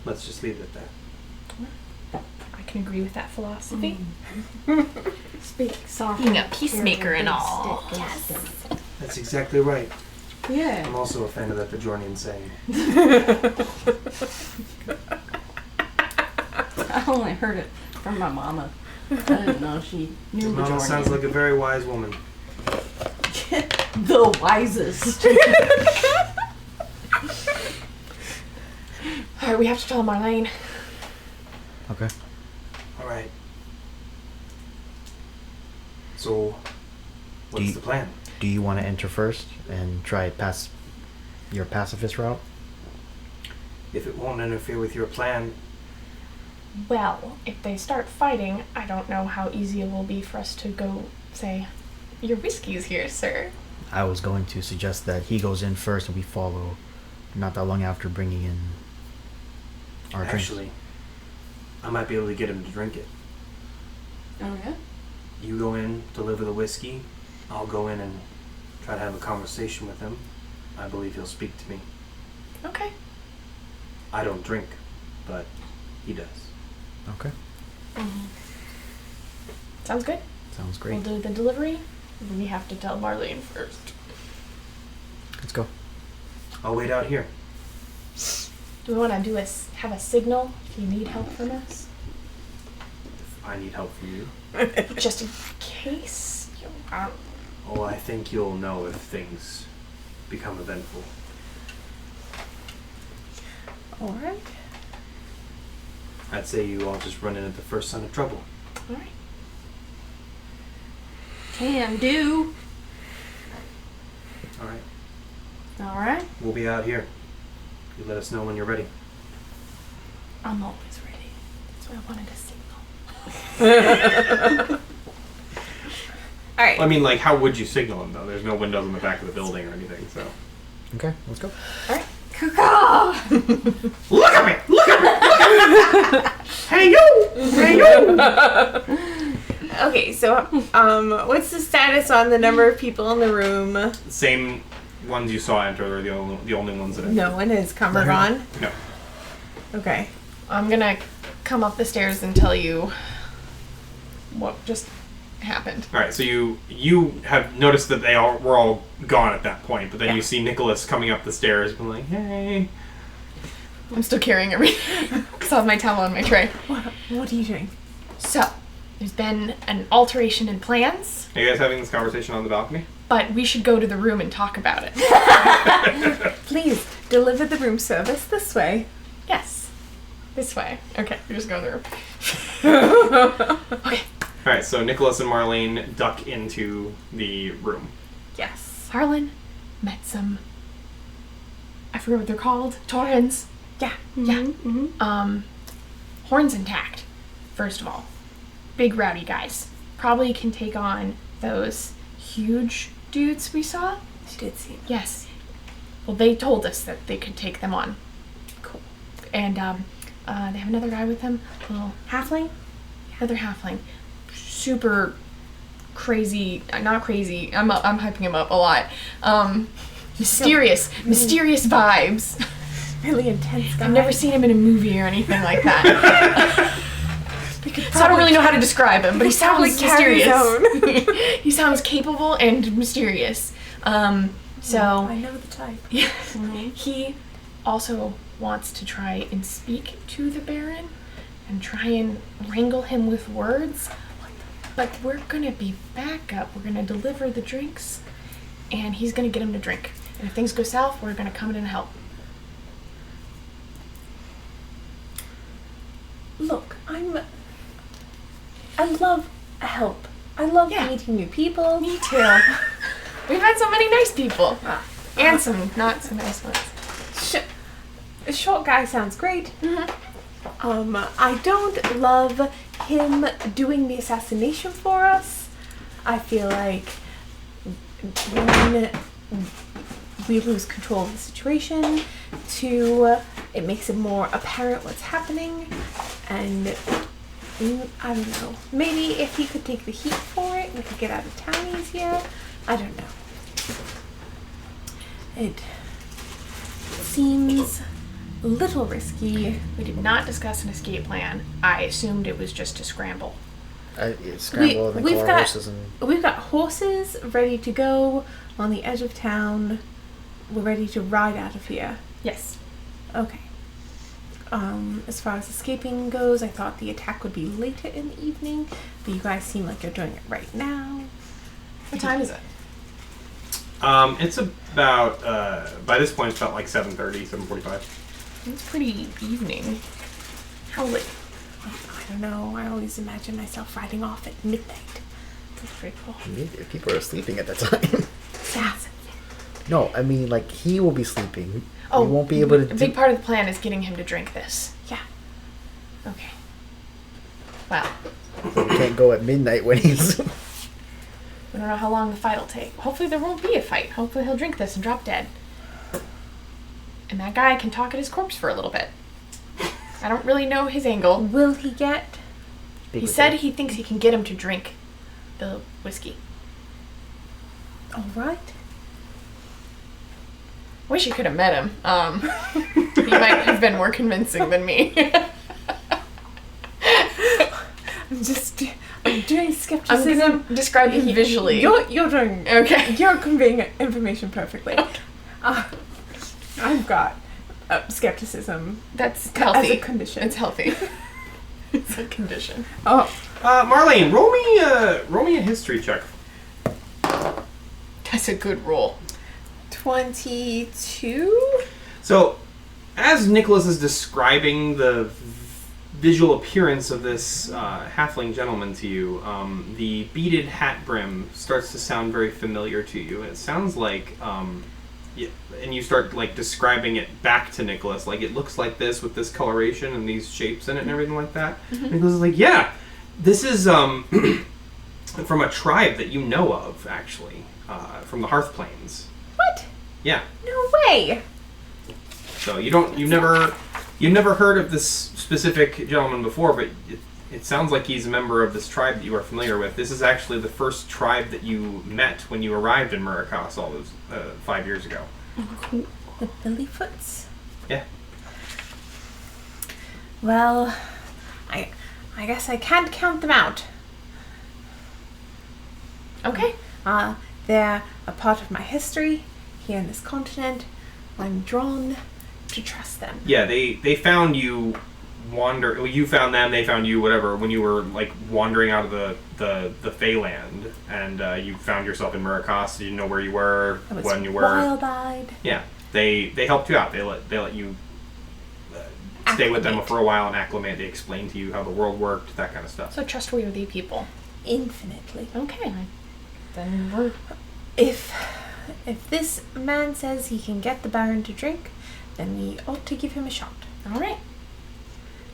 Let's just leave it at that. I can agree with that philosophy. Speak soft. Being a peacemaker and all. Yes. That's exactly right. Yeah. I'm also a fan of that Bajornian saying. I only heard it from my mama. I didn't know she knew Mama sounds like a very wise woman. the wisest. Alright, we have to tell Marlene. Okay. All right. So, what's the plan? Do you want to enter first and try your pacifist route? If it won't interfere with your plan, Well, if they start fighting, I don't know how easy it will be for us to go say, your whiskey's here, sir. I was going to suggest that he goes in first and we follow not that long after bringing in our drinks. actually, I might be able to get him to drink it. Oh yeah. You go in, deliver the whiskey. I'll go in and try to have a conversation with him. I believe he'll speak to me. Okay. I don't drink, but he does. Okay. Sounds good. Sounds great. We'll do the delivery. We have to tell Marlene first. Let's go. I'll wait out here. Do we want to have a signal if you need help from us? If I need help from you. Just in case. Oh, I think you'll know if things become eventful. Alright. I'd say you all just run in at the first sign of trouble. Alright. Can do. All right. All right. We'll be out here. You let us know when you're ready. I'm always ready. That's why I wanted a signal. Alright. I mean, like, how would you signal them, though? There's no windows in the back of the building or anything, so. Okay, let's go. Alright. Look at me! Look at me! Look at me! Hey, you! Hey, you! Okay, so what's the status on the number of people in the room? Same ones you saw enter are the only ones that enter. No one has come or gone? No. Okay. I'm gonna come up the stairs and tell you what just happened. All right, so you have noticed that were all gone at that point, but then you see Nicholas coming up the stairs and like, hey. I'm still carrying everything because I have my towel on my tray. What are you doing? So, there's been an alteration in plans, Are you guys having this conversation on the balcony? but we should go to the room and talk about it. Please, deliver the room service this way. Yes. This way. Okay, we just go in the room. Okay. All right, so Nicholas and Marlene duck into the room. Yes. Harlan met some, I forget what they're called, Taurens. Yeah, yeah. Horns intact, first of all. Big rowdy guys. Probably can take on those huge dudes we saw. I did see. Yes. Well, they told us that they could take them on. Cool. And they have another guy with them, a little halfling. Another halfling. Super crazy, not crazy. I'm hyping him up a lot. Mysterious vibes. Really intense guy. I've never seen him in a movie or anything like that. So I don't really know how to describe him, but he sounds mysterious. He sounds capable and mysterious. So I know the type. yeah, he also wants to try and speak to the Baron and try and wrangle him with words. But we're gonna be backup. We're gonna deliver the drinks, and he's gonna get him to drink. And if things go south, we're gonna come in and help. Look, I love help. I love Yeah. meeting new people. Me too. We've had so many nice people, and some not so nice ones. A short guy sounds great. Mm-hmm. I don't love him doing the assassination for us. I feel like one, we lose control of the situation. Two, it makes it more apparent what's happening. And I don't know. Maybe if he could take the heat for it, we could get out of town easier. I don't know. It seems a little risky. We did not discuss an escape plan. I assumed it was just to scramble. Scramble and then call our horses and... We've got horses ready to go on the edge of town. We're ready to ride out of here. Yes. Okay. As far as escaping goes, I thought the attack would be later in the evening, but you guys seem like you're doing it right now. What time is it? It's about, by this point, it's about like 7:30, 7:45. It's pretty evening. How late? I don't know. I always imagine myself riding off at midnight. That's pretty cool. Maybe people are sleeping at that time. Yes. No, I mean, like, he will be sleeping. Oh, we won't be able to a big part of the plan is getting him to drink this. Yeah. Okay. Well, We can't go at midnight when he's... we don't know how long the fight will take. Hopefully there won't be a fight. Hopefully he'll drink this and drop dead. And that guy can talk at his corpse for a little bit. I don't really know his angle. Will he get? He said he thinks he can get him to drink the whiskey. All right. Wish you could have met him. He might have been more convincing than me. I'm doing skepticism. I'm gonna describe him visually. You're doing Okay. You're conveying information perfectly. I've got skepticism That's as healthy. a condition. It's healthy. It's a condition. Oh, Marlene, roll me a history check. That's a good roll. 22. So, as Nicholas is describing the visual appearance of this halfling gentleman to you, the beaded hat brim starts to sound very familiar to you. It sounds like, and you start like describing it back to Nicholas, like it looks like this with this coloration and these shapes in it and everything like that. Mm-hmm. Nicholas is like, yeah, this is from a tribe that you know of, actually, from the Hearth Plains. What? Yeah. No way. So you've never heard of this specific gentleman before, but it sounds like he's a member of this tribe that you are familiar with. This is actually the first tribe that you met when you arrived in Muri'kas all those 5 years ago. The Billyfoots? Yeah. Well, I guess I can't count them out. Okay. They're a part of my history here in this continent. I'm drawn to trust them. Yeah, they found you you found them, they found you, whatever, when you were like wandering out of the Feyland, and you found yourself in Muri'kas. You didn't know where you were, I was when you were. wild-eyed. Yeah, they helped you out. They let you stay with them for a while and acclimate. They explained to you how the world worked, that kind of stuff. So trustworthy people. Infinitely. Okay. Then we're... If this man says he can get the Baron to drink, then we ought to give him a shot. All right.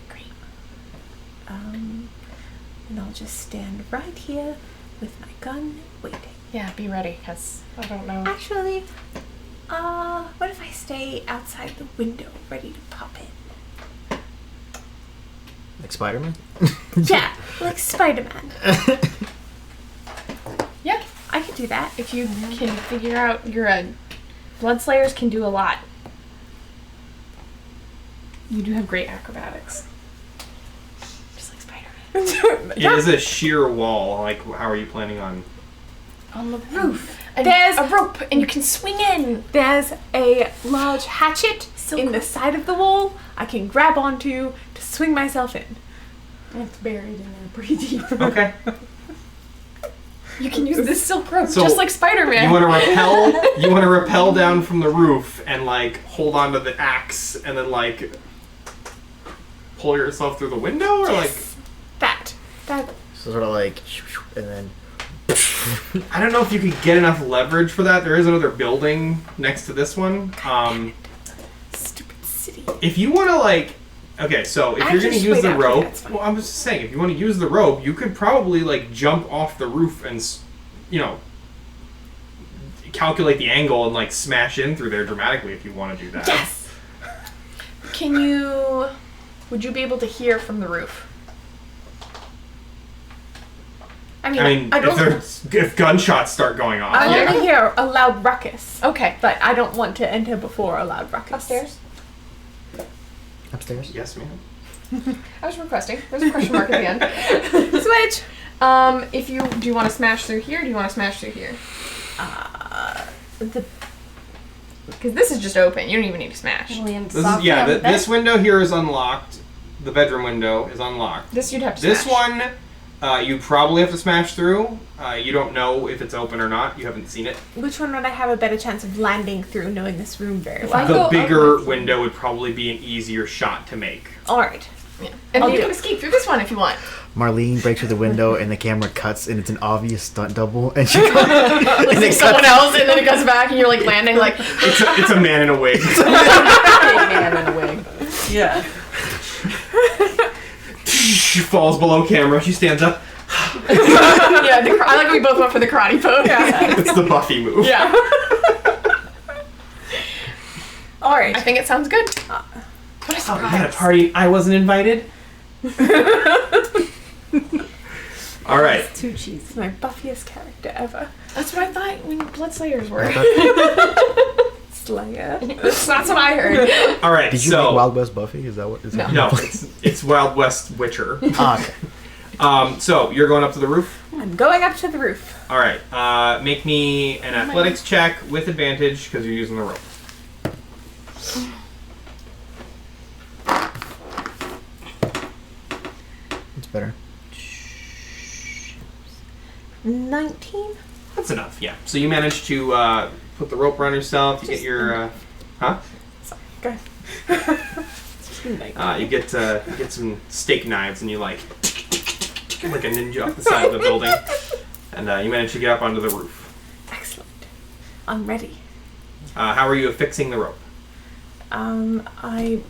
Great. And I'll just stand right here with my gun waiting. Yeah, be ready, because I don't know. Actually, what if I stay outside the window ready to pop in? Like Spider-Man? Yeah, like Spider-Man. Yeah, I could do that. if you can figure out Bloodslayers can do a lot. You do have great acrobatics. Just like Spider-Man. It is a sheer wall. Like, how are you planning on? On the roof. And There's a rope, and you can swing in. There's a large hatchet So in the side of the wall I can grab onto to swing myself in. It's buried in there pretty deep. Okay. You can use this silk rope, So, just like Spider-Man. You want to rappel down from the roof and like hold onto the axe and then like pull yourself through the window, or like That. So sort of like, and then... I don't know if you could get enough leverage for that. There is another building next to this one. Stupid city. If you want to like, okay, so if I you're going to just use wait the out here, rope, that's fine. well, I'm just saying, if you want to use the rope, you could probably like jump off the roof and, calculate the angle and like smash in through there dramatically if you want to do that. Yes. Would you be able to hear from the roof? I mean, I mean, I don't. if gunshots start going off. I yeah. want to hear a loud ruckus. Okay. But I don't want to enter before a loud ruckus. Upstairs. Upstairs? Yes, ma'am. I was requesting. There's a question mark at the end. Switch. If you do you want to smash through here? Or do you want to smash through here? Because this is just open. You don't even need to smash. This is, yeah, this window here is unlocked. The bedroom window is unlocked. This you'd have to This smash. one, you probably have to smash through. You don't know if it's open or not. You haven't seen it. Which one would I have a better chance of landing through, knowing this room very I well? go The up bigger with- window would probably be an easier shot to make. All right. Yeah. And I'll you do can it. escape through this one if you want. Marlene breaks through the window and the camera cuts and it's an obvious stunt double and she goes, Like and it someone cuts- else, and then it comes back, and you're like landing like. It's a man in a wig. Big man in a wig. Yeah. She falls below camera. She stands up. Yeah, I like we both went for the karate pose. Yeah. It's the Buffy move. Yeah. All right. I think it sounds good. What a Oh, you surprise. had a party. I wasn't invited. All right. It's too cheesy. It's my buffiest character ever. That's what I thought when Bloodslayers were. Slayer. That's what I heard. All right. Did you so make Wild West Buffy? Is that what? Is that no, it's Wild West Witcher. Ah, okay. So you're going up to the roof. I'm going up to the roof. All right. Make me an athletics check with advantage because you're using the rope. It's better. 19. That's enough. Yeah. So you manage to put the rope around yourself. You get your huh? Go. You get some steak knives and you like a ninja off the side of the building, and you manage to get up onto the roof. Excellent. I'm ready. How are you affixing the rope? I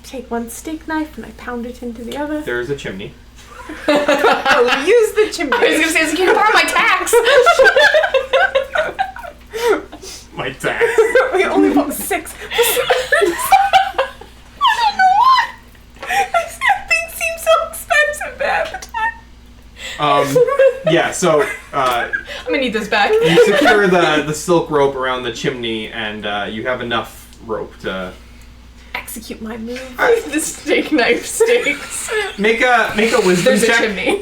take one steak knife and I pound it into the other. There's a chimney. I'll use the chimney. I was gonna say, can you borrow my tax? My tax. We only bought 6. I don't know why. Things seem so expensive at the time. Yeah. So I'm gonna need this back. you secure the silk rope around the chimney, and you have enough rope to Execute my move. The steak knife stakes. make a wisdom There's a check. chimney.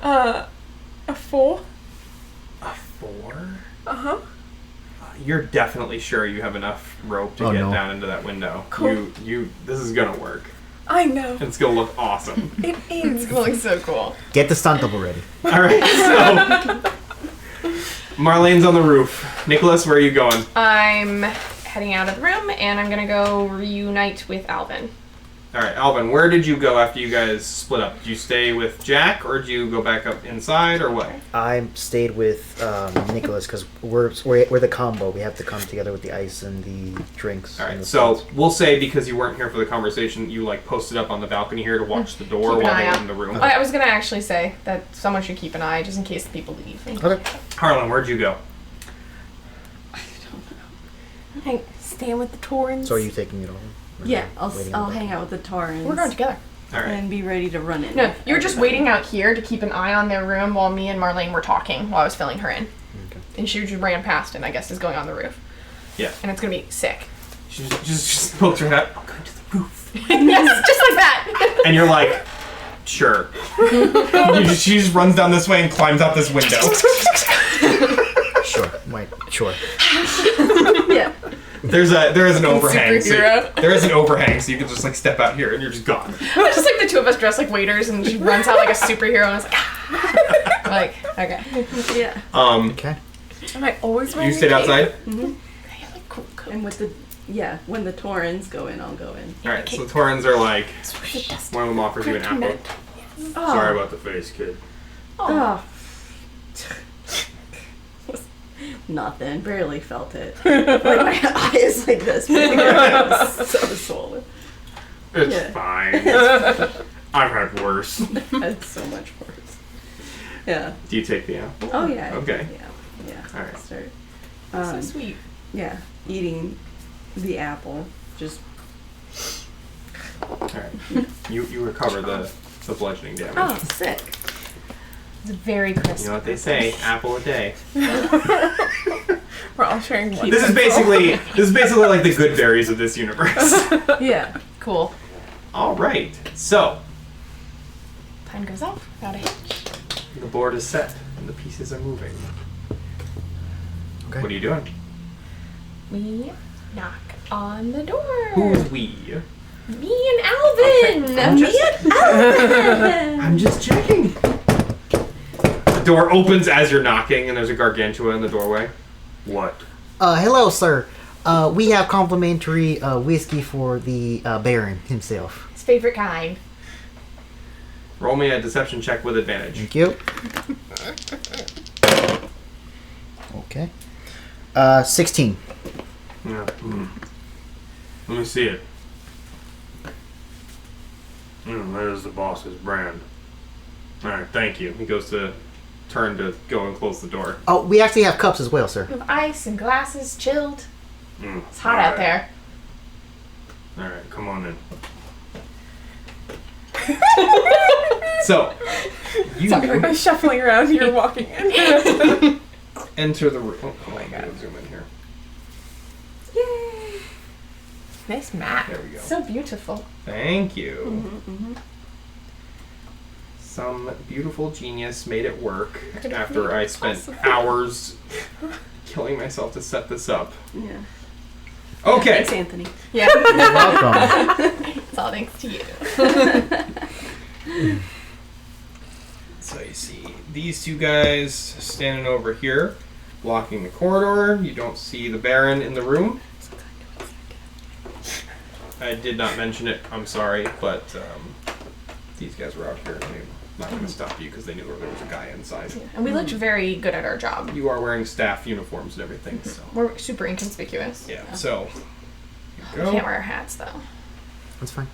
A 4. A 4. Uh-huh. You're definitely sure you have enough rope to Oh, get no. down into that window. Cool. You. This is gonna work. I know. It's gonna look awesome. It It's is. looking so cool. Get the stunt double ready. All right. So Marlene's on the roof. Nicholas, where are you going? I'm heading out of the room, and I'm gonna go reunite with Alvin. All right, Alvin, where did you go after you guys split up? Did you stay with Jack, or did you go back up inside, or what? I stayed with Nicholas because we're the combo. We have to come together with the ice and the drinks. All and right, the so foods. we'll say because you weren't here for the conversation, you like posted up on the balcony here to watch the door Keep an while eye they were out. in the room. I was gonna actually say that someone should keep an eye just in case the people leave. Okay. Harlan, where'd you go? Hey, stand with the Torrens. So are you taking it over? Or Yeah, waiting I'll on the hang out with the Torrens. We're going together. All right. and be ready to run in. No, with you were just everybody. waiting out here to keep an eye on their room while me and Marlene were talking while I was filling her in. Okay. And she just ran past and I guess is going on the roof. Yeah. And it's gonna be sick. She just pokes her head. I'm going to the roof. Yes, just like that. And you're like, sure. She just runs down this way and climbs out this window. Sure. Wait. Sure. Yeah. There is an overhang. So Superhero. there is an overhang, so you can just like step out here and you're just gone. Just like the two of us dressed like waiters and she runs out like a superhero and I was like, ah. Like, okay. Yeah. Okay. Am I always You wearing stayed a cape? outside. Cool. And with the when the Torrens go in, I'll go in. All right. So the Torrens are like, one of them offers you an apple. Oh. Sorry about the face, kid. Oh. Nothing. Barely felt it. Like my eye is like this. So swollen. It's Yeah. fine. I've had worse. It's so much worse. Yeah. Do you take the apple? Oh yeah. Okay. Yeah. Yeah. All right. Start. So sweet. Yeah. Eating the apple. Just. All Alright. You recover the bludgeoning damage. Oh, sick. It's very crisp. You know what they say, apple a day. We're all sharing one. This is basically like the good berries of this universe. Yeah. Cool. Alright. So Time goes off without a hitch. the board is set and the pieces are moving. Okay. What are you doing? We knock on the door. Who's we? Me and Alvin. I'm just checking. The door opens as you're knocking, and there's a gargantua in the doorway. What? Hello, sir. We have complimentary whiskey for the Baron himself. His favorite kind. Roll me a deception check with advantage. Thank you. Okay. 16. Yeah. Let me see it. That is the boss's brand. Alright, thank you. He goes to turn to go and close the door. Oh, we actually have cups as well, sir. We have ice and glasses, chilled. Mm, It's hot out there. Alright, come on in. So, you Sorry, shuffling around. You're walking in. enter the room. Oh my god. Zoom in here. Yay! Nice map. There we go. So beautiful. Thank you. Some beautiful genius made it work after I spent hours killing myself to set this up. Yeah. Okay. Thanks, Anthony. Yeah. You're welcome. It's all thanks to you. So you see these two guys standing over here, blocking the corridor. You don't see the Baron in the room. I did not mention it. I'm sorry, but these guys were out here. They're not going to stop you because they knew there was a guy inside. And we looked very good at our job. You are wearing staff uniforms and everything, so We're super inconspicuous. yeah. So We here you can't go. wear our hats though. That's fine.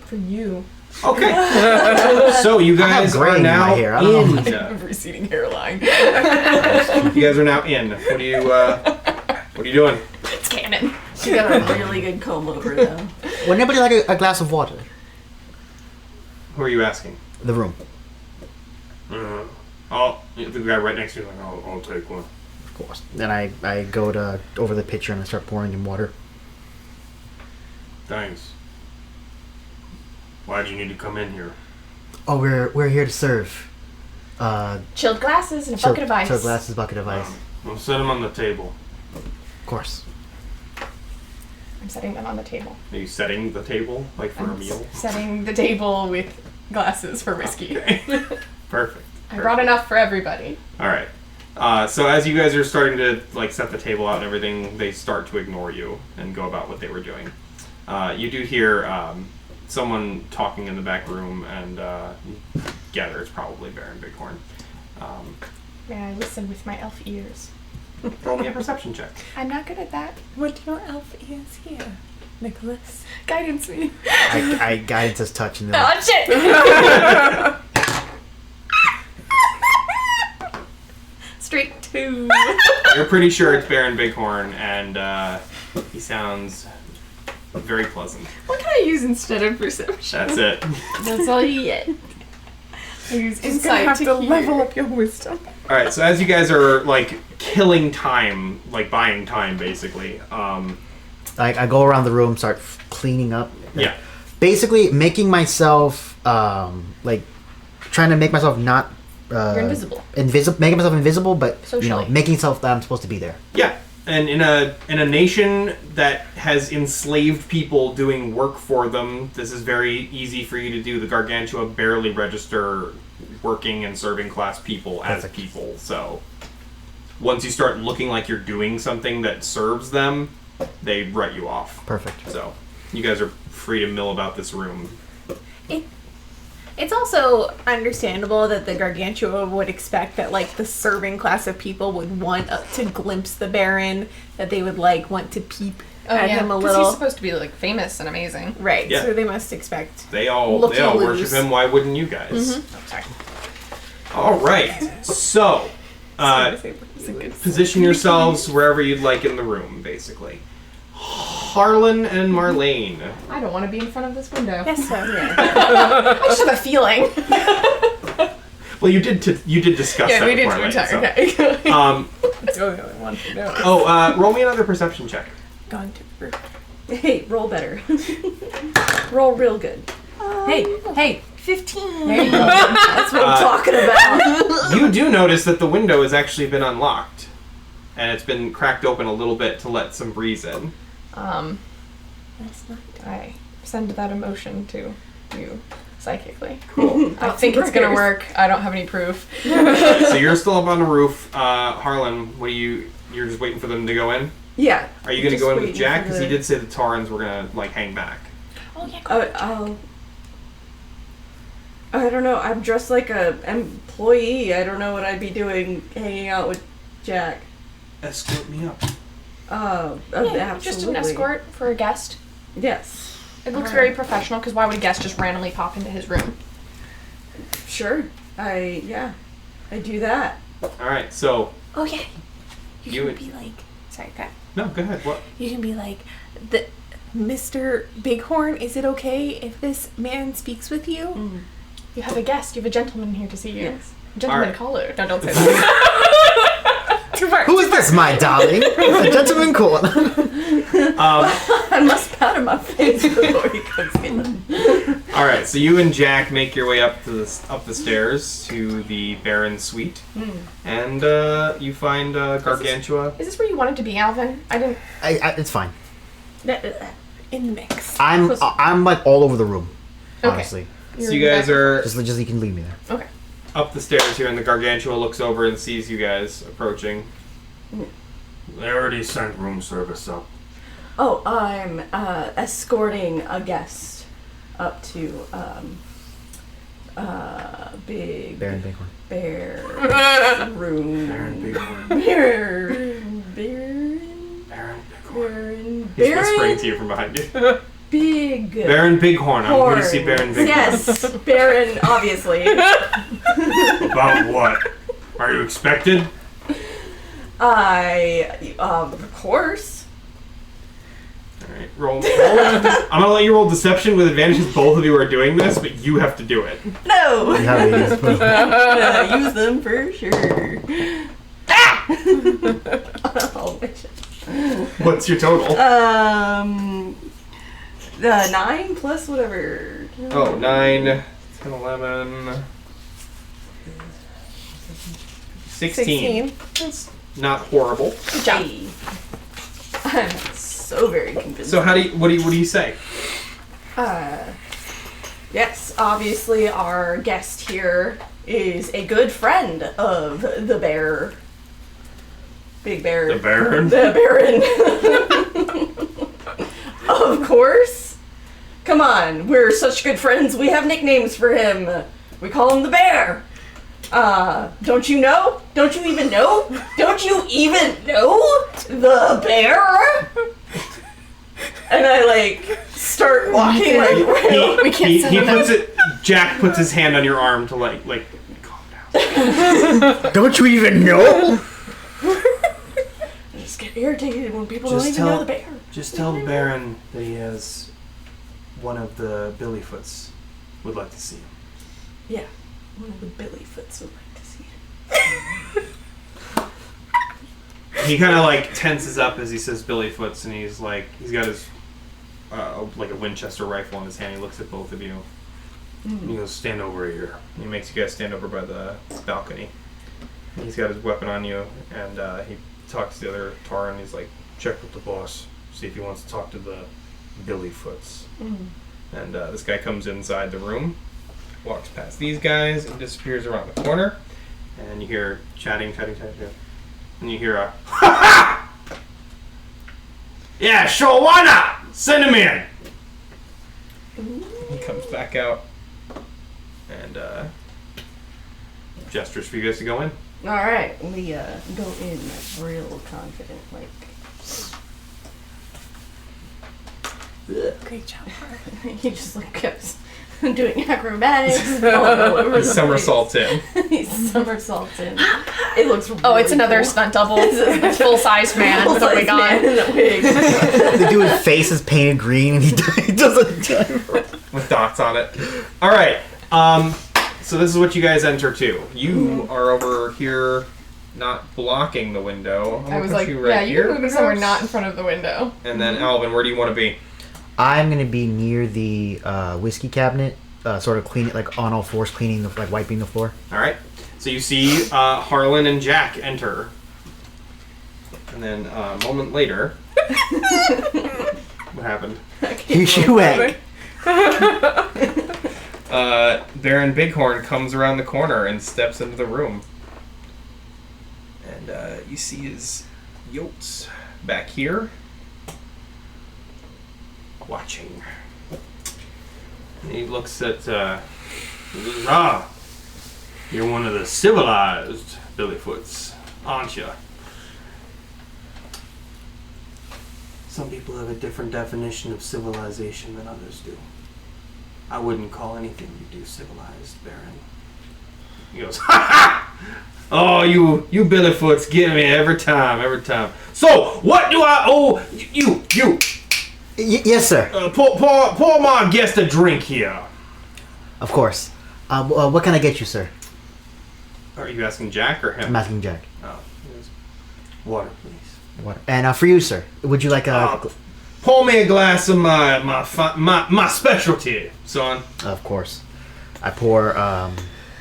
For you. Okay. So you guys gray are in my now hair. I don't in. Receding hairline. You guys are now in. What are you doing? It's canon. She got a really good comb over though. Would anybody like a glass of water? Who are you asking? The room. The guy right next to you. Like, I'll take one. Of course. Then I go to over the pitcher and I start pouring in water. Thanks. Why'd you need to come in here? Oh, we're here to serve. Chilled glasses and a bucket of ice. So glasses, bucket of ice. We'll set them on the table. Of course. I'm setting them on the table. Are you setting the table like for a meal? Setting the table with glasses for whiskey. Okay. Perfect. I brought enough for everybody. All right. So as you guys are starting to like set the table out and everything, they start to ignore you and go about what they were doing. You do hear someone talking in the back room, and you gather it's probably Baron Bighorn. May I listen with my elf ears? Roll me a perception check. I'm not good at that. What your elf is here, Nicholas? Guidance me. I guidance his touch and then Oh shit! Straight 2. You're pretty sure it's Baron Bighorn, and he sounds very pleasant. What can I use instead of perception? That's it. That's all you get. I use Just gonna insight have to to hear. level up your wisdom. All right. So as you guys are like killing time, like buying time, basically. I go around the room, start cleaning up. Yeah. Basically, making myself like trying to make myself not. You're invisible. Making myself invisible, but Socially. making myself that I'm supposed to be there. Yeah, and in a nation that has enslaved people doing work for them, this is very easy for you to do. The Gargantua barely register working and serving class people as Perfect. people. So once you start looking like you're doing something that serves them, they write you off. Perfect. So you guys are free to mill about this room. It's also understandable that the Gargantua would expect that, like, the serving class of people would want to glimpse the Baron, that they would, like, want to peep at him a Because little. he's supposed to be like famous and amazing. Right, Yeah. so they must expect. They all Looky-loos. worship him. Why wouldn't you guys? Oh, sorry. All right. So position yourselves wherever you'd like in the room, basically. Harlan and Marlene. I don't want to be in front of this window. Yes, sir. I just have a feeling. Well, you did discuss that we did. with Marlene. Okay. It's the only one to know. Roll me another perception check. Gone to the roof. Hey, roll better. Roll real good. Hey, 15. There you go. That's what I'm talking about. You do notice that the window has actually been unlocked, and it's been cracked open a little bit to let some breeze in. That's not. I send that emotion to you psychically. Cool. I think it's gonna work. I don't have any proof. So you're still up on the roof. Harlan, you're just waiting for them to go in? Yeah. Are you going to Just go in with waiting Jack? for Because the- he did say the Taurans were going to, like, hang back. Oh yeah. I don't know. I'm dressed like a employee. I don't know what I'd be doing hanging out with Jack. Escort me up. Absolutely. Just an escort for a guest. Yes. It looks very professional because why would a guest just randomly pop into his room? Sure. I do that. All right, so... Oh yeah. You You can would- be like. Sorry, go ahead. No, go ahead. What? You can be like, Mr. Bighorn, is it okay if this man speaks with you? You have a guest. You have a gentleman here to see you. Yes. Gentleman Alright. caller. No, don't say that. Too far. Who is this, my darling? A gentleman call. I must powder my face before he comes in. All right, so you and Jack make your way up the stairs to the Baron's suite, and you find Gargantua. Is this where you wanted to be, Alvin? I didn't. It's fine. In the mix. I'm like all over the room. Okay. Honestly, So you guys are just you can leave me there. Okay. up the stairs here, and the Gargantua looks over and sees you guys approaching. They already sent room service up. Oh, I'm escorting a guest up to big Baron Bighorn. bear room. Baron Bighorn. Baron. He's whispering to you from behind you. Big. Baron Bighorn. I'm going to see Baron Bighorn. Yes, Baron, obviously. About what? Are you expected? Of course. Alright, roll. I'm going to let you roll deception with advantage because both of you are doing this, but you have to do it. No. You have it, yes. Use them for sure. Oh, What's your total? 9 plus whatever. Oh, 9, 10, 11, 16. That's not horrible. Good job. I'm so very convinced. So what do you say? Yes, obviously our guest here is a good friend of the bear. Big Bear. The Baron? The Baron. Of course. Come on, we're such good friends. We have nicknames for him. We call him the Bear. Don't you know? Don't you even know? Don't you even know the bear? And I start walking around. We can't send He him puts it. Jack puts his hand on your arm to like calm down. Don't you even know? I just get irritated when people don't even know the bear. Just tell the Baron that he has one of the Billyfoots would like to see him. Yeah, one of the Billyfoots would like to see it. He kind of tenses up as he says Billyfoots, and he's got his a Winchester rifle in his hand. He looks at both of you. He goes, "Stand over here." He makes you guys stand over by the balcony. He's got his weapon on you, and he talks to the other Tauren. He's like, "Check with the boss. See if he wants to talk to the Billyfoots." And this guy comes inside the room, walks past these guys, and disappears around the corner. And you hear chatting. And you hear a, "Ha ha! Yeah, sure, why not? Send him in!" He comes back out and gestures for you guys to go in. Alright, we go in real confident, Great job. He just like kept doing acrobatics. All over He the somersaults in. place. He somersaults in. It looks. Oh, it's really another cool. stunt double. Full-sized man with a Full-size wig on. man in a wig. The dude's face is painted green, and he doesn't. With dots on it. All right. So this is what you guys enter to. You are over here, not blocking the window. I'm I was gonna like, put you right yeah, you here, can move me somewhere perhaps? not in front of the window. And then Alvin, where do you want to be? I'm gonna be near the whiskey cabinet, sort of cleaning, like on all fours, cleaning, like wiping the floor. All right. So you see Harlan and Jack enter, and then a moment later, what happened? You egg. Baron Bighorn comes around the corner and steps into the room, and you see his yotes back here, watching. And he looks at, he goes, you're one of the civilized Billyfoots, aren't you? Some people have a different definition of civilization than others do. I wouldn't call anything you do civilized, Baron. He goes, ha ha! Oh, you Billyfoots get me every time. So, what do I owe you? Yes, sir. Pour my guest a drink here. Of course. What can I get you, sir? Are you asking Jack or him? I'm asking Jack. Oh, he goes, water, please. What? And for you, sir, would you like a? Pour me a glass of my specialty, son. Of course. I pour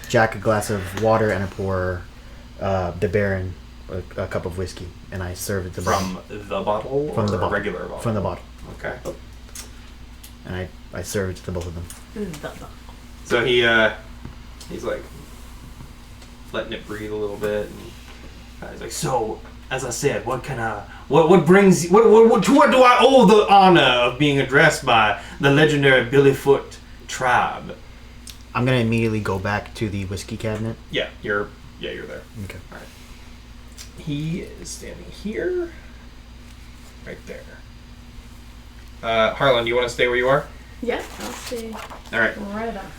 Jack a glass of water, and I pour the Baron a cup of whiskey, and I serve it to From the bottle From or the bottle. regular bottle? from the bottle, Okay. and I serve it to both of them. So he's like letting it breathe a little bit, and he's like, so as I said, what do I owe the honor of being addressed by the legendary Billyfoot tribe? I'm gonna immediately go back to the whiskey cabinet. Yeah, you're there. Okay. All right. He is standing here, right there. Harlan, do you want to stay where you are? Yeah, I'll stay All right. right up.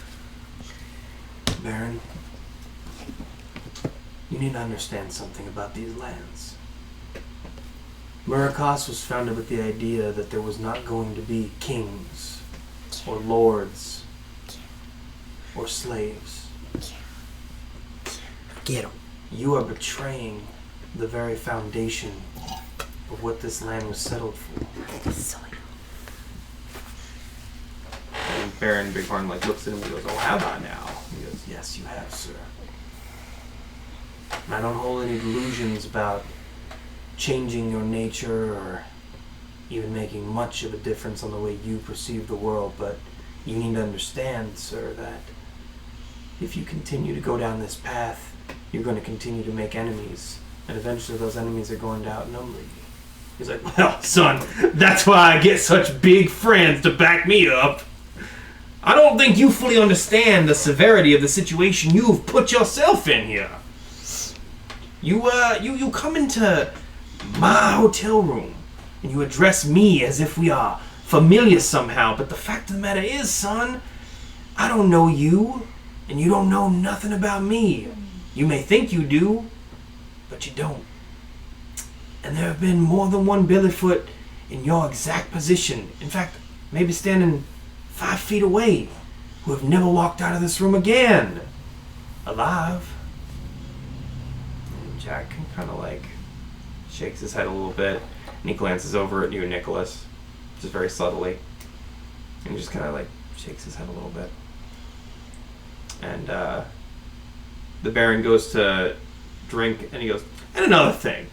Baron, you need to understand something about these lands. Muri'kas was founded with the idea that there was not going to be kings, or lords, or slaves. Get him. You are betraying the very foundation of what this land was settled for. And Baron Bighorn looks at him and goes, oh, have I now? He goes, yes, you have, sir. And I don't hold any delusions about changing your nature or even making much of a difference on the way you perceive the world, but you need to understand, sir, that if you continue to go down this path, you're going to continue to make enemies, and eventually those enemies are going to outnumber you. He's like, well, son, that's why I get such big friends to back me up. I don't think you fully understand the severity of the situation you've put yourself in here. You come into my hotel room and you address me as if we are familiar somehow, but the fact of the matter is, son, I don't know you, and you don't know nothing about me. You may think you do, but you don't. And there have been more than one Billyfoot in your exact position, in fact, maybe standing 5 feet away, who have never walked out of this room again, alive. And Jack kind of shakes his head a little bit, and he glances over at you, Nicholas, just very subtly, and he just kind of shakes his head a little bit. And the Baron goes to drink, and he goes, and another thing.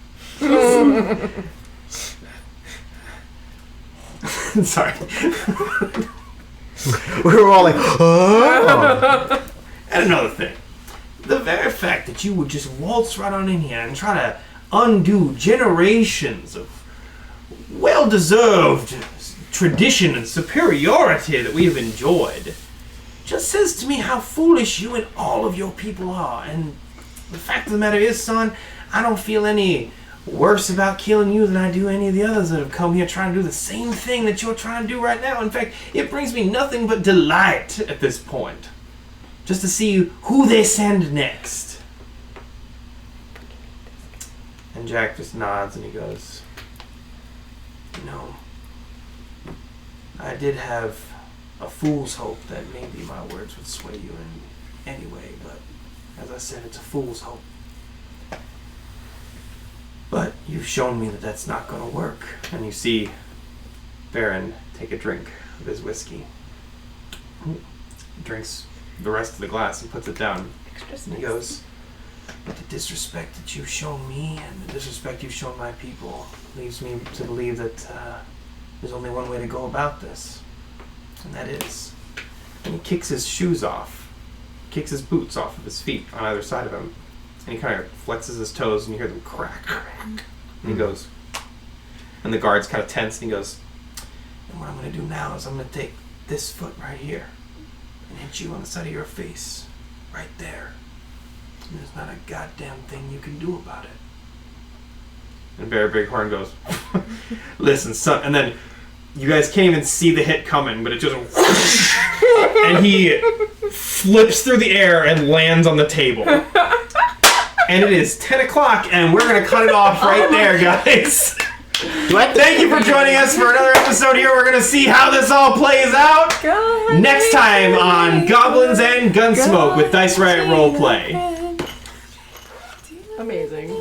Sorry. We were all like, oh. And another thing. The very fact that you would just waltz right on in here and try to undo generations of well-deserved tradition and superiority that we have enjoyed just says to me how foolish you and all of your people are. And the fact of the matter is, son, I don't feel any worse about killing you than I do any of the others that have come here trying to do the same thing that you're trying to do right now. In fact, it brings me nothing but delight at this point. Just to see who they send next. And Jack just nods and he goes, I did have a fool's hope that maybe my words would sway you in any way, but as I said, it's a fool's hope. But you've shown me that that's not going to work. And you see Baron take a drink of his whiskey. Drinks the rest of the glass and puts it down. And he goes, but the disrespect that you've shown me and the disrespect you've shown my people leaves me to believe that there's only one way to go about this. And that is, and he kicks his shoes off, kicks his boots off of his feet on either side of him. And he kind of flexes his toes and you hear them crack. And he goes, and the guard's kind of tense and he goes, and what I'm going to do now is I'm going to take this foot right here and hit you on the side of your face, right there. And there's not a goddamn thing you can do about it. And Barry Bighorn goes, listen, son, and then you guys can't even see the hit coming, but it just and he flips through the air and lands on the table. And it is 10 o'clock, and we're going to cut it off right there, guys. Thank you for joining us for another episode here. We're going to see how this all plays out next time on Goblins and Gunsmoke with Dice Riot Roleplay. Amazing.